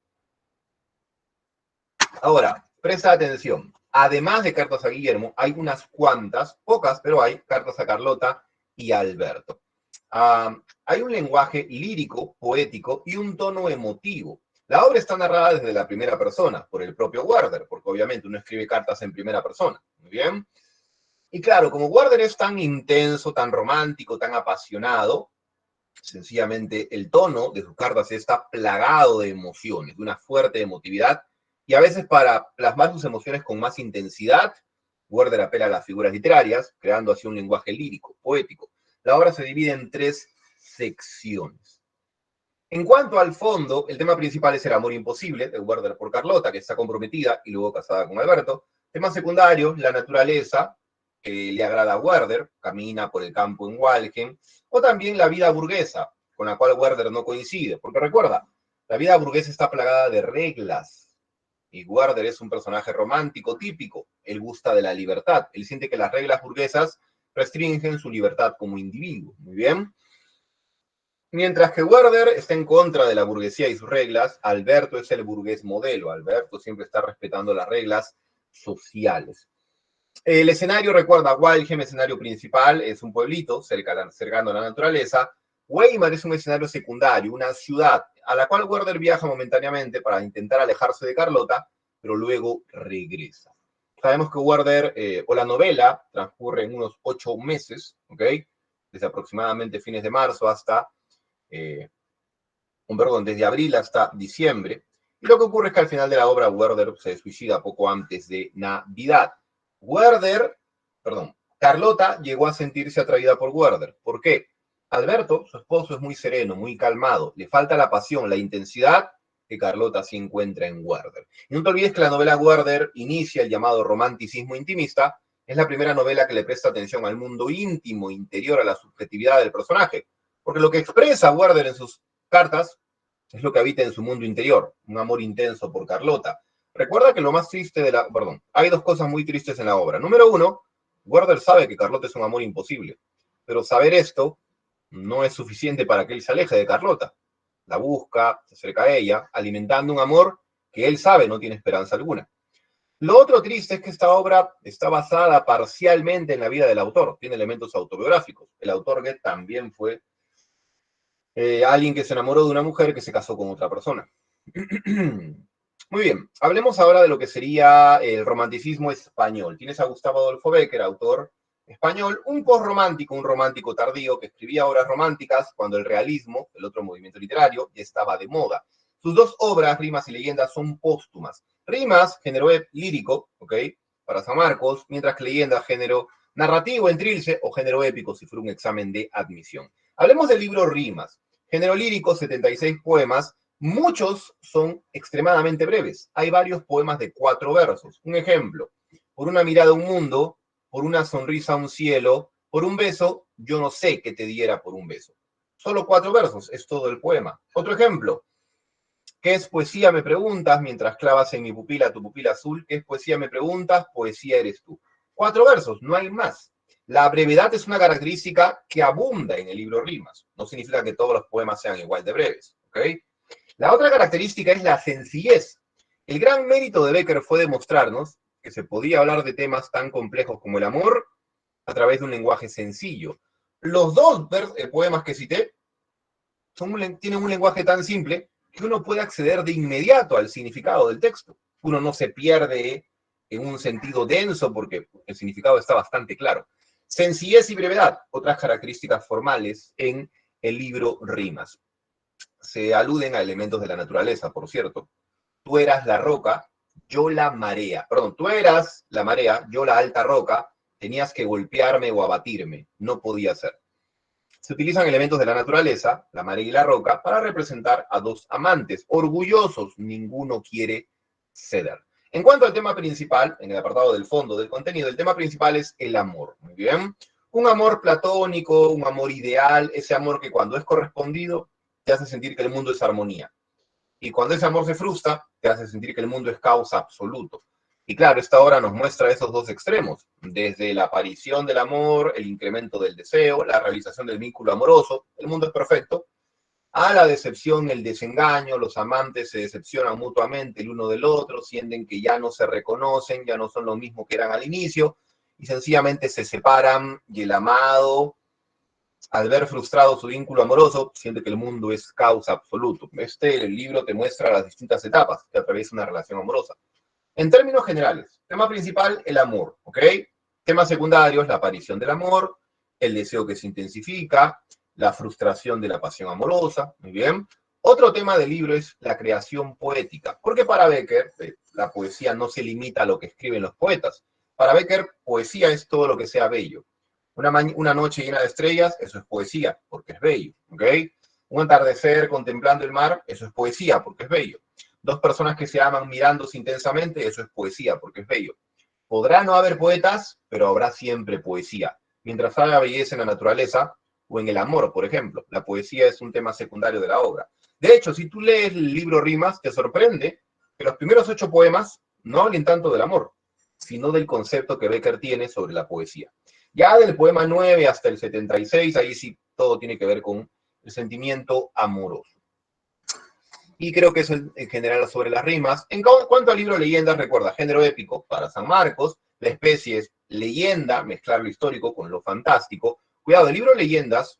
Ahora, presta atención. Además de cartas a Guillermo, hay unas cuantas, pocas, pero hay cartas a Carlota y a Alberto. Hay un lenguaje lírico, poético y un tono emotivo. La obra está narrada desde la primera persona, por el propio Werther, porque obviamente uno escribe cartas en primera persona. Muy bien. Y claro, como Werther es tan intenso, tan romántico, tan apasionado, sencillamente el tono de sus cartas está plagado de emociones, de una fuerte emotividad, y a veces para plasmar sus emociones con más intensidad, Werther apela a las figuras literarias, creando así un lenguaje lírico, poético. La obra se divide en 3 secciones. En cuanto al fondo, el tema principal es el amor imposible de Werther por Carlota, que está comprometida y luego casada con Alberto. Temas secundarios, la naturaleza, que le agrada a Werther, camina por el campo en Walchen, o también la vida burguesa, con la cual Werther no coincide, porque recuerda, la vida burguesa está plagada de reglas, y Werther es un personaje romántico típico, él gusta de la libertad, él siente que las reglas burguesas restringen su libertad como individuo, muy bien. Mientras que Werther está en contra de la burguesía y sus reglas, Alberto es el burgués modelo, Alberto siempre está respetando las reglas sociales. El escenario recuerda a Walheim, escenario principal, es un pueblito cercano a la naturaleza. Weimar es un escenario secundario, una ciudad a la cual Werther viaja momentáneamente para intentar alejarse de Carlota, pero luego regresa. Sabemos que Werther, o la novela, transcurre en unos 8 meses, ¿ok? Desde aproximadamente fines de marzo hasta, desde abril hasta diciembre. Y lo que ocurre es que al final de la obra Werther se suicida poco antes de Navidad. Carlota llegó a sentirse atraída por Werther. ¿Por qué? Alberto, su esposo, es muy sereno, muy calmado. Le falta la pasión, la intensidad que Carlota sí encuentra en Werther. Y no te olvides que la novela Werther inicia el llamado romanticismo intimista. Es la primera novela que le presta atención al mundo íntimo, interior, a la subjetividad del personaje. Porque lo que expresa Werther en sus cartas es lo que habita en su mundo interior, un amor intenso por Carlota. Recuerda que lo más triste de la... Perdón, hay 2 cosas muy tristes en la obra. Número 1, Werther sabe que Carlota es un amor imposible, pero saber esto no es suficiente para que él se aleje de Carlota. La busca, se acerca a ella, alimentando un amor que él sabe no tiene esperanza alguna. Lo otro triste es que esta obra está basada parcialmente en la vida del autor, tiene elementos autobiográficos. El autor Goethe también fue alguien que se enamoró de una mujer que se casó con otra persona. Muy bien, hablemos ahora de lo que sería el romanticismo español. Tienes a Gustavo Adolfo Bécquer, autor español, un postromántico, un romántico tardío que escribía obras románticas cuando el realismo, el otro movimiento literario, ya estaba de moda. Sus 2 obras, Rimas y Leyendas, son póstumas. Rimas, género lírico, ¿ok? Para San Marcos, mientras que Leyendas, género narrativo en Trilce o género épico si fuera un examen de admisión. Hablemos del libro Rimas. Género lírico, 76 poemas. Muchos son extremadamente breves. Hay varios poemas de 4 versos. Un ejemplo, por una mirada a un mundo, por una sonrisa a un cielo, por un beso, yo no sé qué te diera por un beso. Solo 4 versos, es todo el poema. Otro ejemplo, ¿qué es poesía? Me preguntas, mientras clavas en mi pupila tu pupila azul. ¿Qué es poesía? Me preguntas, poesía eres tú. 4 versos, no hay más. La brevedad es una característica que abunda en el libro Rimas. No significa que todos los poemas sean igual de breves, ¿ok? La otra característica es la sencillez. El gran mérito de Bécquer fue demostrarnos que se podía hablar de temas tan complejos como el amor a través de un lenguaje sencillo. Los 2 poemas que cité tienen un lenguaje tan simple que uno puede acceder de inmediato al significado del texto. Uno no se pierde en un sentido denso porque el significado está bastante claro. Sencillez y brevedad, otras características formales en el libro Rimas. Se aluden a elementos de la naturaleza, por cierto. Tú eras la roca, yo la marea. Perdón, tú eras la marea, yo la alta roca, tenías que golpearme o abatirme, no podía ser. Se utilizan elementos de la naturaleza, la marea y la roca, para representar a dos amantes, orgullosos, ninguno quiere ceder. En cuanto al tema principal, en el apartado del fondo del contenido, el tema principal es el amor. Muy bien. Un amor platónico, un amor ideal, ese amor que cuando es correspondido te hace sentir que el mundo es armonía. Y cuando ese amor se frustra, te hace sentir que el mundo es caos absoluto. Y claro, esta obra nos muestra esos dos extremos, desde la aparición del amor, el incremento del deseo, la realización del vínculo amoroso, el mundo es perfecto, a la decepción, el desengaño, los amantes se decepcionan mutuamente el uno del otro, sienten que ya no se reconocen, ya no son lo mismo que eran al inicio, y sencillamente se separan y el amado, al ver frustrado su vínculo amoroso, siente que el mundo es caos absoluto. El libro te muestra las distintas etapas que atraviesa una relación amorosa. En términos generales, tema principal, el amor, ¿ok? Temas secundarios, la aparición del amor, el deseo que se intensifica, la frustración de la pasión amorosa, muy bien. Otro tema del libro es la creación poética, porque para Becker la poesía no se limita a lo que escriben los poetas. Para Becker, poesía es todo lo que sea bello. Una noche llena de estrellas, eso es poesía, porque es bello, ¿ok? Un atardecer contemplando el mar, eso es poesía, porque es bello. Dos personas que se aman mirándose intensamente, eso es poesía, porque es bello. Podrá no haber poetas, pero habrá siempre poesía. Mientras haya belleza en la naturaleza o en el amor, por ejemplo. La poesía es un tema secundario de la obra. De hecho, si tú lees el libro Rimas, te sorprende que los primeros 8 poemas no hablen tanto del amor, sino del concepto que Becker tiene sobre la poesía. Ya del poema 9 hasta el 76, ahí sí todo tiene que ver con el sentimiento amoroso. Y creo que eso en general sobre las rimas. En cuanto al libro Leyendas, recuerda, género épico para San Marcos, la especie es leyenda, mezclar lo histórico con lo fantástico. Cuidado, el libro Leyendas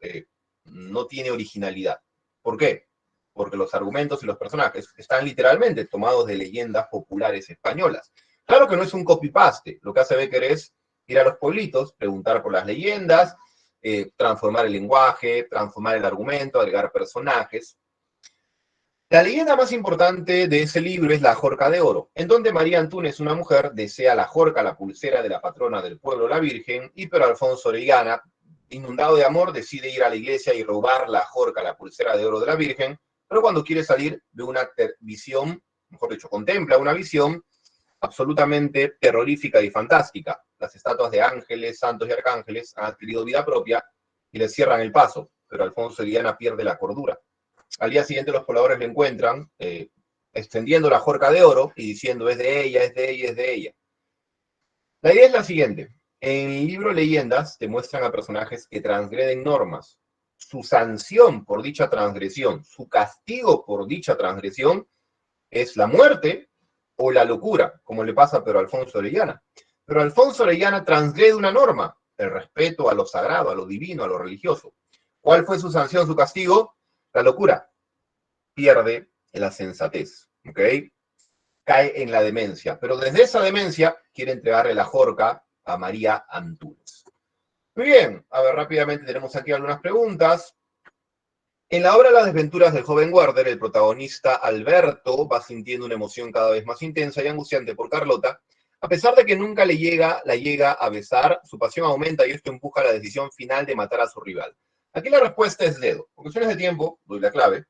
no tiene originalidad. ¿Por qué? Porque los argumentos y los personajes están literalmente tomados de leyendas populares españolas. Claro que no es un copy-paste, lo que hace Becker es ir a los pueblitos, preguntar por las leyendas, transformar el lenguaje, transformar el argumento, agregar personajes. La leyenda más importante de ese libro es la Jorca de Oro, en donde María Antúnez, una mujer, desea la jorca, la pulsera de la patrona del pueblo, la Virgen, y Pedro Alfonso Orellana, inundado de amor, decide ir a la iglesia y robar la jorca, la pulsera de oro de la Virgen, pero cuando quiere salir de una visión, mejor dicho, contempla una visión absolutamente terrorífica y fantástica. Las estatuas de ángeles, santos y arcángeles han adquirido vida propia y le cierran el paso, pero Alfonso Orellana pierde la cordura. Al día siguiente los pobladores le encuentran extendiendo la jorca de oro y diciendo es de ella, es de ella, es de ella. La idea es la siguiente. En el libro Leyendas te muestran a personajes que transgreden normas. Su sanción por dicha transgresión, su castigo por dicha transgresión es la muerte o la locura, como le pasa a Pedro Alfonso Orellana. Pero Alfonso Orellana transgrede una norma, el respeto a lo sagrado, a lo divino, a lo religioso. ¿Cuál fue su sanción, su castigo? La locura. Pierde la sensatez, ¿ok? Cae en la demencia, pero desde esa demencia quiere entregarle la jorca a María Antúnez. Muy bien, a ver, rápidamente tenemos aquí algunas preguntas. En la obra Las desventuras del joven Werther, el protagonista Alberto va sintiendo una emoción cada vez más intensa y angustiante por Carlota. A pesar de que nunca la llega a besar, su pasión aumenta y esto empuja a la decisión final de matar a su rival. Aquí la respuesta es dedo. Por cuestiones de tiempo, doy la clave.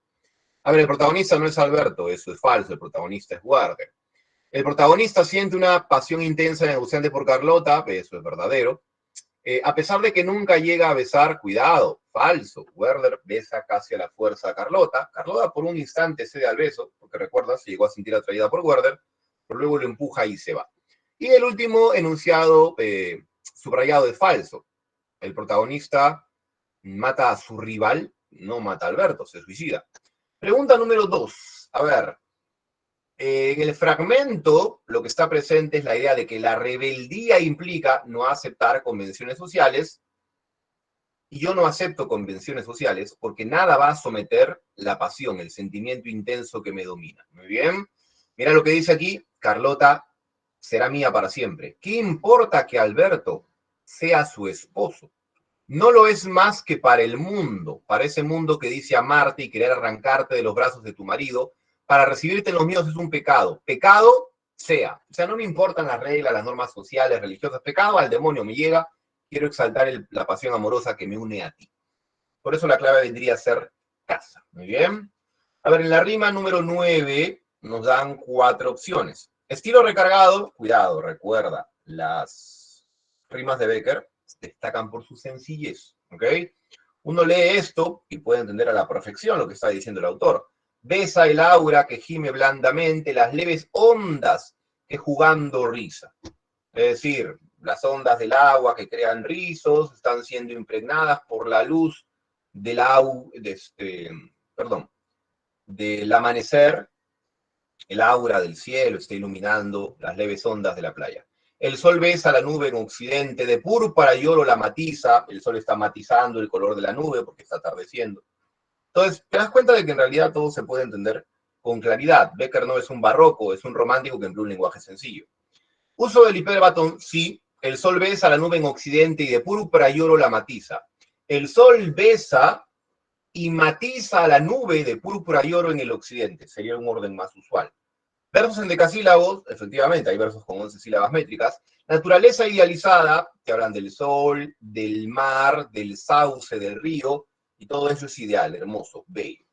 A ver, el protagonista no es Alberto, eso es falso, el protagonista es Werther. El protagonista siente una pasión intensa y angustiante por Carlota, eso es verdadero. A pesar de que nunca llega a besar, cuidado, falso. Werther besa casi a la fuerza a Carlota. Carlota por un instante cede al beso, porque recuerda, se llegó a sentir atraída por Werther, pero luego lo empuja y se va. Y el último enunciado subrayado es falso. El protagonista mata a su rival, no mata a Alberto, se suicida. Pregunta número 2. A ver, en el fragmento lo que está presente es la idea de que la rebeldía implica no aceptar convenciones sociales, y yo no acepto convenciones sociales porque nada va a someter la pasión, el sentimiento intenso que me domina. Muy bien. Mira lo que dice aquí, Carlota será mía para siempre. ¿Qué importa que Alberto sea su esposo? No lo es más que para el mundo, para ese mundo que dice amarte y querer arrancarte de los brazos de tu marido. Para recibirte en los míos es un pecado. Pecado sea. O sea, no me importan las reglas, las normas sociales, religiosas. Pecado al demonio me llega. Quiero exaltar la pasión amorosa que me une a ti. Por eso la clave vendría a ser casa. Muy bien. A ver, en la rima número 9 nos dan 4 opciones. Estilo recargado, cuidado, recuerda, las rimas de Becker destacan por su sencillez, ¿ok? Uno lee esto y puede entender a la perfección lo que está diciendo el autor. Besa el aura que gime blandamente, las leves ondas que jugando risa. Es decir, las ondas del agua que crean rizos están siendo impregnadas por la luz del del amanecer. El aura del cielo está iluminando las leves ondas de la playa. El sol besa la nube en occidente, de púrpura y oro la matiza. El sol está matizando el color de la nube porque está atardeciendo. Entonces, te das cuenta de que en realidad todo se puede entender con claridad. Becker no es un barroco, es un romántico que emplea un lenguaje sencillo. Uso del hiperbatón, sí. El sol besa la nube en occidente y de púrpura y oro la matiza. El sol besa y matiza la nube de púrpura y oro en el occidente. Sería un orden más usual. Versos en decasílabos, efectivamente, hay versos con 11 sílabas métricas. Naturaleza idealizada, que hablan del sol, del mar, del sauce, del río, y todo eso es ideal, hermoso, bello.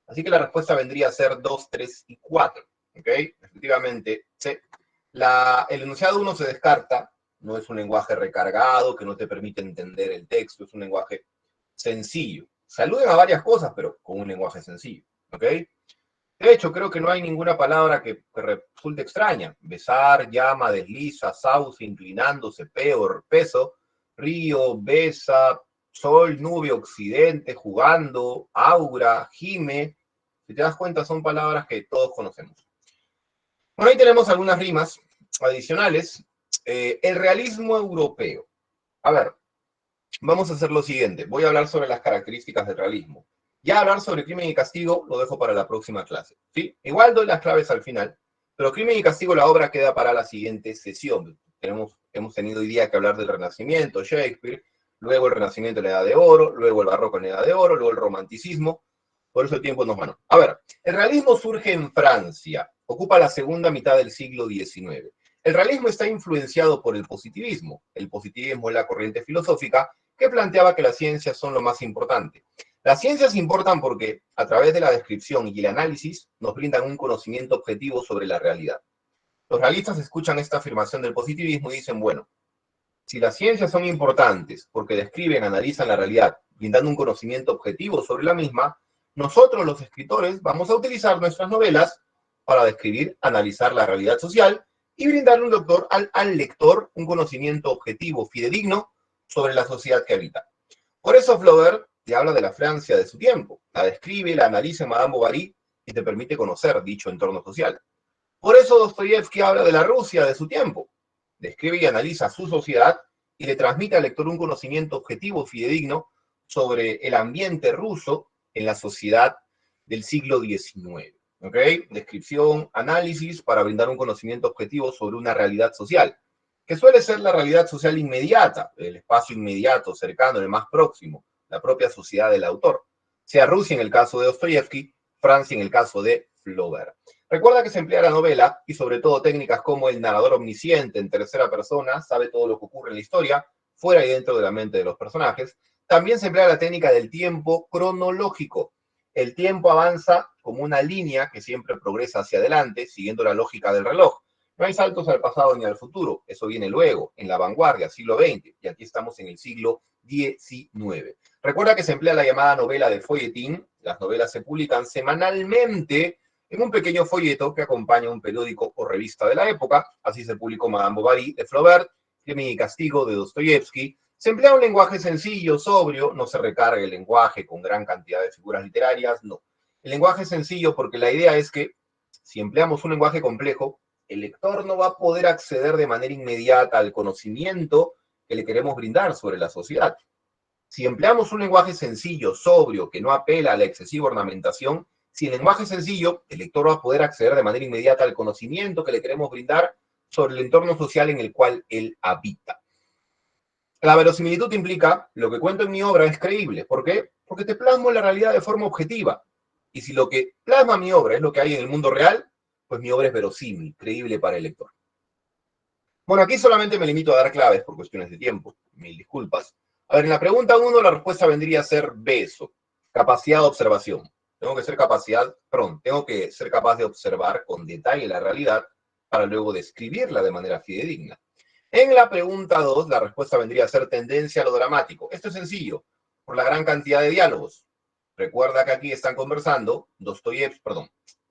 Así que la respuesta vendría a ser 2, 3 y 4. ¿Ok? Efectivamente, sí. El enunciado 1 se descarta, no es un lenguaje recargado que no te permite entender el texto, es un lenguaje sencillo. Se aluden a varias cosas, pero con un lenguaje sencillo. ¿Ok? De hecho, creo que no hay ninguna palabra que resulte extraña. Besar, llama, desliza, sauce, inclinándose, peor, peso, río, besa, sol, nube, occidente, jugando, aura, gime. Si te das cuenta, son palabras que todos conocemos. Bueno, ahí tenemos algunas rimas adicionales. El realismo europeo. A ver, vamos a hacer lo siguiente. Voy a hablar sobre las características del realismo. Ya hablar sobre crimen y castigo lo dejo para la próxima clase, ¿sí? Igual doy las claves al final, pero crimen y castigo, la obra queda para la siguiente sesión. Hemos tenido hoy día que hablar del Renacimiento, Shakespeare, luego el Renacimiento en la Edad de Oro, luego el Barroco en la Edad de Oro, luego el Romanticismo. Por eso el tiempo nos ganó. A ver, el realismo surge en Francia, ocupa la segunda mitad del siglo XIX. El realismo está influenciado por el positivismo. El positivismo es la corriente filosófica que planteaba que las ciencias son lo más importante. Las ciencias importan porque, a través de la descripción y el análisis, nos brindan un conocimiento objetivo sobre la realidad. Los realistas escuchan esta afirmación del positivismo y dicen, bueno, si las ciencias son importantes porque describen, analizan la realidad, brindando un conocimiento objetivo sobre la misma, nosotros los escritores vamos a utilizar nuestras novelas para describir, analizar la realidad social y brindarle al lector un conocimiento objetivo, fidedigno, sobre la sociedad que habita. Por eso Flaubert te habla de la Francia de su tiempo, la describe, la analiza en Madame Bovary y te permite conocer dicho entorno social. Por eso Dostoyevsky habla de la Rusia de su tiempo, describe y analiza su sociedad y le transmite al lector un conocimiento objetivo, fidedigno, sobre el ambiente ruso en la sociedad del siglo XIX. ¿Ok? Descripción, análisis para brindar un conocimiento objetivo sobre una realidad social, que suele ser la realidad social inmediata, el espacio inmediato, cercano, el más próximo, la propia sociedad del autor. Sea Rusia en el caso de Dostoyevsky, Francia en el caso de Flaubert. Recuerda que se emplea la novela y sobre todo técnicas como el narrador omnisciente en tercera persona, sabe todo lo que ocurre en la historia, fuera y dentro de la mente de los personajes. También se emplea la técnica del tiempo cronológico. El tiempo avanza como una línea que siempre progresa hacia adelante, siguiendo la lógica del reloj. No hay saltos al pasado ni al futuro, eso viene luego, en la vanguardia, siglo XX, y aquí estamos en el siglo XIX. Recuerda que se emplea la llamada novela de folletín. Las novelas se publican semanalmente en un pequeño folleto que acompaña un periódico o revista de la época. Así se publicó Madame Bovary de Flaubert, Crimen y Castigo de Dostoyevsky. Se emplea un lenguaje sencillo, sobrio, no se recarga el lenguaje con gran cantidad de figuras literarias, no. El lenguaje es sencillo porque la idea es que si empleamos un lenguaje complejo, el lector no va a poder acceder de manera inmediata al conocimiento que le queremos brindar sobre la sociedad. Si empleamos un lenguaje sencillo, sobrio, que no apela a la excesiva ornamentación, si el lenguaje es sencillo, el lector va a poder acceder de manera inmediata al conocimiento que le queremos brindar sobre el entorno social en el cual él habita. La verosimilitud implica, lo que cuento en mi obra es creíble. ¿Por qué? Porque te plasmo la realidad de forma objetiva. Y si lo que plasma mi obra es lo que hay en el mundo real, pues mi obra es verosímil, creíble para el lector. Bueno, aquí solamente me limito a dar claves por cuestiones de tiempo. Mil disculpas. A ver, en la pregunta 1 la respuesta vendría a ser beso, capacidad de observación. Tengo que ser capaz de observar con detalle la realidad para luego describirla de manera fidedigna. En la pregunta 2, la respuesta vendría a ser tendencia a lo dramático. Esto es sencillo, por la gran cantidad de diálogos. Recuerda que aquí están conversando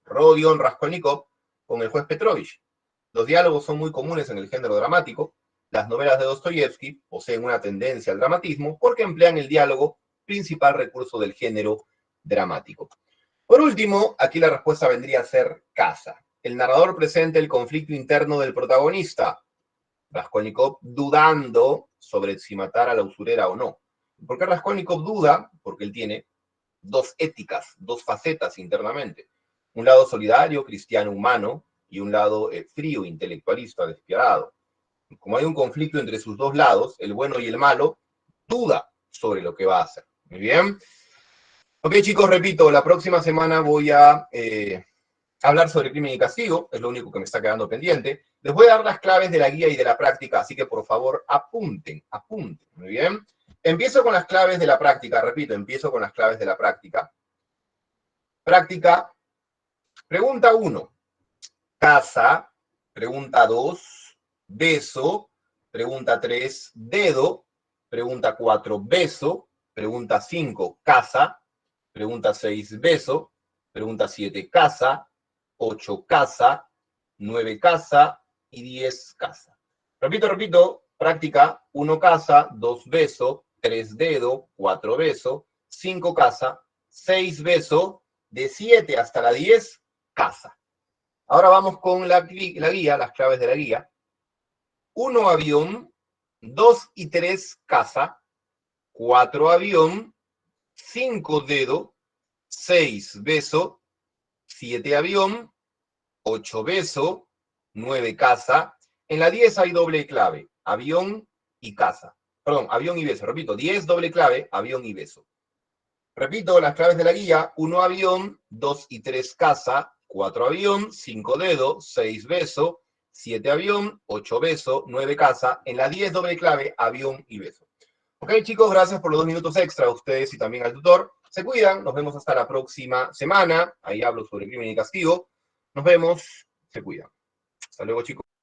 Rodion Raskolnikov con el juez Petrovich. Los diálogos son muy comunes en el género dramático. Las novelas de Dostoyevsky poseen una tendencia al dramatismo porque emplean el diálogo, principal recurso del género dramático. Por último, aquí la respuesta vendría a ser casa. El narrador presenta el conflicto interno del protagonista, Raskolnikov dudando sobre si matar a la usurera o no. ¿Por qué Raskolnikov duda? Porque él tiene dos éticas, dos facetas internamente. Un lado solidario, cristiano, humano, y un lado frío, intelectualista, despiadado. Como hay un conflicto entre sus dos lados, el bueno y el malo, duda sobre lo que va a hacer. Muy bien. Ok, chicos, repito, la próxima semana voy a hablar sobre crimen y castigo, es lo único que me está quedando pendiente. Les voy a dar las claves de la guía y de la práctica, así que por favor apunten. Muy bien. Empiezo con las claves de la práctica, repito, empiezo con las claves de la práctica. Práctica, pregunta 1, casa, pregunta 2, beso, pregunta 3, dedo, pregunta 4, beso, pregunta 5, casa, pregunta 6, beso, pregunta 7, casa, 8, casa, 9, casa y 10, casa. Repito, práctica, 1 casa, 2 beso, 3 dedo, 4 beso, 5 casa, 6 beso, de 7 hasta la 10, casa. Ahora vamos con la guía, las claves de la guía. 1 avión, 2 y 3 casa, 4 avión, 5 dedo, 6 beso, 7 avión, 8 beso, 9 casa. En la 10 hay doble clave, avión y casa. Perdón, avión y beso. Repito, 10 doble clave, avión y beso. Repito, las claves de la guía, 1 avión, 2 y 3 casa, 4 avión, 5 dedo, 6 beso, 7 avión, 8 beso, 9 casa. En la 10 doble clave, avión y beso. Ok, chicos, gracias por los 2 minutos extra a ustedes y también al tutor. Se cuidan, nos vemos hasta la próxima semana. Ahí hablo sobre crimen y castigo. Nos vemos, se cuidan. Hasta luego, chicos.